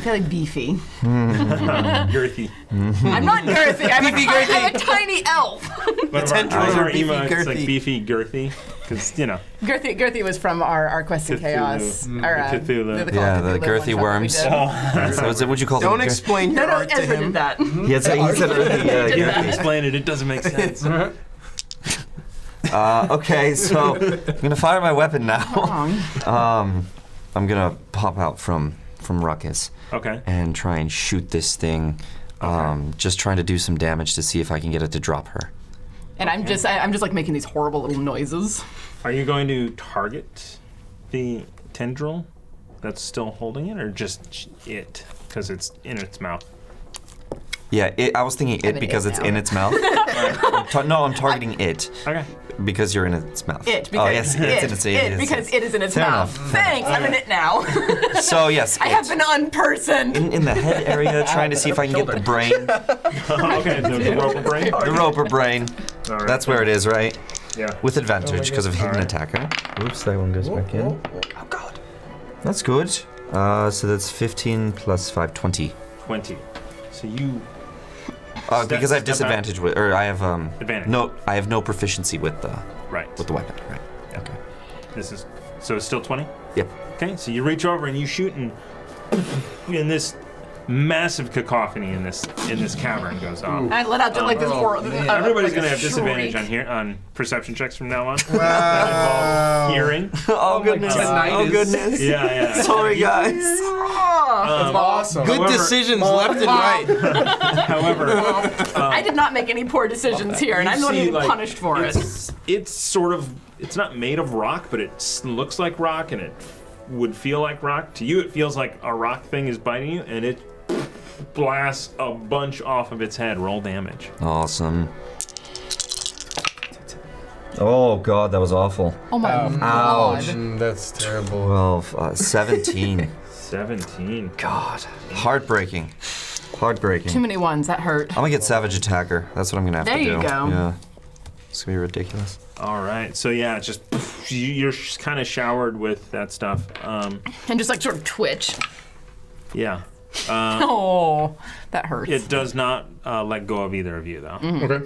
fairly beefy. Girthy. I'm not girthy. I'm a tiny elf. But tendrils our are beefy, emotes, girthy. like beefy, girthy. Because, you know. Girthy was from our Quest in Cthulhu. Chaos. Or, Cthulhu. they call it The Cthulhu girthy one shot that we worms. did. So would you call Don't them? explain your No, art to Ezra him. did that. He said earthy. He did You that. have to explain it. It doesn't make sense. Okay, so I'm gonna fire my weapon now. Wrong. I'm gonna pop out from Ruckus Okay. and try and shoot this thing. Just trying to do some damage to see if I can get it to drop her. And I'm just like making these horrible little noises. Are you going to target the tendril that's still holding it, or just it? Because it's in its mouth. Yeah, I was thinking I'm it an because it it's now. in its mouth. I'm targeting it Okay. because you're in its mouth. It because oh yes, it's in its because it is in its Fair mouth. enough. Thanks, I'm in it now. So yes, I have been unpersoned. in the head area, trying to see if I can get the brain, Okay, the roper brain. the roper brain. All right. That's where it is, right? Yeah. With advantage because of hidden Alright. attacker. Oops, that one goes back in. Oh God. That's good. So that's 15 plus 5, 20. 20. So you. Because I have step disadvantage with, or I have Advantage. No, I have no proficiency with the Right. weapon. Right. Yeah. This is. So it's still 20? Yep. Okay, so you reach over and you shoot, and in this massive cacophony in this cavern goes on. I let out just like this horrible. Everybody's gonna have disadvantage on perception checks from now on. That involve hearing. Oh goodness! God. Oh goodness! Yeah. Sorry guys. That's awesome. Good However- decisions left and right. However, I did not make any poor decisions here, and you I'm not see, even like, punished for it. it's sort of, it's not made of rock, but it looks like rock, and it would feel like rock. To you, it feels like a rock thing is biting you, and it blasts a bunch off of its head. Roll damage. Awesome. Oh god, that was awful. Oh my Ouch. god. That's terrible. 12, 17. 17. God, heartbreaking. Heartbreaking. Too many ones, that hurt. I'm gonna get Savage Attacker. That's what I'm gonna have There to do. you go. Yeah. It's gonna be ridiculous. All right. So yeah, it's just you're kind of showered with that stuff. And just like sort of twitch. Yeah. Oh, that hurts. It does not let go of either of you though. Okay.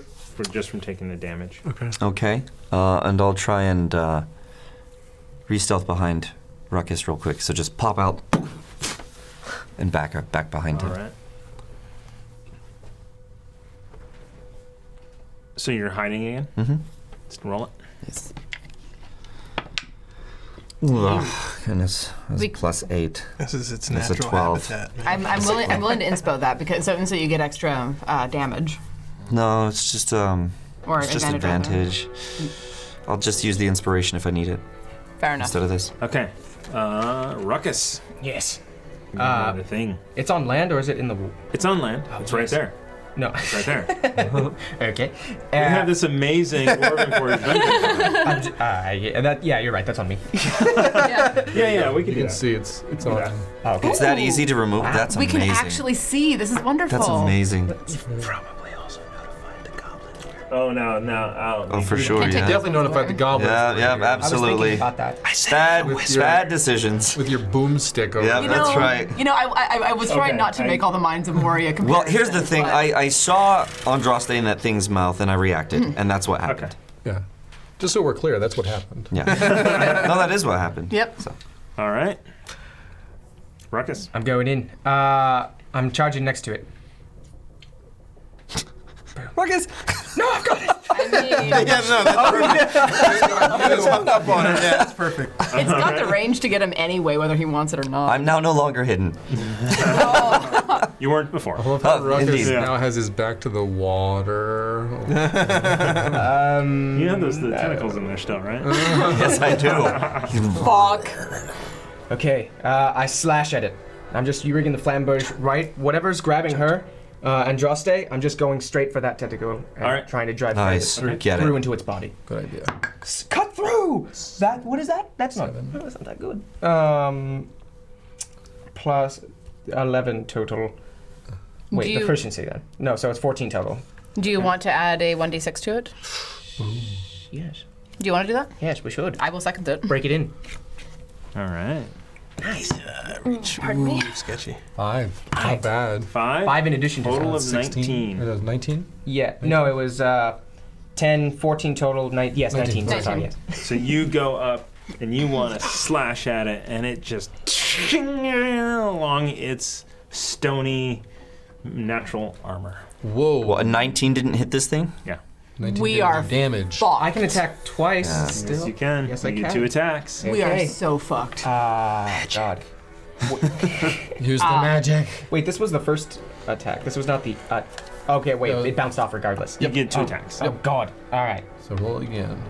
Just from taking the damage. Okay. And I'll try and re-stealth behind Ruckus real quick. So just pop out and back behind All him. right. So you're hiding again? Mm-hmm. Just roll it. Yes. Ugh, goodness. That's We- plus 8. This is its That's a natural 12. habitat. Man. I'm willing to inspo that because so you get extra damage No, it's just or it's just advantage. advantage. I'll just use the inspiration if I need it Fair enough. instead of this. Okay. Ruckus. Yes. The thing. It's on land or is it in the? It's on land. It's right yes. there. No. It's right there. Okay. We have this amazing Dwarven Forge adventure. Yeah, you're right. That's on me. Yeah, we can You do can that. see it's on. Yeah. Oh, okay. It's that easy to remove. That's we amazing. can actually see. This is wonderful. That's amazing. Probably also notified the goblin. Oh, no. Oh, for sure, Can't take yeah. Definitely notified the goblins. Yeah, I was thinking absolutely. about that. Bad decisions. With your boomstick over Yeah, there. that's right. You know, I was trying Okay, not to make all the Minds of Moria comparisons. Well, here's the thing. but- I saw Andraste in that thing's mouth, and I reacted, and that's what happened. Okay. Yeah. Just so we're clear, that's what happened. Yeah. No, that is what happened. Yep. So. All right. Ruckus. I'm going in. I'm charging next to it. Ruckus! No, I've got it. I mean, Yeah, no, that's perfect. I just hung up on it. Yeah, that's perfect. it's got the range to get him anyway, whether he wants it or not. I'm now no longer hidden. You weren't before. I love how Oh, Ruckus indeed. now has his back to the water. You have the tentacles in there still, right? Yes, I do. Fuck. Okay, I slash at it. I'm just rigging the flamberge right. Whatever's grabbing her, Andraste, I'm just going straight for that tentacle and Alright. trying to drive Nice. through, Get it. through into its body. Good idea. Cut through! What is that? That's not that good. Plus 11 total. Wait, Do the you- proficiency then. No, so it's 14 total. Do you want to add a 1d6 to it? Yes. Do you want to do that? Yes, we should. I will second it. Break it in. All right. Nice. Reach. Pardon me? Sketchy. 5. Not bad. 5. 5 in addition to Total of 16. 19. Or that was 19? Yeah. No, it was 10, 14 total. 19. Sorry, yes. So you go up and you want to slash at it, and it just along its stony natural armor. Whoa. What, a 19 didn't hit this thing? Yeah. 19 We are damage. I can attack twice. Yeah. Still. Yes, you can. Yes, you I get can. 2 attacks. We are Okay. so fucked. God. Use the magic. Wait, this was the first attack. This was not the. Okay, wait. No. It bounced off regardless. You get 2 attacks. Oh God. All right. So roll again.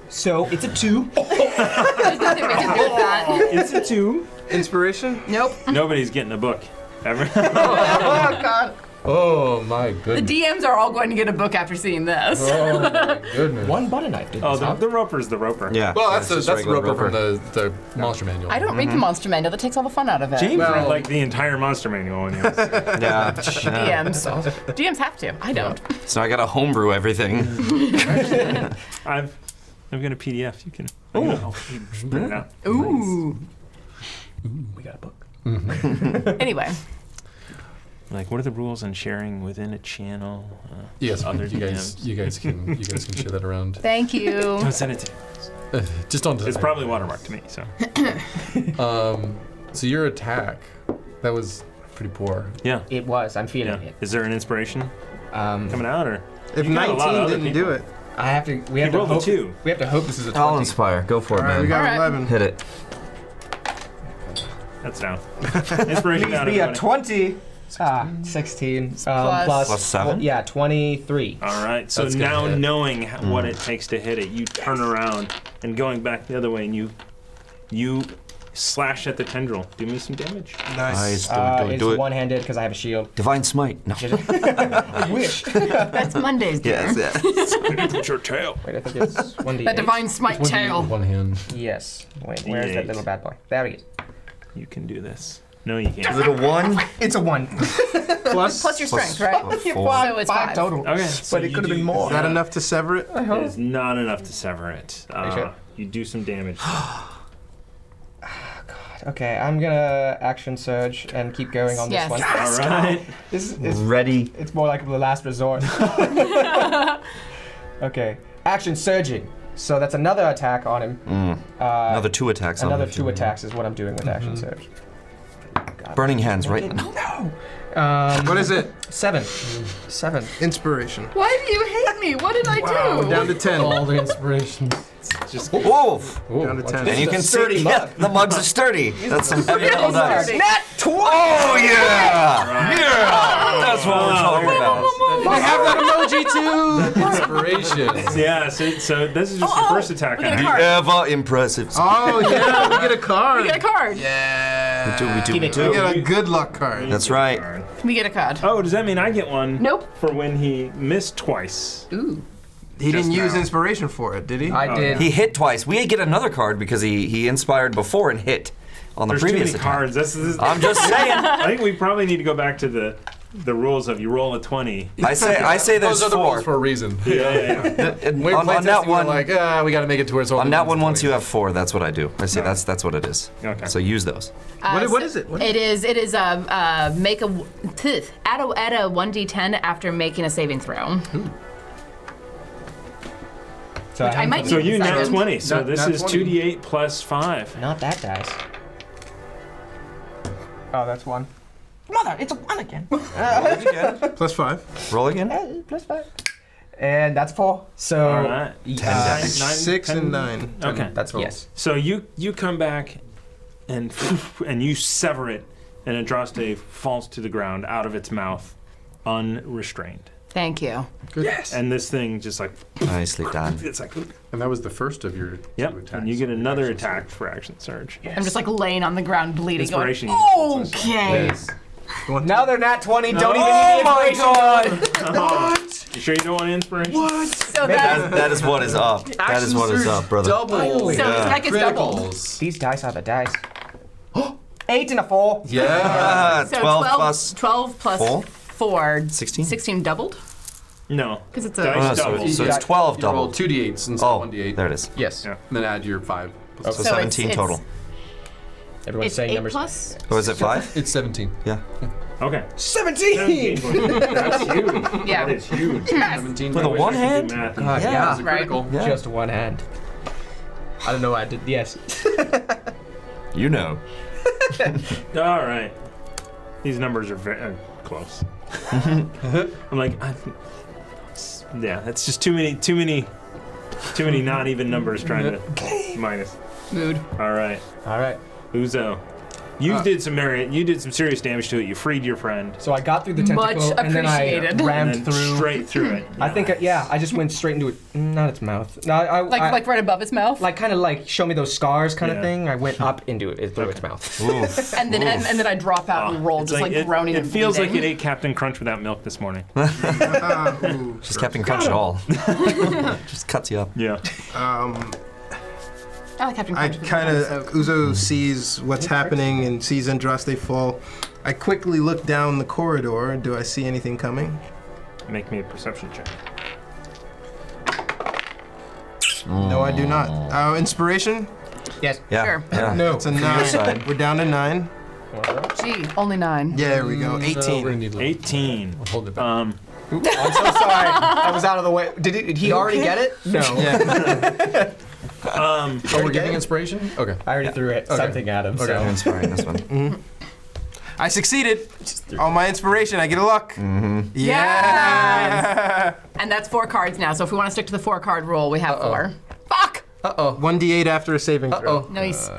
So it's a 2. There's nothing we can do with that. It's a 2. Inspiration? Nope. Nobody's getting a book. Ever. Oh God. Oh my The goodness. DMs are all going to get a book after seeing this. Oh my goodness. One butter knife did Oh, this. the roper's the roper. Yeah. Well, that's just the regular roper from the monster manual. I don't read the monster manual. That takes all the fun out of it. James Well- read like the entire monster manual. And Yeah. DMs. DMs have to. I don't. So I gotta homebrew everything. I've got a PDF. You can. I'll print it out. Ooh. We got a book. Anyway. Like, what are the rules on sharing within a channel? Yes, Other you guys can share that around. Thank you. Don't send it to me. Just don't. It's probably watermarked to me. So. So your attack, that was pretty poor. Yeah. It was. I'm feeling Yeah. it. Is there an inspiration coming out, or If You got a lot of 19 other didn't people. do it. I have to. We have You to rolled a hope. 2. We have to hope this is a 20. I'll inspire. Go for it, All right, we man. got All right. 11. Hit it. That's down. Inspiration down. Be a everybody. 20. 16. Plus 7? Yeah, 23. All right. So That's gonna now hit. knowing what it takes to hit it, you turn around and going back the other way, and you slash at the tendril. Do me some damage. Nice. Nice. Do It's it. one-handed because I have a shield. Divine Smite. No. I wish. That's Monday's dinner. Yes, yes. Put your tail. Wait, I think it's 1d8. That divine smite tail. One hand. Yes. Wait, where's that D8. little bad boy? There he is. You can do this. No, you can't. Little 1. It's a 1. Plus your strength, right? 4. So it's 5. total. Okay. So But it you could have do- been more. Is that enough to sever it? It is not enough to sever it. you sure? You do some damage. Okay, I'm gonna action surge and keep going on Yes. this one. All right. This is Ready. it's more like the last resort. Okay, action surging. So that's another attack on him. Another 2 attacks on Another him. 2 attacks is what I'm doing with action surge. God. Burning hands, right? No. What is it? 7. 7. Inspiration. Why do you hate me? What did I do? Down to 10. All the inspirations. Just Wolf! Down to 10. And you can sturdy see mug. the mugs are sturdy. That's some heavy metal dice. Sturdy. Nat 20! Oh yeah! Yeah! That's what we're talking about. I have that emoji too. Inspiration. yeah. So this is just your first attack. we get a on it. card. Ever impressive. Oh, yeah, we get a card. We get a card. Yeah. We do. Give it We get a good luck card. That's right. We get a card. Oh, does that mean I get one? Nope. For when he missed twice. Ooh. He didn't Just use now. inspiration for it, did he? I did. He hit twice. We get another card because he inspired before and hit on the There's too previous many attack. cards. This I'm just saying. I think we probably need to go back to the rules of you roll a 20. I say there's Those are the 4. rules for a reason. Yeah. And We're on that playtesting, one, we're like, we got to make it to where it's on only that one, 20. once you have 4, that's what I do. I say that's what it is. Okay. So use those. What is it? What It is make a add a 1d10 after making a saving throw. So I might So need you a now second. 20. So Not- this not is 20. 2d8 plus 5. Not that dice. Oh, that's 1. Mother, it's a 1 again. Plus 5. Roll again. Plus 5. And that's 4. So. All right. 10 Nine, damage. 6 10. and 9. Okay. That's yes. So you come back and you sever it, and Andraste falls to the ground out of its mouth, unrestrained. Thank you. Yes. And this thing just like Nicely done. it's like And that was the first of your yep. 2 attacks. And you get on another action attack surge. for action surge. I'm just like laying on the ground bleeding. Inspiration. Going, okay. Yes. Now they're nat 20. Don't even Oh need my inspiration. god! You sure you don't want inspiration? So that That is what is up. That is what is up, brother. Double. so his attack is doubled. Criticals. These dice are the dice. 8 and a 4. Yeah. So 12 plus 12 plus four? 4. 16? 16 doubled. No. Because it's a. Dice so, double. so it's 12 You roll double. 2d8s instead Oh, of 1d8. there it is. Yes. Yeah. And then add your 5. So So 17 it's- total. Everyone's It's saying 8 numbers. plus. Or is it 5? It's 17. Yeah. Okay. 17! That's huge. Yeah. That is huge. 17 With a damage. one I can hand? do math. God, Yeah. yeah. It's a Right. critical. Yeah. Just one hand. I don't know why I did. Yes. You know. All right. These numbers are very close. I'm like, yeah, that's just too many not even numbers trying to minus. Mood. All right, All right. Uzo, you did some serious damage to it. You freed your friend. So I got through the tentacle, Much and then I appreciated. rammed and then through. straight through it. I think, I just went straight into it. Not its mouth. No, I Like right above its mouth. like kind of like show me those scars kind Yeah. of thing. I went up into it through its mouth. Ooh. and then I drop out and roll, It's just like groaning it and feels like bleeding. it ate Captain Crunch without milk this morning. Just Captain Crunch at all. Just cuts you up. Yeah. I like Captain I Crunch. kind of Uzo sees what's happening and sees Andraste fall. I quickly look down the corridor. Do I see anything coming? Make me a perception check. No, I do not. Inspiration? Yes. Yeah. Sure. Yeah. No. It's a 9. side. We're down to 9. Gee, only 9. Yeah, there we go. So we're gonna 18. need to 18. hold it back. I'm so sorry. I was out of the way. Did he already get it? No. Yeah. Oh, we're giving inspiration? Okay. I already threw it. Okay. Something at him. Okay. So. I'm inspiring this one. I succeeded. On my inspiration, I get a luck. Mm-hmm. Yeah. And that's 4 cards now, so if we want to stick to the 4-card rule, we have 4. Fuck! Uh-oh. 1d8 after a saving throw. Uh-oh. Nice.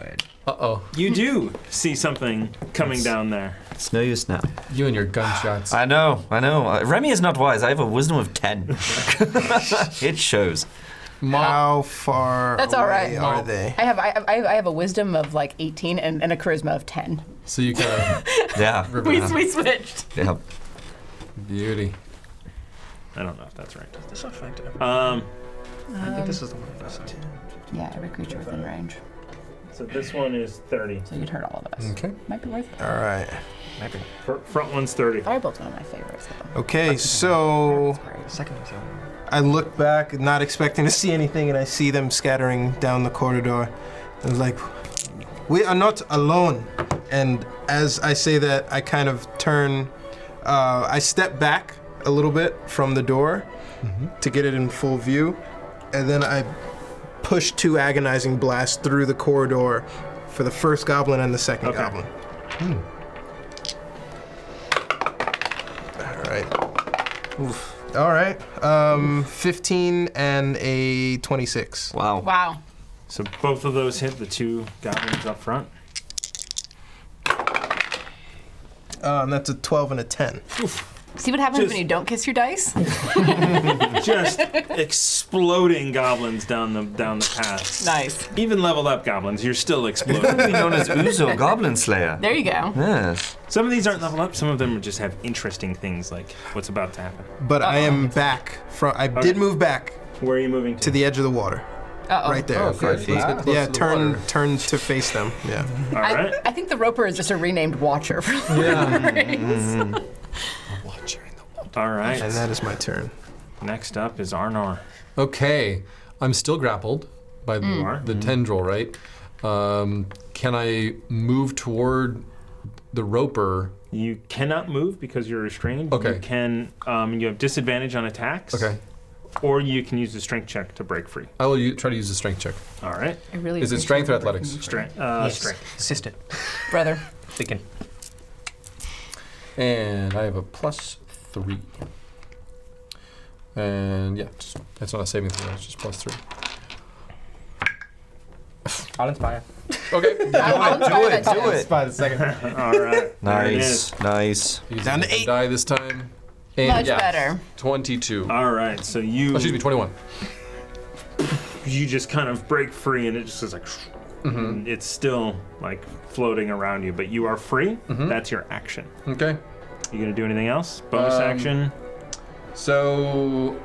Uh-oh. You do see something coming down there. It's no use now. You and your gunshots. I know. Remy is not wise. I have a wisdom of 10. It shows. How far That's all away right. are they? I have a wisdom of like 18 and a charisma of 10. So you kind of Yeah. We switched. Yeah. beauty. I don't know if that's right. That's not fact. Um, I think this is the one. Yeah, every creature within range. so this one is 30. So you'd hurt all of us. Okay. Might be worth it. All right. Front one's 30. Firebolt's one of my favorites, though. Okay, so Second was I look back, not expecting to see anything, and I see them scattering down the corridor. I was like, we are not alone. And as I say that, I kind of turn, I step back a little bit from the door to get it in full view, and then I push 2 agonizing blasts through the corridor for the first goblin and the second Okay. goblin. All right. Oof. All right. 15 and a 26. Wow. Wow. So both of those hit the 2 goblins up front. That's a 12 and a 10. See what happens Just- when you don't kiss your dice? Just exploding goblins down the path. Nice. Even leveled up goblins, you're still exploding. Probably known as Uzo Goblin Slayer. There you go. Yes. Some of these aren't leveled up. Some of them just have interesting things like what's about to happen. But I am back from. I did move back Where are you moving to? to the edge of the water, Uh-oh. right there. Oh, good. Let's get close Yeah, to the water. turn to face them. Yeah. All right. I think the Roper is just a renamed Watcher. All right. And that is my turn. Next up is Arnor. Okay. I'm still grappled by the tendril, right? Can I move toward the roper? You cannot move because you're restrained. Okay. You can. You have disadvantage on attacks. Okay. Or you can use the strength check to break free. I will try to use the strength check. All right. I really Is it strength or athletics? Strength. Strength. Assistant. Brother. Thinking. And I have a +3. And yeah, that's not a saving throw, it's just +3. I'll inspire. Okay. I'll Do it. Do it. Inspire the second. All right. There it Nice. is. Nice. Down to 8. Die this time. And Much yeah, better. 22. All right. So you. Excuse me, 21. You just kind of break free, and it just is like. And it's still like floating around you, but you are free. That's your action. Okay. You gonna do anything else? Bonus action. So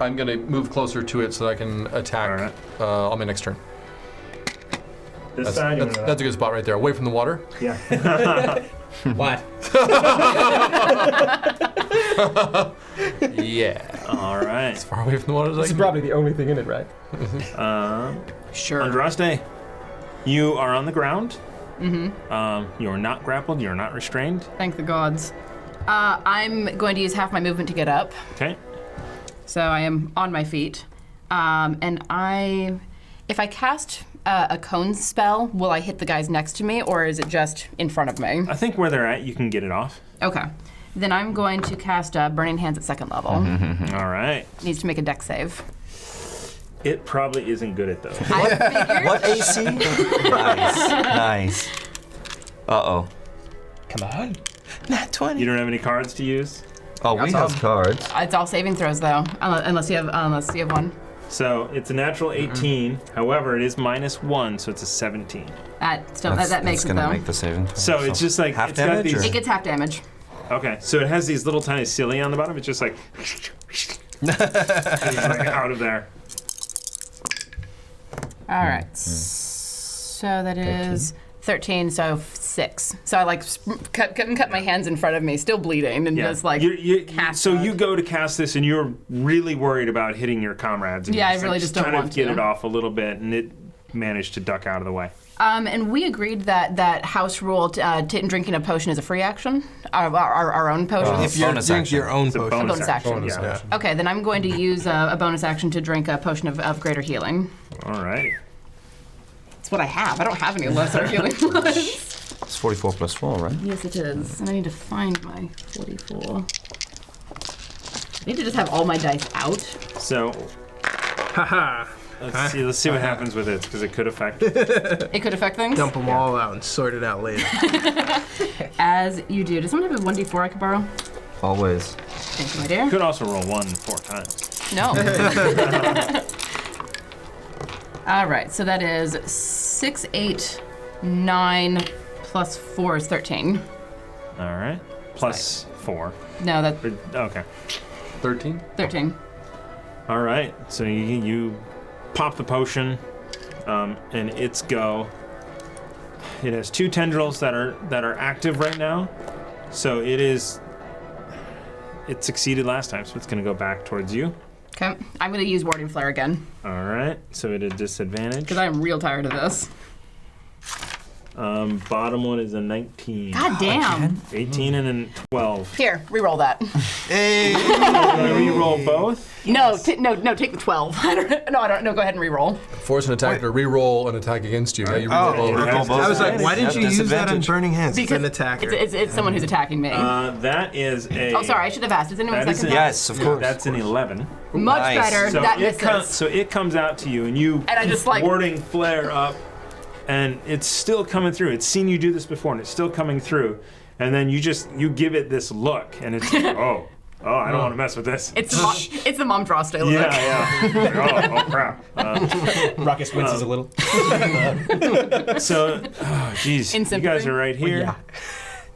I'm gonna move closer to it so that I can attack All right. on my next turn. This That's, side. that's a good spot right there, away from the water. Yeah. What? Yeah. All right. Far away from the water as I This is can probably the only thing in it, right? Sure. Andraste, you are on the ground. Mm-hmm. You are not grappled. You are not restrained. Thank the gods. I'm going to use half my movement to get up. Okay. So I am on my feet. And if I cast a cone spell, will I hit the guys next to me, or is it just in front of me? I think where they're at, you can get it off. Okay. Then I'm going to cast Burning Hands at second level. All right. Needs to make a dex save. It probably isn't good at those. I figured. What AC? Nice. Uh-oh. Come on. Nat 20. You don't have any cards to use? Oh, we have cards. It's all saving throws though, unless you have one. So it's a natural 18. However, it is -1, so it's a 17. That makes it gonna though. make the saving throw. So it's just like half it's got damage, these. or- It gets half damage. Okay, so it has these little tiny cilia on the bottom. It's just like, it's like out of there. All right. So that is 13. So 6. So I like cut my hands in front of me, still bleeding, and just like cast. So you go to cast this, and you're really worried about hitting your comrades. And Yeah, you're I really just don't trying want to get to. it off a little bit, and it managed to duck out of the way. And we agreed that house rule drinking a potion is a free action. Our own potion. If you Bonus drink action. your own It's a potion. bonus action. Bonus yeah. action. Okay, then I'm going to use a bonus action to drink a potion of greater healing. All right. That's what I have. I don't have any lesser healing ones. It's 44 plus 4, right? Yes, it is. And I need to find my 44. I need to just have all my dice out. So, let's see what happens with it, because it could affect. It could affect things. Dump them all out and sort it out later. As you do. Does someone have a 1d4 I could borrow? Always. Thank you, my dear. Could also roll 1 4 times. No. All right, so that is 6, 8, 9 plus 4 is 13. All right. Plus 4. No, that's Okay. 13? 13. All right. So you pop the potion, and it's go. It has 2 tendrils that are active right now. So it succeeded last time, so it's going to go back towards you. Okay, I'm going to use Warding Flare again, All right. So it is disadvantage. because I'm real tired of this. Bottom one is a 19. God damn. 18 and a 12. Here, re-roll that. Hey! Re-roll both. No, take the 12. I don't. No, go ahead and re-roll. Force an attacker to re-roll an attack against you. Yeah, you Oh, re-roll both. Re-roll both. I was like, why didn't you use that on Disadvantage. Burning Hands? It's an Because attacker. it's someone who's attacking me. That is a. Oh, sorry, I should have asked. Is anyone That is second? Yes, of course. That's an 11. Much Nice. better. So That it misses. comes out to you, and you And I just, like- warding flare up, and it's still coming through. It's seen you do this before, and it's still coming through. And then you give it this look, and it's like, oh, I don't want to mess with this. It's the mom draw style. Yeah. Oh crap. Ruckus winces a little. So, geez, In you sympathy? guys are right here. yeah.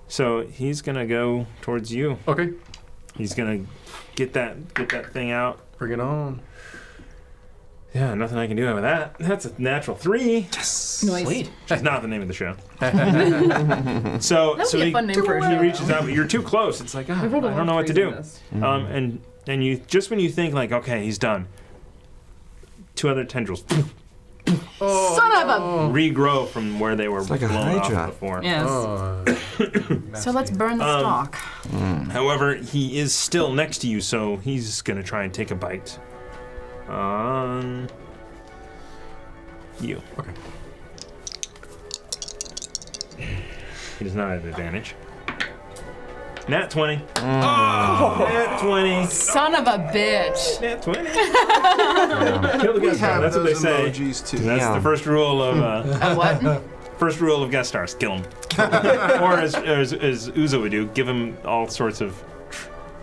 So he's gonna go towards you. Okay, He's gonna get that thing out. bring it on. Yeah, nothing I can do with that. That's a natural 3. Nice. Sweet. Which is not the name of the show. So That would be a fun name for a he show. reaches out, but you're too close. It's like, I don't know what to do. And you just when you think like, okay, he's done. 2 other tendrils Son of a. regrow from where they were like a blown off Hydra. before. Yes. So let's burn the stock. However, he is still next to you, so he's gonna try and take a bite on you. Okay. He does not have advantage. Nat 20. Nat 20. Son of a bitch. Nat 20. Kill the guest star. That's what they say. Emojis too. That's Yeah. the first rule of What? first rule of guest stars. Kill him. Or as Uzo would do, give him all sorts of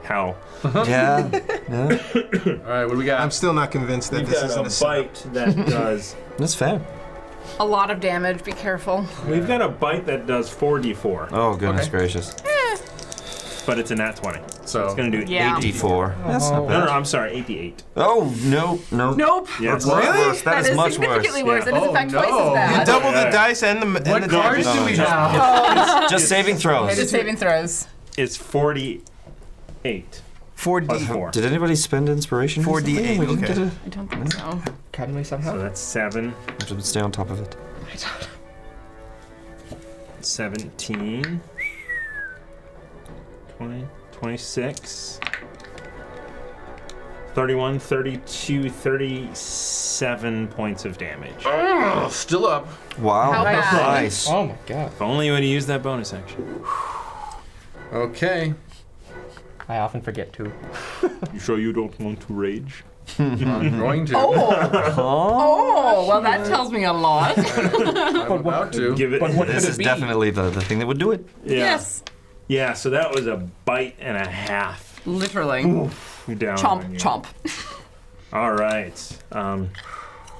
hell. Yeah. All right, what do we got? I'm still not convinced that You've this got isn't a a setup. bite that does. That's fair. A lot of damage. Be careful. We've got a bite that does 4d4, Oh, goodness Okay. gracious. but it's a nat 20. So It's gonna do Yeah. 84. That's not No, bad. I'm sorry, 88. Oh, no. Nope. Yes. Much Really? worse. That is much worse. significantly worse. It is in Oh, fact twice no. as bad. Double the Yeah. dice and the what damage. cards do we have? Just saving throws. Just saving throws. It's 40. 8 4D. plus 4. Did anybody spend inspiration? 4d8, We didn't okay. get a- I don't think so. Can we somehow? So that's 7, we should stay on top of it. 17, 20, 26, 31, 32, 37 points of damage. Oh, still up. Wow. How bad? Nice. Oh my god. If only you would have used that bonus action. Okay. I often forget to. You sure you don't want to rage? I'm going to. Oh, well, that tells me a lot. I'm about to. Give it. But what This could is it be? definitely the thing that would do it. Yeah. Yes. Yeah, so that was a bite and a half. Literally. Down Chomp, on you. chomp. All right.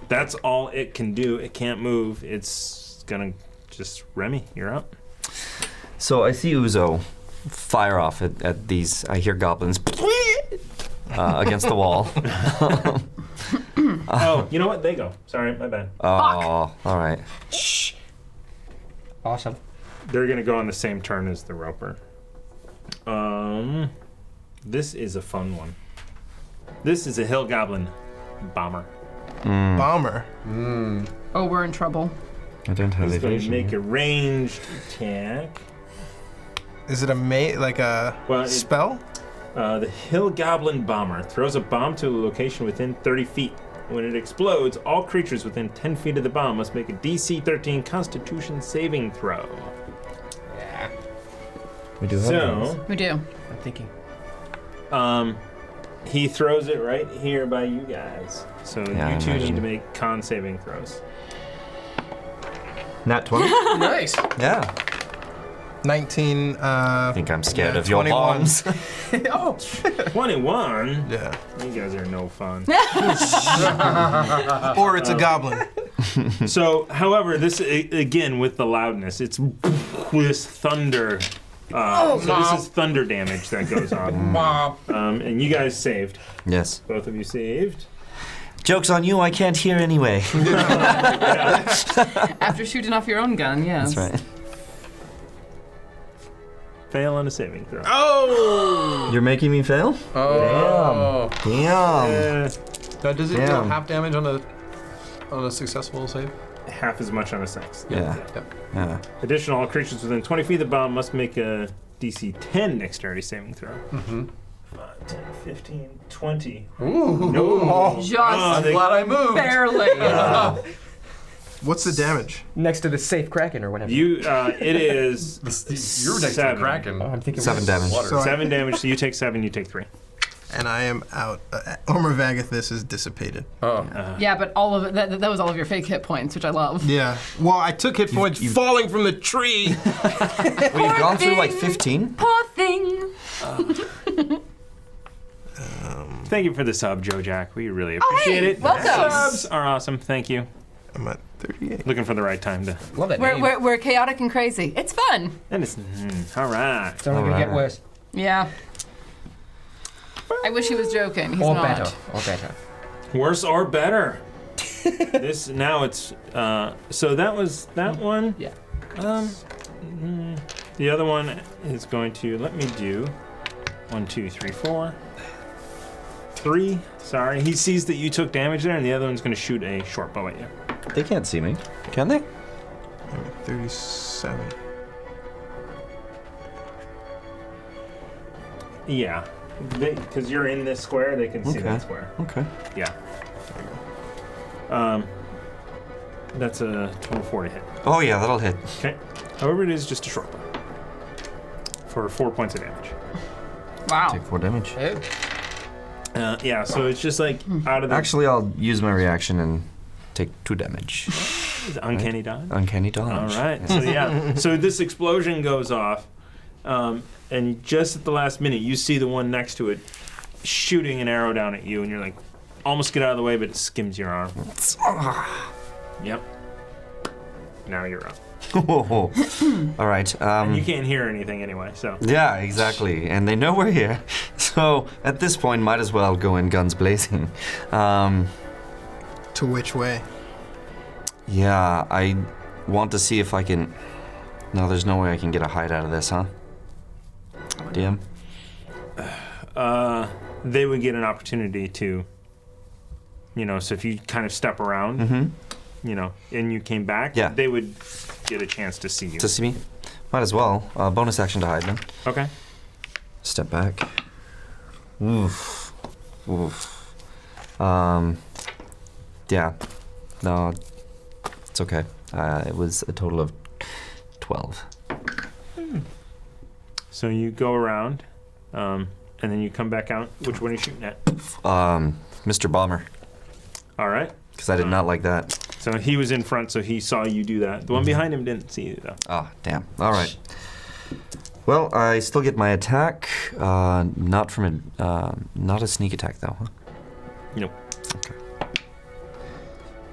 That's all it can do. It can't move. It's gonna just Remy. You're up. So I see Uzo fire off at these. I hear goblins against the wall. Oh, you know what? They go. Sorry, my bad. Oh, all right. Awesome. They're gonna go on the same turn as the roper. This is a fun one. This is a hill goblin bomber. Bomber. Oh, we're in trouble. I don't have He's going to evasion. make a ranged attack. Is it like a Well, it- spell? The hill goblin bomber throws a bomb to a location within 30 feet. When it explodes, all creatures within 10 feet of the bomb must make a DC 13 Constitution saving throw. We do have those. So, We do. I'm thinking. he throws it right here by you guys. So Yeah, I you two need imagine. to make con saving throws. Nat 20? Nice. Yeah. 19. I think I'm scared Yeah, of your 21. bombs. Oh. 21? Yeah. You guys are no fun. Or it's a goblin. So, however, this, again, with the loudness, it's this thunder. So this is thunder damage that goes on. And you guys saved. Yes. Both of you saved. Joke's on you, I can't hear anyway. After shooting off your own gun, yes. That's right. Fail on a saving throw. Oh! You're making me fail? Oh. Damn. Now, does it deal Damn. half damage on a successful save? Half as much on a 6. Yeah. Yep. Yeah. Additional, all creatures within 20 feet of the bomb must make a DC 10 dexterity saving throw. 5, 10, 15, 20. Ooh. No. Just I'm glad I moved. barely. What's the damage? Next to the safe kraken or whatever. You, it is You're next to the 7. Kraken. Oh, I'm thinking 7 damage. Water. So I- 7 damage, so you take 7, you take 3. And I am out. Armor Vagathis is dissipated. Oh. Yeah, but all of it, that was all of your fake hit points, which I love. Yeah. Well, I took hit points falling from the tree. We've gone through like 15. Poor thing. Thank you for the sub, Joe Jack. We really appreciate it. welcome. Subs are awesome. Thank you. I'm at 38. Looking for the right time to. Love that We're, name. we're, we're chaotic and crazy. It's fun. And it's all right. It's only gonna get Alright. worse. Yeah. I wish he was joking. He's Or not. better. Or better. Worse or better. This now it's so that was that one. Yeah. The other one is going to let me do 1, 2, 3, 4. 3. Sorry, he sees that you took damage there, and the other one's going to shoot a short bow at you. They can't see me. Can they? I'm at 37. Yeah, because you're in this square, they can see Okay. that square. Okay. Yeah. That's a 24 to hit. Oh yeah, that'll hit. Okay. However, it is just a short bow for 4 points of damage. Wow. Take 4 damage. Yeah, so it's just like out of the Actually, I'll use my reaction and take 2 damage. uncanny dodge. Uncanny dodge. All right. So yeah. So this explosion goes off, and just at the last minute, you see the one next to it shooting an arrow down at you, and you're like, almost get out of the way, but it skims your arm. Yep. Now you're up. All right. And you can't hear anything anyway. So Yeah, exactly. And they know we're here. So at this point, might as well go in guns blazing. To which way? Yeah, I want to see if I can... No, there's no way I can get a hide out of this, huh? DM? they would get an opportunity to, so if you kind of step around, and you came back, Yeah. they would get a chance to see you. To see me? Might as well. Bonus action to hide then. Okay. Step back. Oof. Oof. Yeah. No, it's okay. It was a total of 12. So you go around, and then you come back out. Which one are you shooting at? Mr. Bomber, All right. because I did not like that. So he was in front, so he saw you do that. The one behind him didn't see you, though. Ah, damn. All right. Well, I still get my attack. Not a sneak attack though. Huh? Nope.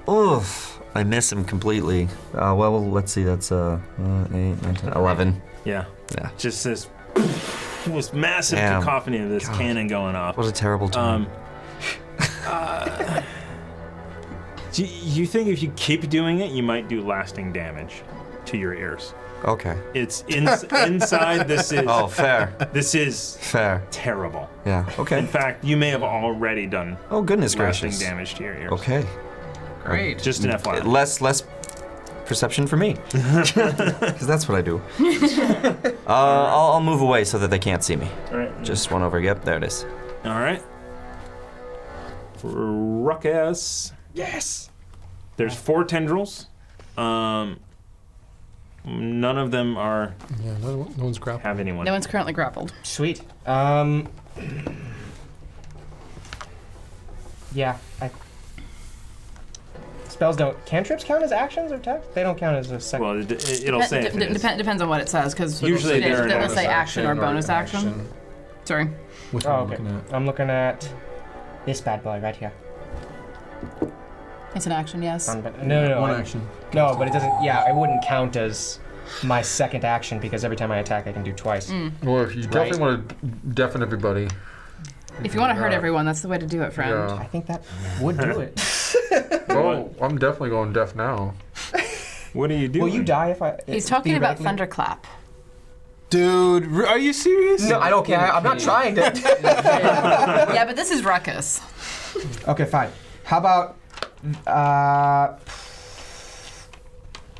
Oof. I miss him completely. Well, let's see. That's 8, 9, 10, 11. Yeah. Yeah. Just this massive Damn. cacophony of this God. cannon going off. What a terrible time. Do you think if you keep doing it, you might do lasting damage to your ears? Okay. It's inside. This is. Oh, fair. This is Fair. terrible. Yeah. In Okay. fact, you may have already done Oh, goodness lasting gracious. damage to your ears. Okay. Great. Just an FYI. Less perception for me. Because that's what I do. I'll move away so that they can't see me. All right. Just one over. Yep, there it is. All right. Ruckus. Yes. There's 4 tendrils. None of them are Yeah, no one's grappled. have anyone. No one's currently grappled. Sweet. Yeah. Spells don't. Cantrips count as actions or attacks? They don't count as a second. Well, it'll say if it is. Depends on what it says, because Usually they're they'll bonus say action or bonus action. Sorry. Which Oh, one okay. are you looking at? I'm looking at this bad boy right here. It's an action, yes. No. One action. No, but it doesn't. Yeah, it wouldn't count as my second action because every time I attack, I can do twice. Well, if you definitely want to deafen everybody. If you want to hurt everyone, that's the way to do it, friend. I think that would do it. Oh, I'm definitely going deaf now. What are you doing? Will you die if I? He's talking about theoretically? thunderclap. Dude, are you serious? No, I don't care. I'm not trying to. Yeah, but this is ruckus. Okay, fine. How about?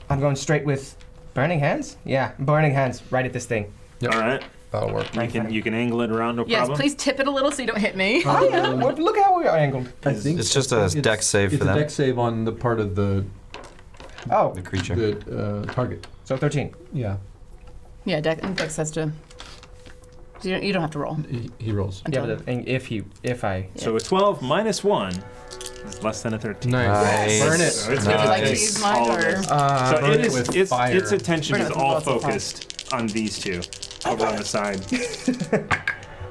I'm going straight with burning hands. Yeah, burning hands. Right at this thing. All right. That'll work. You can angle it around, no Yes, problem. please tip it a little so you don't hit me. I am. Look how we are angled. I think It's just a dex save it's for them. a dex save on the part of the Oh, The creature. target. so 13. Yeah, Yeah, Dex has to. You don't have to roll. he rolls. Yeah, Until, but if I. So a 12 minus 1 is less than a 13. Nice. Nice. Burn it. So it's Would you like to nice. use mine All of or? it. So burn it it is, with its fire. attention Burn it is with all lots of fire. focused on these two over on the side.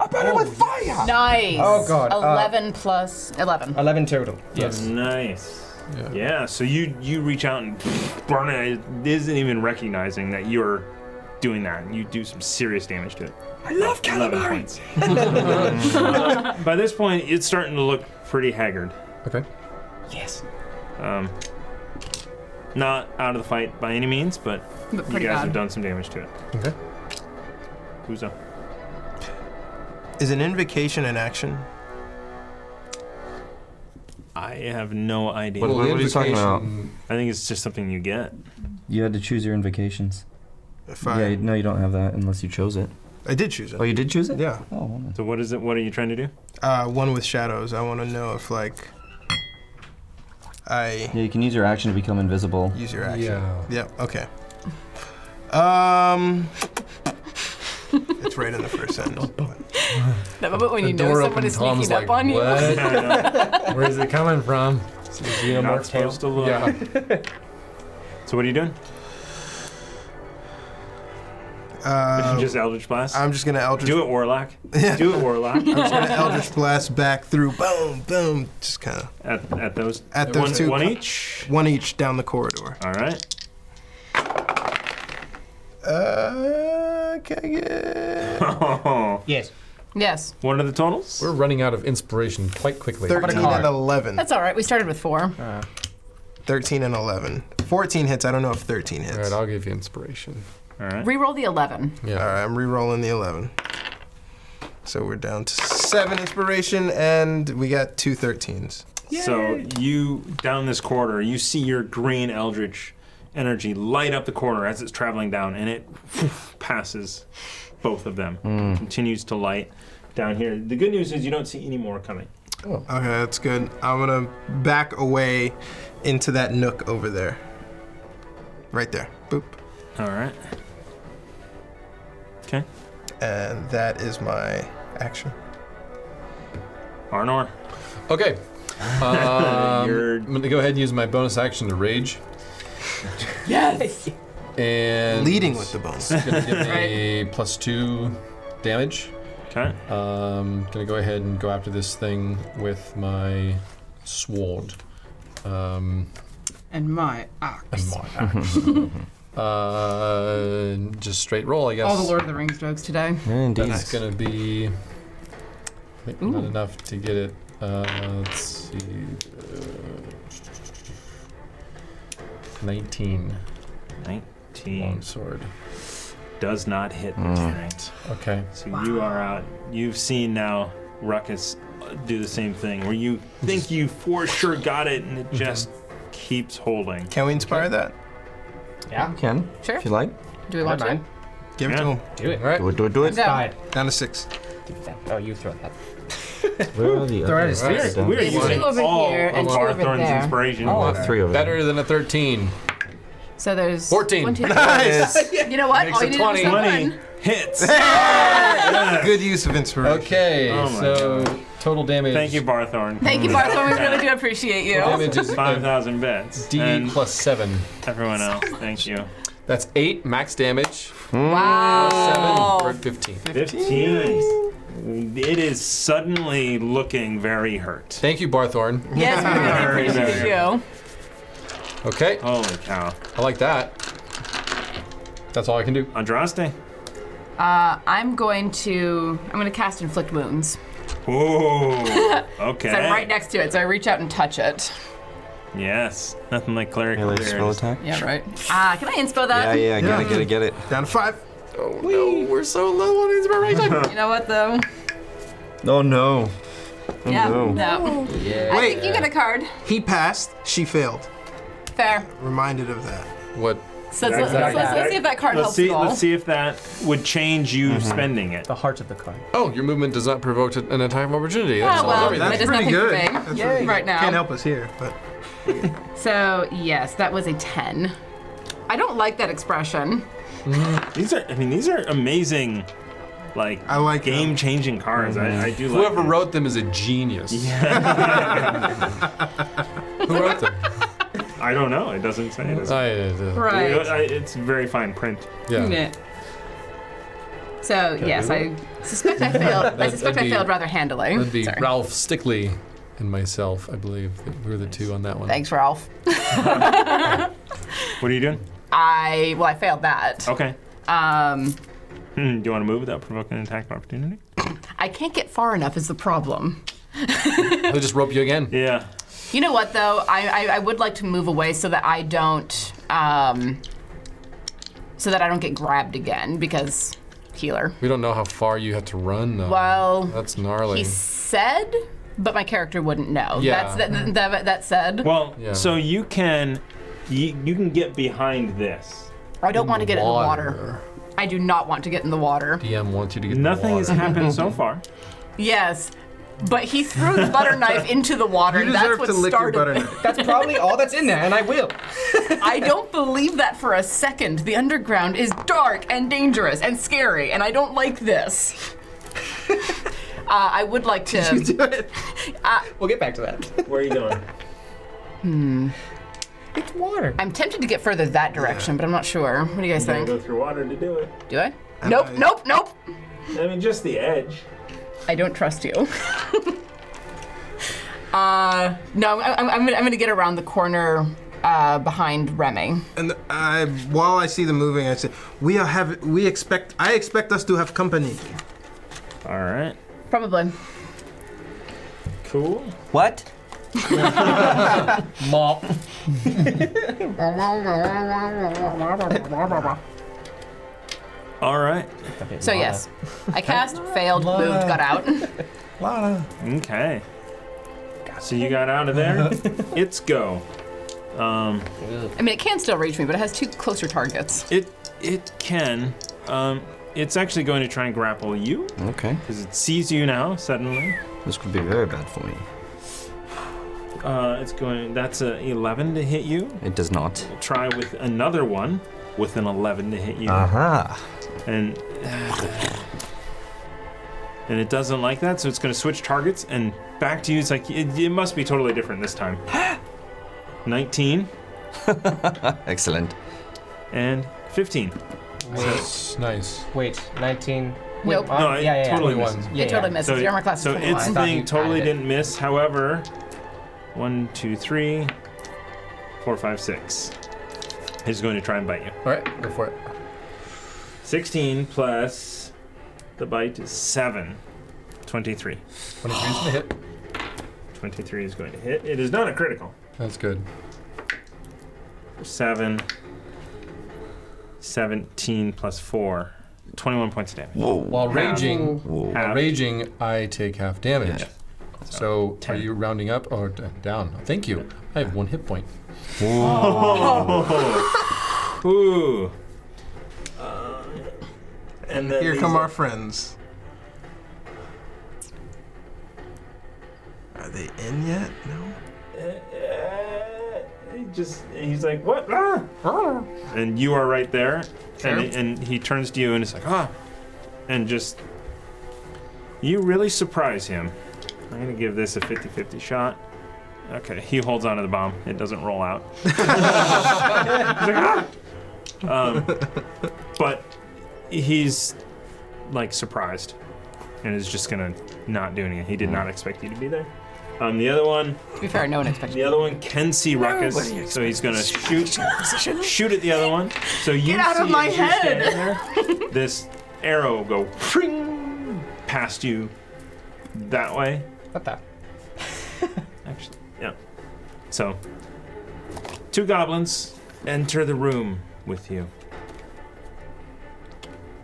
I burn it with fire. Nice. Oh, God, 11 plus 11. 11 total. Yes. Nice. Yeah. Yeah, so you reach out and burn it. It isn't even recognizing that you're doing that. And you do some serious damage to it. I love 11 points. By this point, it's starting to look pretty haggard. Okay. Yes. Not out of the fight by any means, but But you pretty guys bad. have done some damage to it. Okay. Who's up? Is an invocation an action? I have no idea. What are you talking about? I think it's just something you get. You had to choose your invocations. If Yeah, no, you don't have that unless you chose it. I did choose it. Oh, you did choose it? Yeah. Oh, well, So what is it? What are you trying to do? One with shadows. I want to know if I yeah, you can use your action to become invisible. use your action. Yeah. Yep. Okay. It's right in the first sentence. That moment when you The know door someone opens, is sneaking Tom's up like, on you. "What?" Where's it coming from? You're not supposed to look. Yeah. So what are you doing? Just Eldritch Blast? I'm just gonna Eldritch. Do it, Warlock. Yeah. Do it, Warlock. I'm just gonna Eldritch Blast back through. Boom, boom. Just kind of At those. At those one, two. one each. one each down the corridor. All right. Can I get Yes. Yes. What are the totals? We're running out of inspiration quite quickly. 13 and 11? That's all right. We started with 4. 13 and 11. 14 hits. I don't know if 13 hits. All right, I'll give you inspiration. All right. Reroll the 11. Yeah. All right, I'm re-rolling the 11. So we're down to 7 inspiration, and we got 2 13s. So you, down this corridor, you see your green eldritch energy light up the corridor as it's traveling down, and it passes both of them. Continues to light down here. The good news is you don't see any more coming. Oh. Okay, that's good. I'm gonna back away into that nook over there. Right there. Boop. All right. Okay. And that is my action. Arnor. Okay. You're- I'm going to go ahead and use my bonus action to rage. Yes. And Leading with the bonus. it's going to give me +2 damage. Okay. Gonna go ahead and go after this thing with my sword. And my axe. Just straight roll, I guess. All the Lord of the Rings jokes today. Indeed. That's gonna be, I think, not enough to get it. Let's see. 19. 19. Longsword. Does not hit this thing. Okay. So you are out. You've seen now Ruckus do the same thing, where you think you for sure got it, and it just keeps holding. Can we inspire that? Yeah. You can, Sure. if you like. Do we want to? Give it to Yeah. him. Do it. All right. Do it. Go. Fine. Down to 6. Oh, you throw that. Where are the Throw it at others? his feet. We're There's using two over all here of and two over Barthorn's there. inspiration. Oh, 3 over there. Better than a 13. So there's 14. 1, 2, 3. Nice. You know what? Makes All it you need to 20. do is 20 one. hits. Good use of inspiration. Okay, Oh my so total damage. Thank you, Barthorn. Thank you, Barthol. We really do appreciate you. Damage is 5,000 bits. D And plus 7. everyone else, thank you. That's 8 max damage. Wow. 7, we're at 15. 15. It is suddenly looking very hurt. Thank you, Barthorn. Yes, we really Very, appreciate very. you. Okay, Holy cow. I like that. That's all I can do. Andraste? I'm going to cast Inflict Wounds. Ooh. Okay. So I'm right next to it, so I reach out and touch it. Yes. Nothing like cleric Melee spell clears. attack? Yeah, right. Can I inspo that? Yeah, get it. Down to 5. Oh no, we're so low on inspiration. You know what, though? Oh no. Oh, Yeah, no. no. Yeah. I Wait. think you get a card. He passed, she failed. Fair. Reminded of that. What? So let's see if that card helps at all. Let's see if that would change you spending it. The heart of the card. Oh, your movement does not provoke an attack of opportunity. That Oh, well, solves everything. that does pretty nothing good. for me That's really right now. Can't help us here, but So, yes, that was a 10. I don't like that expression. These are amazing, like, I like them. game-changing cards. I do like Whoever them. wrote them is a genius. Who wrote them? I don't know. It doesn't say. It Right. It's very fine print. Yeah. Meh. So, yes, I suspect I failed. I suspect I that'd be- failed rather handily. That'd be Sorry. Ralph Stickley and myself, I believe. We were the two on that one. Thanks, Ralph. What are you doing? I failed that. Okay. Um, Do you want to move without provoking an attack of opportunity? I can't get far enough is the problem. They'll just rope you again. Yeah. You know what, though? I would like to move away so that I don't, get grabbed again, because healer. We don't know how far you have to run, though. Well, That's gnarly. he said, but my character wouldn't know. Yeah. That said. Well, Yeah. so you can get behind this. I don't want to get in the water. I do not want to get in the water. DM wants you to get Nothing in has the water. happened so far. Yes, but he threw the butter knife into the water, you and that's deserve what to lick your started butter it. knife. That's probably all that's in there, and I will. I don't believe that for a second. The underground is dark and dangerous and scary, and I don't like this. I would like to. you do it. We'll get back to that. Where are you going? It's water. I'm tempted to get further that direction, but I'm not sure. What do you guys You gotta think? go through water to do it. Do I? Nope. I mean, just the edge. I don't trust you. No, I'm gonna get around the corner behind Remy. And while I see them moving, I say, I expect us to have company. All right. Probably. Cool. What? Mop. All right. So yes, I cast, failed, moved, got out. Okay. So you got out of there. It's go. I mean, it can still reach me, but it has 2 closer targets. It can. It's actually going to try and grapple you Okay. because it sees you now suddenly. This could be very bad for me. It's going. That's a 11 to hit you. It does not. We'll try with another one with an 11 to hit you. Aha. And it doesn't like that, so it's going to switch targets and back to you. It's like it must be totally different this time. 19 Excellent. and 15. Nice. Wait, 19. Nope. No, it totally 21. misses. Yeah, It totally misses. So, Your armor class is so 21. its I thought thing you totally added it. didn't miss. However, 1, 2, 3, 4, 5, 6. He's going to try and bite you. All right, go for it. 16 plus the bite is 7. 23. 23 is gonna hit. 23 is going to hit. It is not a critical. That's good. 7. 17 plus 4. 21 points of damage. Whoa. While raging, Whoa. Half. I take half damage. Yeah. So, 10. are you rounding up or down? Thank you. I have 1 hit point. Ooh. And then Here these come are- our friends. Are they in yet? No. He's like, what? Ah! Ah!" And you are right there. And he turns to you and it's like, ah. And just, you really surprise him. I'm going to give this a 50-50 shot. Okay, he holds onto the bomb. It doesn't roll out. He's like, ah! But he's like surprised and is just going to not do anything. He did not expect you to be there. The other one, To be fair, no one expected. the other one can see Ruckus, so he's gonna shoot at the other one. So you Get out see of my as you're head! standing there, this arrow will go pring past you that way. What the? Actually, yeah. So 2 goblins enter the room with you.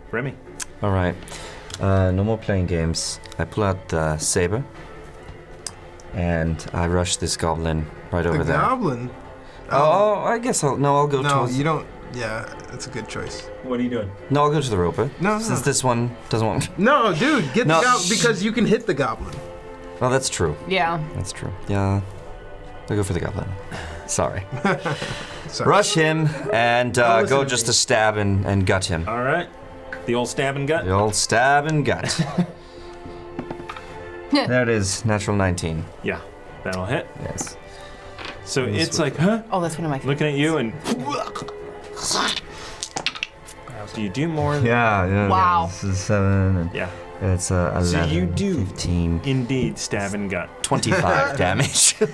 Remy. All right. No more playing games. I pull out the saber. And I rush this goblin right over The there. goblin? Oh, I guess I'll go No, towards... you don't. Yeah, that's a good choice. What are you doing? No, I'll go to the roper. No, Since no. this one doesn't want... No, dude, get No. the goblin because you can hit the goblin. Oh, that's true. Yeah. That's true. Yeah. I'll go for the goblin. Sorry. Sorry. Rush him and Don't go listen to just me. to stab and gut him. All right. The old stab and gut. The old stab and gut. There it is. Natural 19. Yeah, that'll hit. Yes. So it's like, huh? Oh, that's one of my favorites. Looking at you and. Do you do more? Yeah. Wow. This is 7 and Yeah. it's 11. So you do 15. indeed stab and gut. 25 damage. So,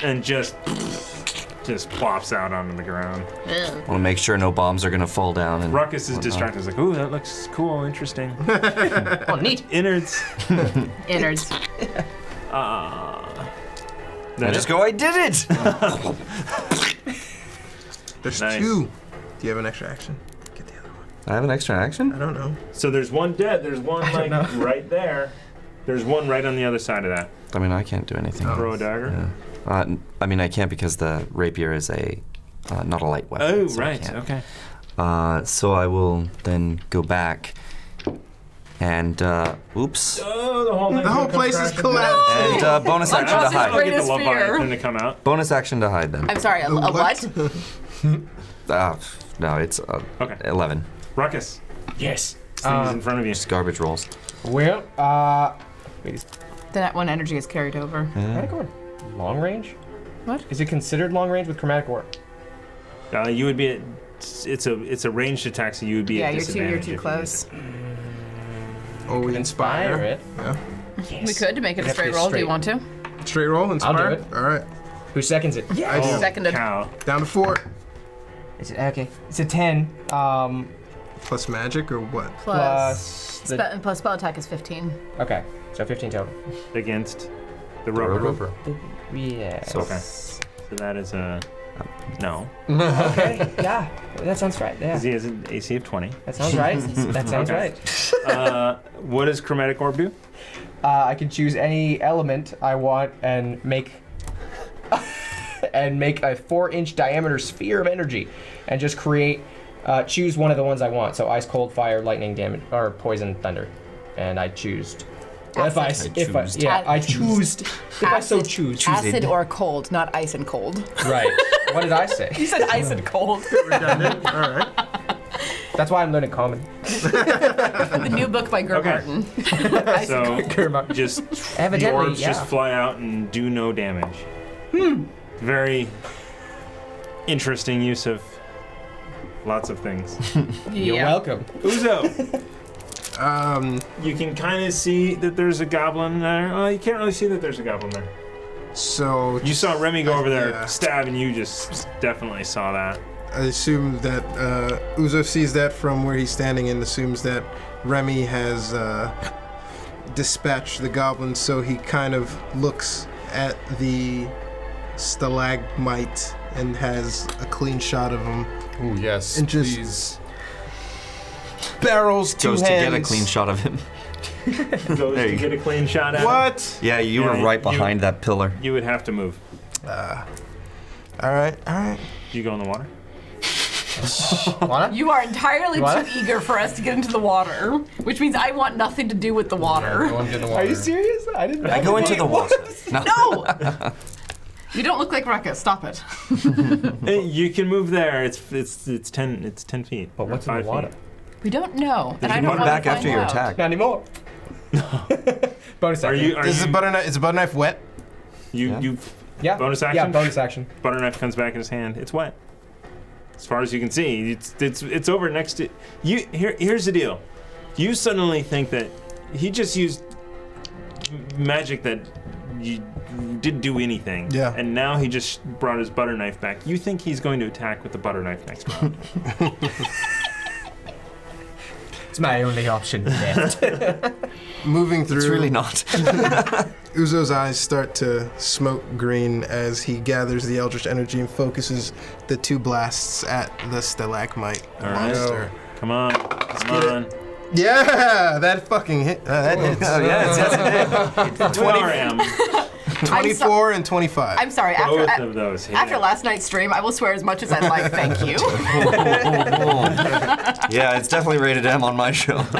and just plops out onto the ground. Want to make sure no bombs are gonna fall down. And Ruckus is whatnot. distracted. He's like, ooh, that looks cool, interesting. Oh, neat. Innards. Innards. I That just it? go, I did it! There's Nice. 2. Do you have an extra action? Get the other one. I have an extra action? I don't know. So there's one dead. There's one like right there. There's one right on the other side of that. I mean, I can't do anything. Throw a dagger. Yeah. I mean, I can't because the rapier is not a light weapon. Oh, so I right. can't. Okay. So I will then go back and, oops. Oh, the whole place is collapsing. And bonus action to Unboss's hide. I'll get the Greatest fear. Leviathan to come out. Bonus action to hide then. I'm sorry, a what? No, it's Okay. 11. Ruckus. Yes. This thing is in front of you. Just garbage rolls. Well, Then that one energy is carried over. chromatic orb. Long range? What? Is it considered long range with chromatic orb? You would be at. It's a ranged attack, so you would be Yeah, at you're disadvantage. too if you close. use it. Oh, we Inspire inspire. it. Yeah. Yes. We could to make it a Have to straight be roll. Do you straight. want to? Straight roll, inspire. it. All right. Who seconds it? I do. Oh, Seconded. cow. Down to 4. Is it okay? It's a 10. Plus magic or what? Plus. The, Plus spell attack is 15. okay, so 15 total. Against the roper. Roper. Yes. So- Okay. So that is a No. Okay, yeah, that sounds right. Yeah, Because he has an AC of 20. that sounds right. That sounds Okay. right. What does Chromatic Orb do? I can choose any element I want and make a 4-inch diameter sphere of energy, and just create. Choose one of the ones I want. So ice, cold, fire, lightning, damage, or poison, thunder, and I choose. I choose. If I so choose. Acid or cold, not ice and cold. Right. What did I say? You said ice and cold. Redundant. All right. That's why I'm learning common. The new book by Germartin. So just the Evidently, orbs yeah. just fly out and do no damage. Very interesting use of lots of things. You're welcome. Uzo, you can kind of see that there's a goblin there. Oh, you can't really see that there's a goblin there. So You saw Remy go over there, Yeah. stab, and you just definitely saw that. I assume that Uzo sees that from where he's standing and assumes that Remy has dispatched the goblins, so he kind of looks at the stalagmite and has a clean shot of him. Ooh, yes, And just- please. Barrels, two Goes hands. to get a clean shot of him. Goes There to you get a clean shot at him. What? Yeah, you were Yeah, right you- behind that pillar. You would have to move. All right. You go in the water? Wanna? You are entirely What? too eager for us to get into the water, which means I want nothing to do with the Go water. and get in the water. Are you serious? I didn't. I go into the water. No. No! You don't look like Ruckus. Stop it. Hey, you can move there. It's 10 feet. But or what's in 5 the water? feet. We don't know, and I You don't run want back to after find your out. attack. Not anymore. Bonus Are action. you? Are Is you? the butter knife? Is the butter knife wet? You Yeah. bonus Yeah, action? bonus action. butter knife comes back in his hand. It's wet. As far as you can see, it's over next to you. Here's the deal. You suddenly think that he just used magic that you didn't do anything. Yeah. And now he just brought his butter knife back. You think he's going to attack with the butter knife next round? It's my only option left. Moving through. It's really not. Uzo's eyes start to smoke green as he gathers the eldritch energy and focuses the 2 blasts at the stalagmite All right. monster. Come on. Come get on. Yeah, that fucking hit. That hits. Oh, yes, it did. 20. 24 and 25. I'm sorry. Both After of those hit. after last night's stream, I will swear as much as I like. Thank you. Yeah, it's definitely rated M on my show. Both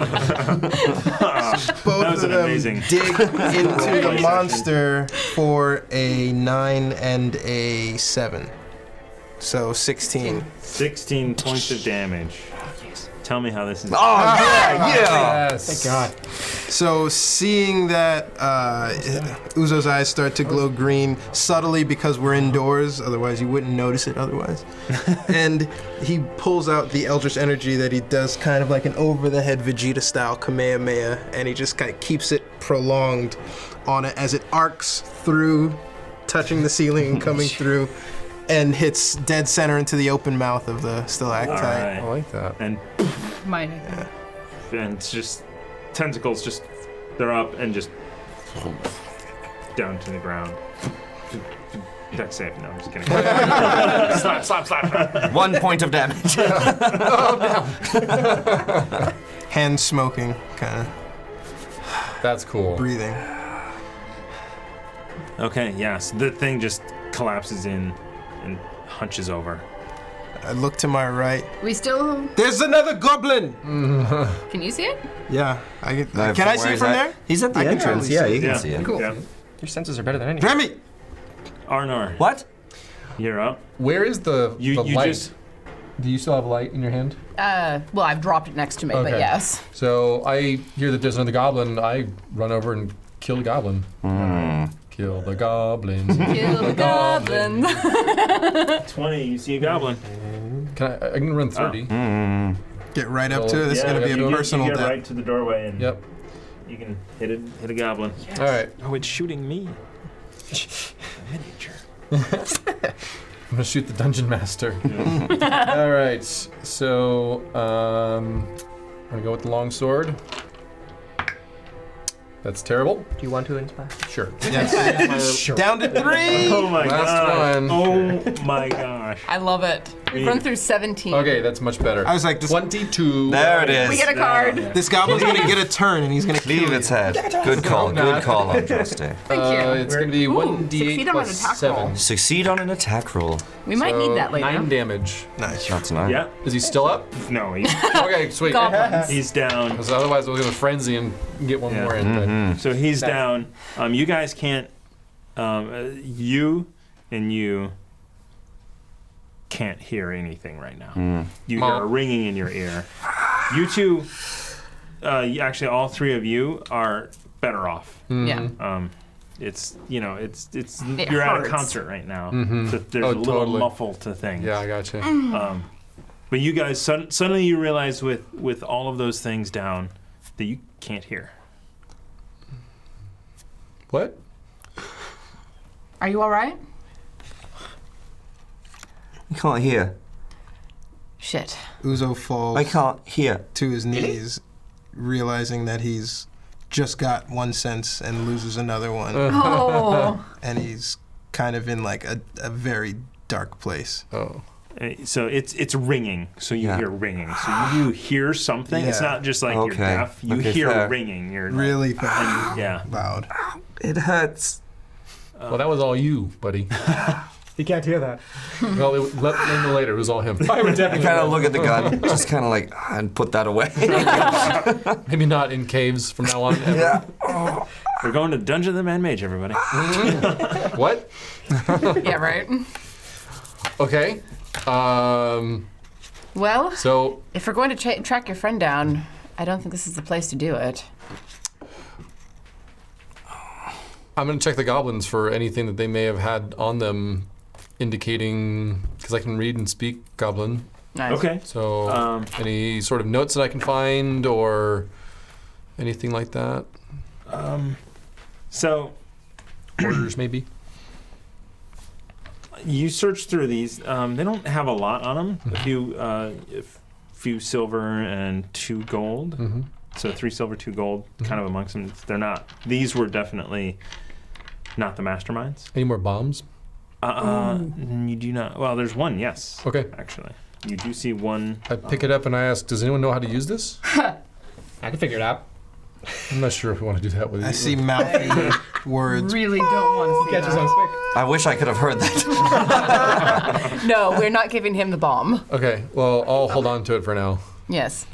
That was of an them amazing- dig into the Amazing. monster for a 9 and a 7. So 16. 16 points of damage. Tell me how this is. Oh, yeah. Yes. Thank God. So seeing that Uzo's eyes start to glow green subtly because we're indoors, otherwise you wouldn't notice it otherwise. And he pulls out the Eldritch Energy that he does kind of like an over-the-head Vegeta-style Kamehameha, and he just kind of keeps it prolonged on it as it arcs through, touching the ceiling and coming through, and hits dead center into the open mouth of the stalactite. All right. I like that. And Mine. it's just tentacles just they're up and just down to the ground. Deck save. No, I'm just kidding. slap. 1 point of damage. Hand smoking, kind of That's cool. breathing. Okay, yeah. So the thing just collapses in and hunches over. I look to my right. We still. There's another goblin! Can you see it? Yeah, I get, No, can I where see is from that? there? He's at the I can entrance. totally Yeah, see you can Yeah. see him. Cool. Yeah. Your senses are better than anything. Remy! Arnor, What? you're up. Where is the You light? just Do you still have light in your hand? Well, I've dropped it next to me, but Okay. yes. So I hear that there's another goblin. I run over and kill the goblin. Kill the goblins. Kill the goblins. 20. You see a goblin. I can run 30. Get right up to it. This is going to be you a get- personal you get death. right to the doorway and Yep. you can hit a goblin. All right. Oh, it's shooting me. Miniature. I'm gonna shoot the dungeon master. All right. So I'm gonna go with the long sword. That's terrible. Do you want to inspire? Sure. Yes. Down to 3. Oh my Last god. one. Oh my gosh. I love it. We've run through 17. Okay, that's much better. I was like, this, 22. There it is. We get a card. this goblin's gonna get a turn, and he's gonna Leave kill its you. head. Good call. not. Good call on Joe's day. Thank you. It's going to be Ooh, 1d8 succeed on an plus attack 7. roll. Succeed on an attack roll. We might So need that later. 9 damage. Nice. Not tonight. Yeah. Is he still up? No, he's, Okay, sweet. Goblins. he's down. Because otherwise we'll go to frenzy and get one Yeah. more in. So he's down. You guys can't. You and you can't hear anything right now. You hear a ringing in your ear. You two, actually, all 3 of you are better off. Yeah. It's it's It you're at a hurts. concert right now. Mhm. So there's Oh, a little totally. muffle to things. Yeah, I got you. But you guys suddenly you realize with all of those things down that you can't hear. What? Are you all right? I can't hear. Shit. Uzo falls I can't hear. to his knees, realizing that he's just got one sense and loses another one, Oh. and he's kind of in like a very dark place. Oh. So it's ringing. So you Yeah. hear ringing. So you hear something. It's Yeah. not just like you're Okay. deaf. You Okay, hear fair. ringing. You're Really yeah. loud. It hurts. Well, that was all you, buddy. He can't hear that. Well, let me know later. It was all him. I would I definitely kind of look at the gun, just kind of like, and put that away. Maybe not in caves from now on. Ever. Yeah. We're going to Dungeon of the Man Mage, everybody. What? Yeah, right. Okay. Well, So if we're going to track your friend down, I don't think this is the place to do it. I'm going to check the goblins for anything that they may have had on them indicating, because I can read and speak goblin. Nice. Okay. So any sort of notes that I can find or anything like that? So Orders maybe? you search through these. They don't have a lot on them. A few silver and 2 gold. Mm-hmm. So 3 silver, 2 gold, kind of amongst them. They're not. These were definitely not the masterminds. Any more bombs? You do not. Well, there's one. Yes. Okay. Actually, you do see one. I pick it up and I ask, does anyone know how to use this? I can figure it out. I'm not sure if we want to do that with you. I see mouthy words. Really don't want to see Catches that. on quick. I wish I could have heard that. No, we're not giving him the bomb. Okay, well, I'll hold on to it for now. Yes.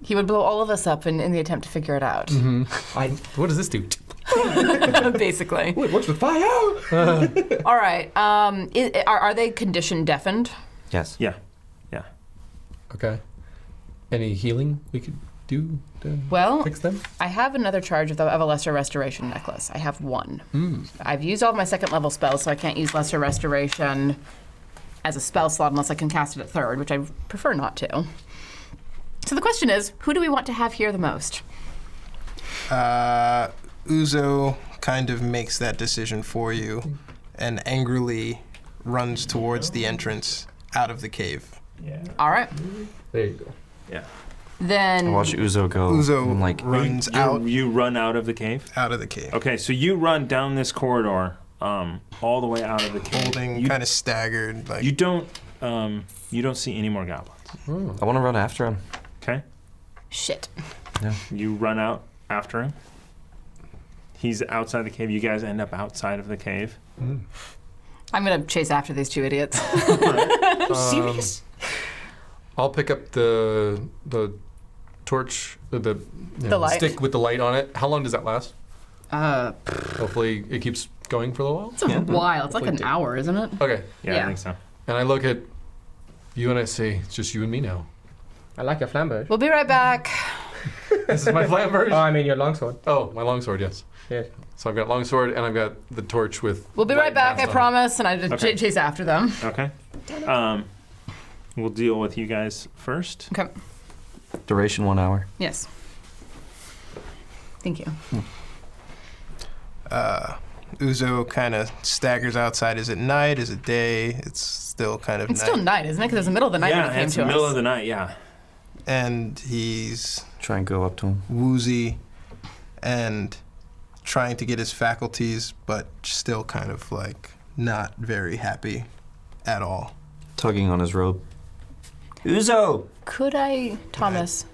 He would blow all of us up in the attempt to figure it out. What does this do? Basically. It works with fire. All right. Are they condition deafened? Yes. Yeah. Okay. Any healing we could do to Well, fix them? I have another charge of a lesser restoration necklace. I have 1. I've used all of my 2nd level spells, so I can't use lesser restoration as a spell slot unless I can cast it at 3rd, which I prefer not to. So the question is, who do we want to have here the most? Uzo kind of makes that decision for you and angrily runs towards the entrance out of the cave. Yeah. All right. There you go. Yeah. Then Watch Uzo go. Uzo and like, runs You run out of the cave. out of the cave, Okay, so you run down this corridor, all the way out of the cave. holding You, kind of staggered. Like you don't see any more goblins. I want to run after him. Okay. shit. You run out after him. He's outside the cave. You guys end up outside of the cave. I'm gonna chase after these 2 idiots. Serious? I'll pick up the torch, the light. stick with the light on it. How long does that last? Hopefully it keeps going for a little while. It's a while. It's like an hour, isn't it? Okay. Yeah, Yeah. I think so. And I look at you and I say, it's just you and me now. I like your flamberge. We'll be right back. This is my flamberge? Oh, I mean your longsword. Oh, my longsword, yes. Yes. So I've got longsword and I've got the torch with. We'll be right light back, I cast on it. promise. And I just Okay. chase after them. Okay. We'll deal with you guys first. Okay. Duration 1 hour. Yes. Thank you. Uzo kind of staggers outside. Is it night? Is it day? It's still kind of It's night. still night, isn't it? Because it was the middle of the night yeah, when it came it's to the middle us. of the night. Yeah. And he's Try and go up to him. woozy and trying to get his faculties, but still kind of like not very happy at all. Tugging on his robe. Uzo! Could I, Thomas,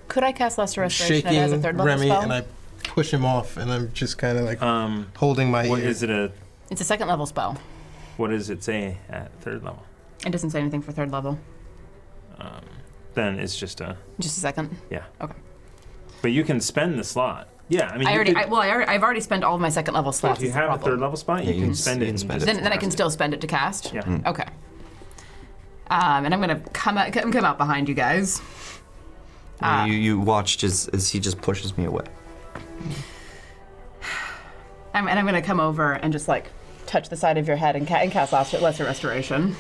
could I cast Lesser Restoration Shaking as a third level Remy, spell? and I push him off, and I'm just kind of like holding my What ear. is it It's a second level spell. what does it say at third level? It doesn't say anything for third level. Then it's just Just a second. yeah. Okay. But you can spend the slot. Yeah, I mean, I've already spent all of my second level so slots. if you is the have a problem. third level spot, Yeah, you can spend it. And spend just it. Then I can cast still spend it to cast. Yeah. Okay. And I'm gonna come out behind you guys. You watched as he just pushes me away. I'm gonna come over and just like touch the side of your head and cast Lesser Restoration.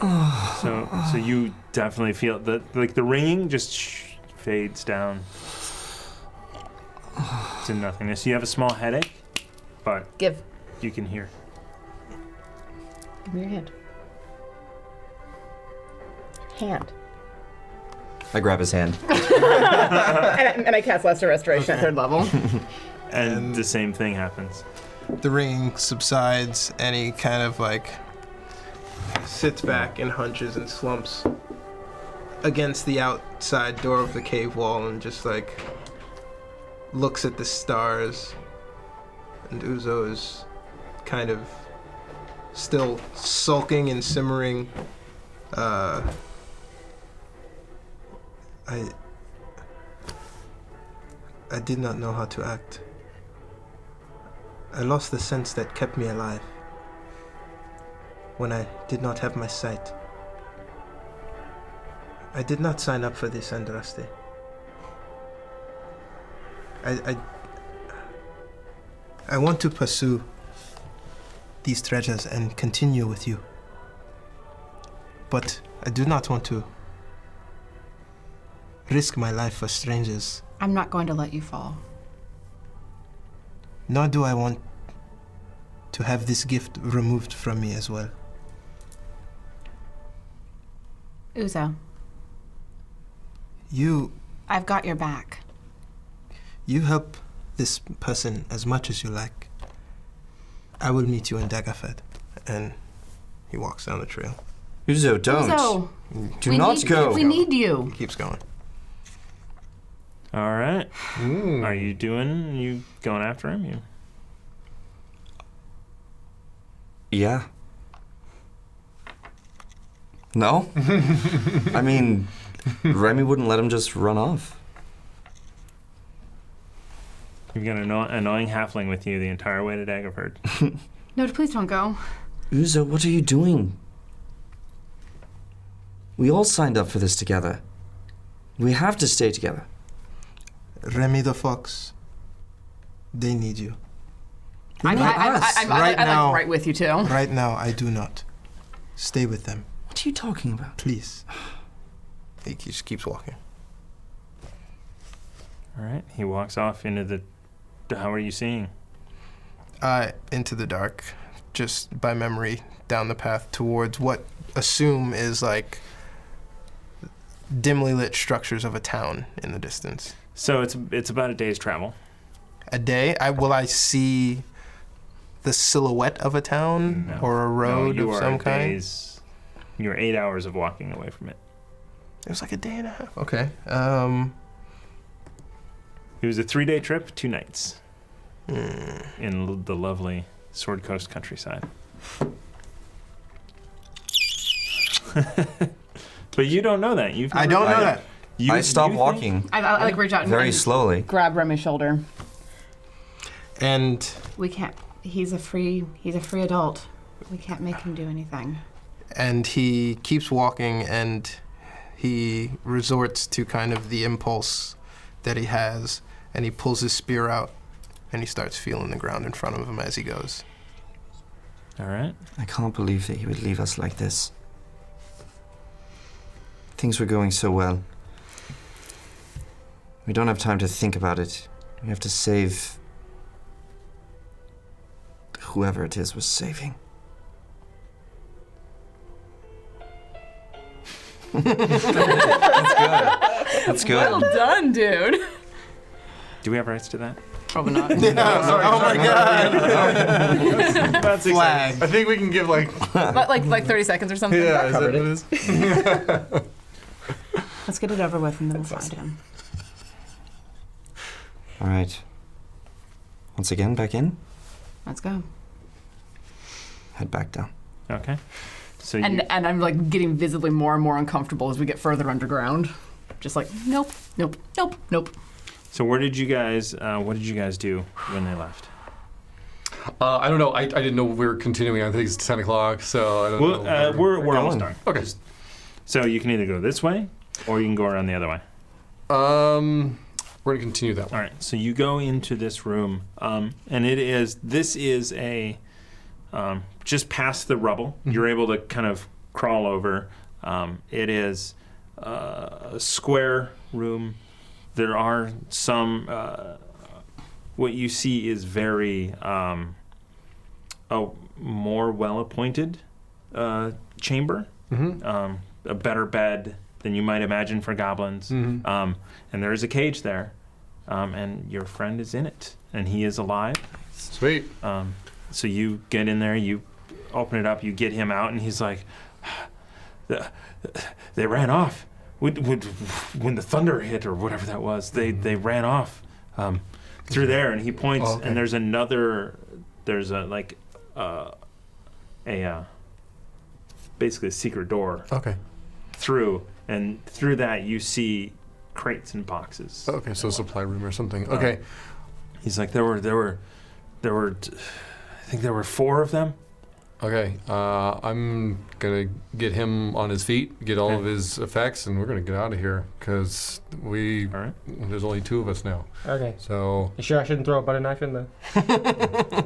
So you definitely feel the ringing just fades down to nothingness. You have a small headache, but Give you can hear. me your hand. Hand. I grab his hand. and I cast Lesser Restoration at third level. And the same thing happens. The ringing subsides, and he kind of like sits back and hunches and slumps against the outside door of the cave wall and just like looks at the stars. And Uzo is kind of still sulking and simmering. I did not know how to act. I lost the sense that kept me alive when I did not have my sight. I did not sign up for this, Andraste. I want to pursue these treasures and continue with you. But I do not want to risk my life for strangers. I'm not going to let you fall. Nor do I want to have this gift removed from me as well. Uzo, I've got your back. You help this person as much as you like. I will meet you in Daggerfed. And he walks down the trail. Uzo, don't. Uzo, Do not go. We need you. He keeps going. All right. Are you going after him? Yeah. No? I mean, Remy wouldn't let him just run off. You've got an annoying halfling with you the entire way to Daggerford. No, please don't go. Uzo, what are you doing? We all signed up for this together. We have to stay together. Remy the Fox, they need you. I'm right with you too. Right now, I do not. Stay with them. What are you talking about? Please. He just keeps walking. All right. He walks off into the. How are you seeing? Into the dark, just by memory, down the path towards what assume is like dimly lit structures of a town in the distance. So it's about a day's travel. A day? Will I see the silhouette of a town or a road of some kind? You're 8 hours of walking away from it. It was like a day and a half. Okay. It was a 3-day trip, 2 nights in the lovely Sword Coast countryside. But you don't know that. I don't know that. I stopped walking. I like reach out and very slowly. Grab Remy's shoulder. And We can't. He's a free adult. We can't make him do anything. and he keeps walking, and he resorts to kind of the impulse that he has, and he pulls his spear out, and he starts feeling the ground in front of him as he goes. All right. I can't believe that he would leave us like this. Things were going so well. We don't have time to think about it. We have to save whoever it is we're saving. That's good. Well done, dude. Do we have rights to that? Probably not. Oh my god! That's Flag. I think we can give like. like 30 seconds or something. Yeah, is covered that what it is? Let's get it over with and then we'll find him. All right. Once again, back in. Let's go. Head back down. Okay. So And I'm like getting visibly more and more uncomfortable as we get further underground. Just like, nope. So what did you guys do when they left? I don't know. I didn't know we were continuing. I think it's 10 o'clock, so I don't know. We're almost done. Okay. So you can either go this way, or you can go around the other way. We're going to continue that way. All right. So you go into this room, and this is a just past the rubble. Mm-hmm. You're able to kind of crawl over. It is a square room. There are some. What you see is very a more well-appointed chamber. Mm-hmm. A better bed than you might imagine for goblins. Mm-hmm. And there is a cage there, and your friend is in it, and he is alive. Sweet. So you get in there, you open it up, you get him out, and he's like, they ran off. When the thunder hit, or whatever that was, they ran off through there, and he points, and there's basically a secret door Okay. through, and through that you see crates and boxes. Okay, so supply room or something. Okay. He's like, there were, I think there were 4 of them. Okay. I'm going to get him on his feet, get all of his effects, and we're going to get out of here because All right. there's only 2 of us now. Okay. So You sure I shouldn't throw a butter knife in the?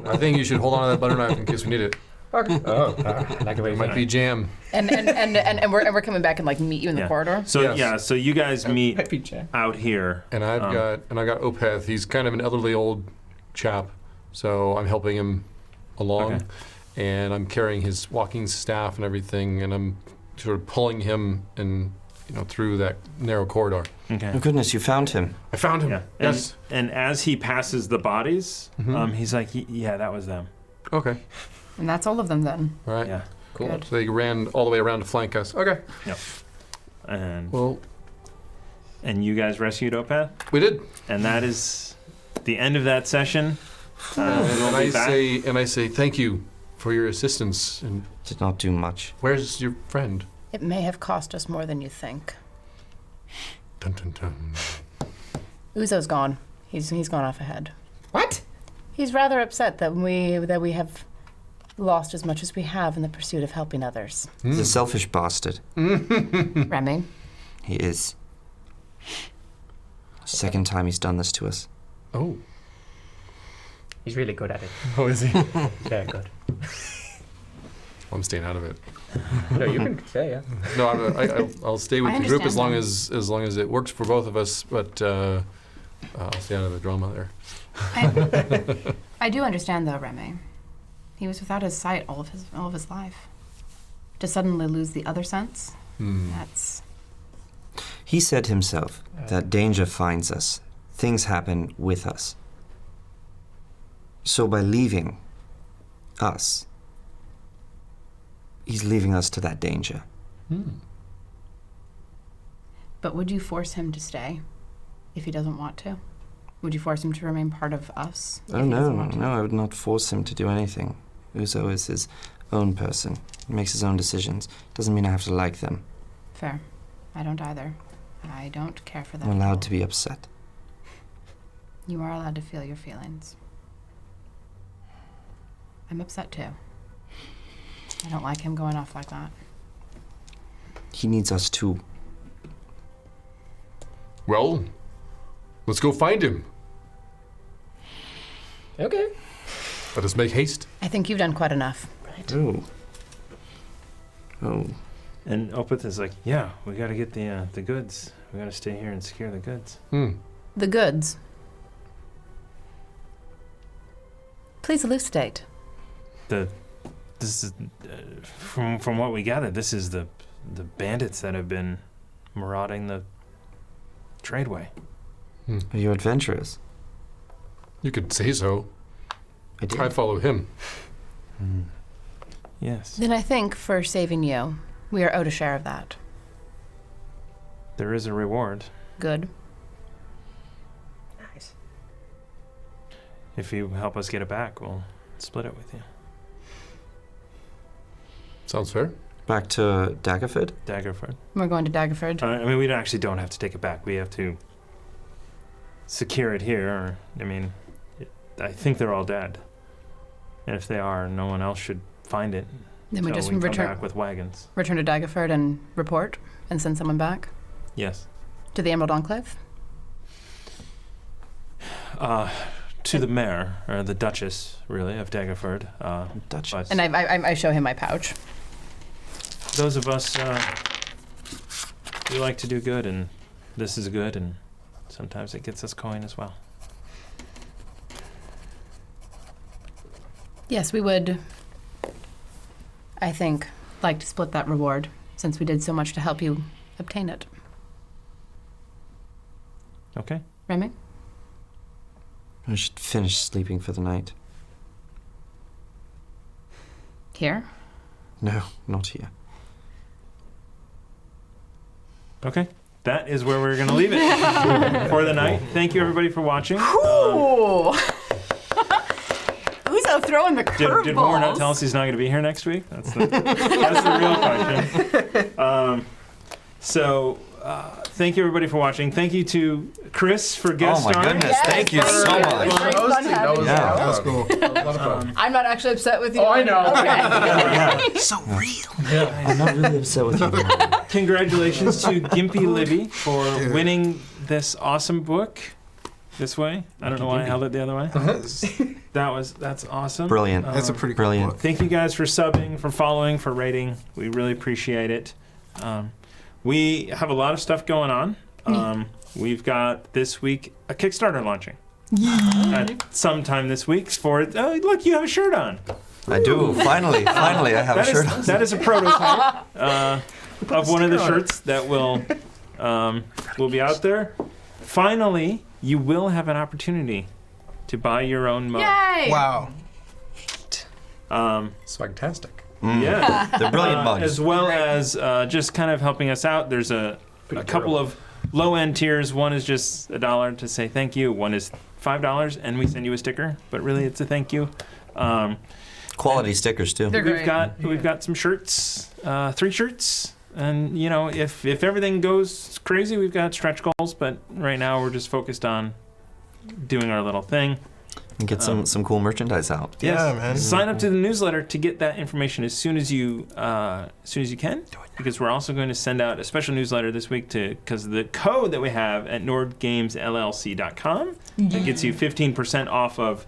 I think you should hold on to that butter knife in case we need it. Okay. Oh, I like the way It you might say be jam. And we're coming back and like meet you in the corridor. So Yes. So you guys meet Might be jam. out here. And I've got Opeth. He's kind of an elderly old chap, so I'm helping him along, and I'm carrying his walking staff and everything, and I'm sort of pulling him through that narrow corridor. Okay. Oh goodness, you found him. I found him. Yeah. Yes. And as he passes the bodies, he's like, yeah, that was them. Okay. And that's all of them then. All right. Yeah. Cool. Good. So they ran all the way around to flank us. Okay. Yep. And Well, you guys rescued Opeth, we did. and that is the end of that session. We'll And be back. I say thank you for your assistance. And Did not do much. where's your friend? It may have cost us more than you think. Dun, dun, dun. Uzo's gone. He's gone off ahead. What? He's rather upset that we have lost as much as we have in the pursuit of helping others. He's a selfish bastard. Remy, He is. Second time he's done this to us. Oh. He's really good at it. Oh, is he? Very good. I'm staying out of it. No, you can say yeah. No, I'll stay with I the group as understand long as it works for both of us. But I'll stay out of the drama there. I do understand though, Remy. He was without his sight all of his life. To suddenly lose the other sense, that's He said himself that danger finds us. Things happen with us. So by leaving us, he's leaving us to that danger. But would you force him to stay if he doesn't want to? Would you force him to remain part of us? Oh, if he doesn't no, want to? no, I would not force him to do anything. Uzo is his own person. He makes his own decisions. Doesn't mean I have to like them. Fair. I don't either. I don't care for that. I'm at all. allowed to be upset. You are allowed to feel your feelings. I'm upset too. I don't like him going off like that. He needs us too. Well, let's go find him. Okay. Let us make haste. I think you've done quite enough. Oh. Oh. And Opeth is like, yeah, we got to get the goods. We got to stay here and secure the goods. The goods. Please elucidate. This is from what we gathered. This is the bandits that have been marauding the tradeway. Are you adventurous? You could say so. I did. I follow him. Yes. Then I think for saving you, we are owed a share of that. There is a reward. Good. Nice. If you help us get it back, we'll split it with you. Sounds fair. Back to Daggerford. Daggerford. We're going to Daggerford. I mean, we actually don't have to take it back. We have to secure it here. Or, I mean, I think they're all dead. And if they are, no one else should find it. Then we until just come return back with wagons. to Daggerford and report and send someone back Yes. to the Emerald Enclave. To the mayor, or the Duchess, really, of Daggerford. Duchess. And I show him my pouch. Those of us, we like to do good, and this is good, and sometimes it gets us coin as well. Yes, we would, I think, like to split that reward, since we did so much to help you obtain it. Okay. Remy? I should finish sleeping for the night. Here? No, not here. Okay. That is where we're going to leave it for the night. Thank you, everybody, for watching. Ooh! Uzo throwing the curveballs. Did Moore not tell us he's not going to be here next week? That's the real question. Thank you, everybody, for watching. Thank you to Chris for guest starring. Oh, my goodness. Thank you so much. That was cool. That was a lot of fun. I'm not actually upset with you. Oh, I know. Okay. So real. I'm not really upset with you. Congratulations to Gimpy Libby for winning this awesome book this way. I don't know why I held it the other way. That's awesome. Brilliant. That's a pretty cool Brilliant. book. Thank you guys for subbing, for following, for rating. We really appreciate it. We have a lot of stuff going on. We've got this week a Kickstarter launching. Sometime this week for look, you have a shirt on. I do. Finally, I have a shirt on. That is a prototype of one of the shirts that will be out there. Finally, you will have an opportunity to buy your own mug. Yay! Wow. Swagtastic. Yeah. They're brilliant mugs. As well as just kind of helping us out. There's a couple of low-end tiers. One is just $1 to say thank you. One is $5, and we send you a sticker. But really, it's a thank you. Quality stickers too. They're great. We've got some shirts, 3 shirts, and if everything goes crazy, we've got stretch goals. But right now, we're just focused on doing our little thing. And get some cool merchandise out. Yes. Yeah, man. Sign up to the newsletter to get that information as soon as you can. Because we're also going to send out a special newsletter this week because the code that we have at nordgamesllc.com that gets you 15% off of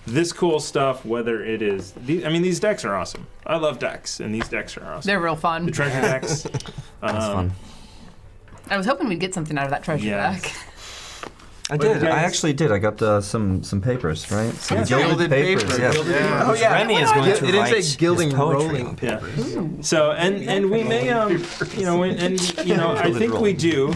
this cool stuff. Whether it is, these decks are awesome. I love decks, and these decks are awesome. They're real fun. The treasure decks. That's fun. I was hoping we'd get something out of that treasure deck. I did. I actually did. I got some papers, right? Some Gilded papers. Yes. Yeah. Which Remy is going to It write is a gilding his poetry rolling on. Yeah. papers. So and we may I think we do.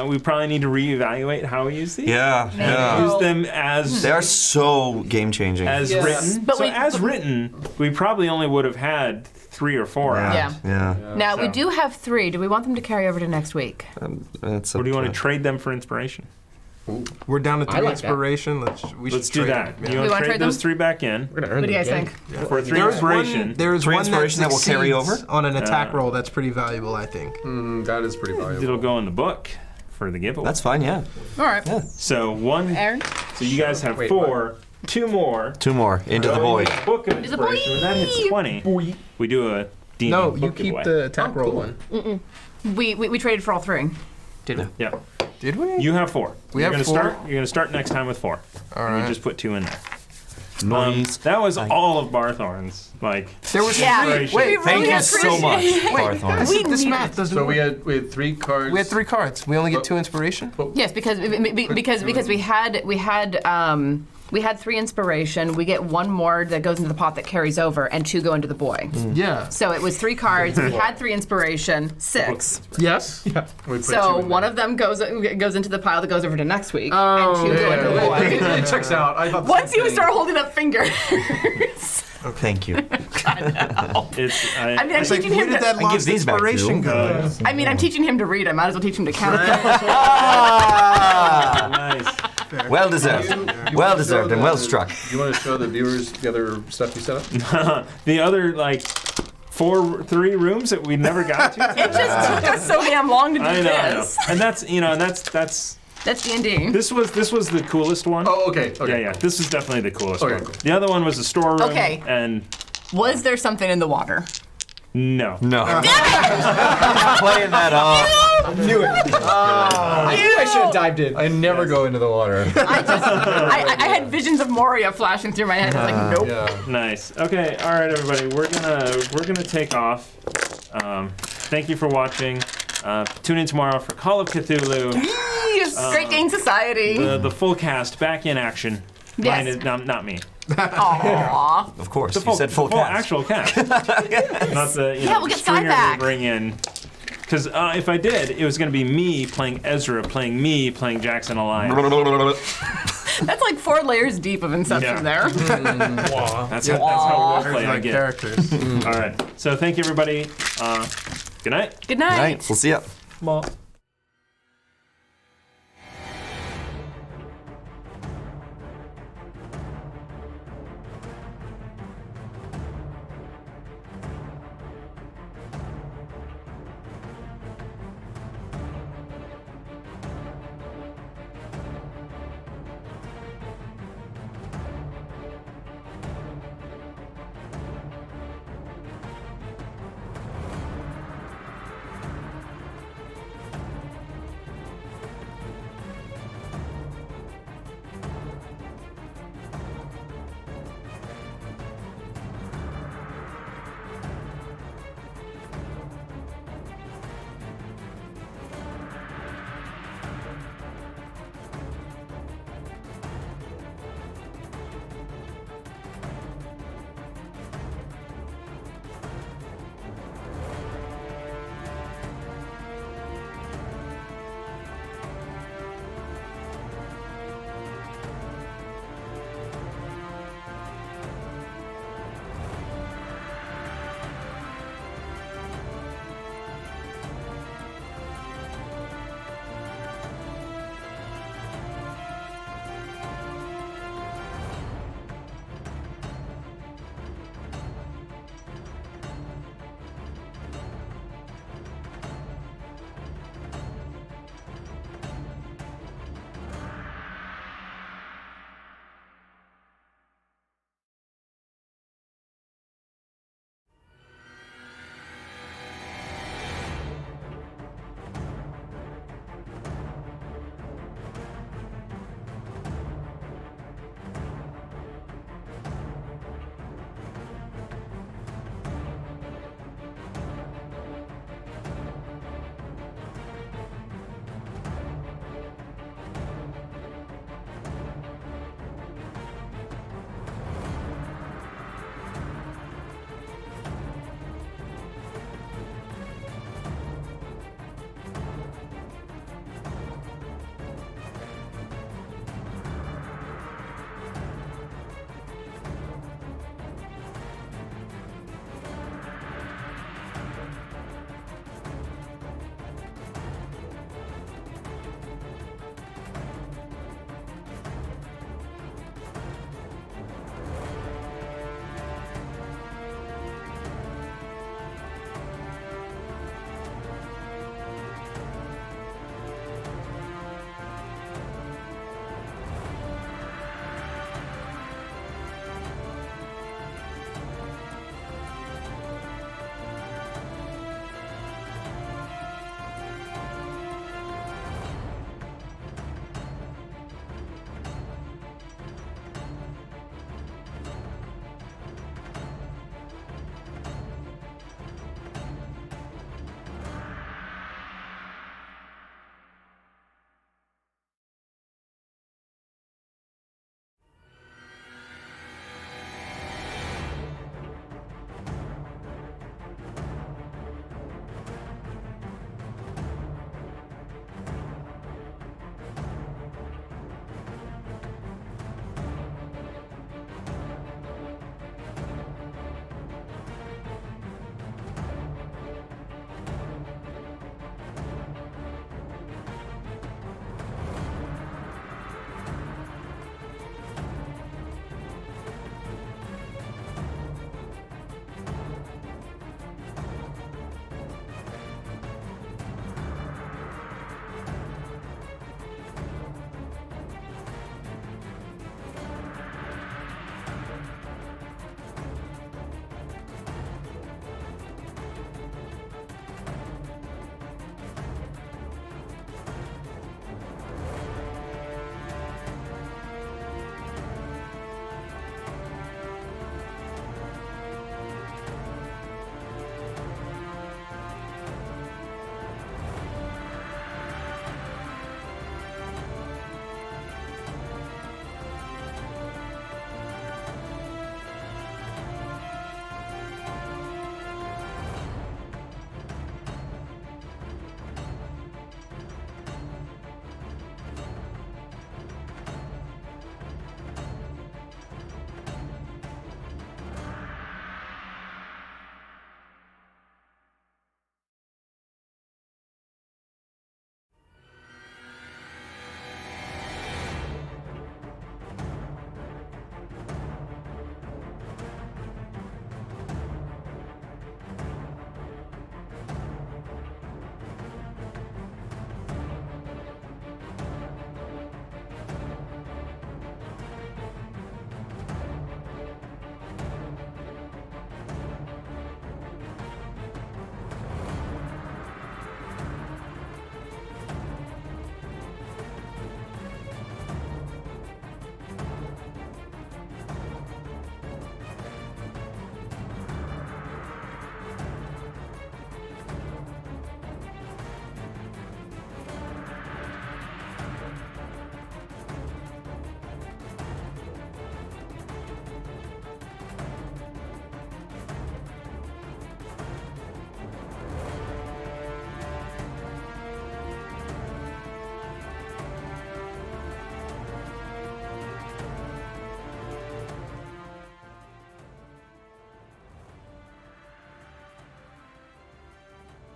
We probably need to reevaluate how we use these. Yeah. Use them as They are so game changing. as written. But As written, we probably only would have had 3 or 4 out. Yeah. Now, we So- do have 3. Do we want them to carry over to next week? It's Or do you want to up trade them for inspiration? We're down to 3 I like inspiration. Let's do that. Them. You want to trade those 3 back in We're gonna earn What do you them guys again. think? for 3 There's inspiration? one. There's Three one inspiration that will carry succeeds over? on an attack roll. That's pretty valuable, I think. That is pretty valuable. It'll go in the book for the giveaway. That's fine, yeah. All right. So one. Aaron? So you guys have 4. 2 more. 2 more. Into the void. Book of inspiration. When that hits 20, we do a D&D No, book you keep giveaway. the attack roll one. We traded for all 3. Yeah. Did we? You have 4. We have 4? You're gonna start next time with 4. All And right. you just put 2 in there. Nice. That was all of Barthorn's. There was Yeah. 3. Wait, Thank you so much, Barthorn. this math doesn't So work. we had 3 cards. We had 3 cards. We only get 2 inspiration. Yes, because we had We had 3 inspiration. We get 1 more that goes into the pot that carries over, and 2 go into the boy. Yeah. So it was 3 cards. We had 3 inspiration, 6. Yes. Yeah. So one of them goes into the pile that goes over to next week, and 2 go into the boy. It checks out. I thought Once you start holding up fingers. Thank you. I mean, I'm It's like, teaching where him did to. that I give lost these back to inspiration you. go? I mean, I'm teaching him to read. I might as well teach him to count. Nice. Well deserved. Well deserved and well struck. Do you want to show the viewers the other stuff you set up? The other, like, 3 rooms that we never got to. It just took us so damn long to do I know. this. And that's, you know, that's That's D&D. this was the coolest one. Oh, okay. Yeah. This is definitely the coolest Okay, one. cool. The other one was a storeroom. Okay. And Was there something in the water? no. No. Playing that off. I knew I should have dived in. I never go into the water. I had visions of Moria flashing through my head. I was like, nope. Yeah. Nice. Okay. All right, everybody. We're gonna take off. Thank you for watching. Tune in tomorrow for Call of Cthulhu. Great Game Society. The full cast back in action. Yes. Mine is, not me. Aww. Of course, The you said full cast. actual cast. Not the we'll get stringer Cy back. we bring in. Because if I did, it was going to be me playing Ezra, playing me playing Jackson Elias. That's like 4 layers deep of Inception Yeah. there. That's how we play. I Like get. characters. All right. So thank you, everybody. Good night. Good night. Right, we'll see ya. Bye.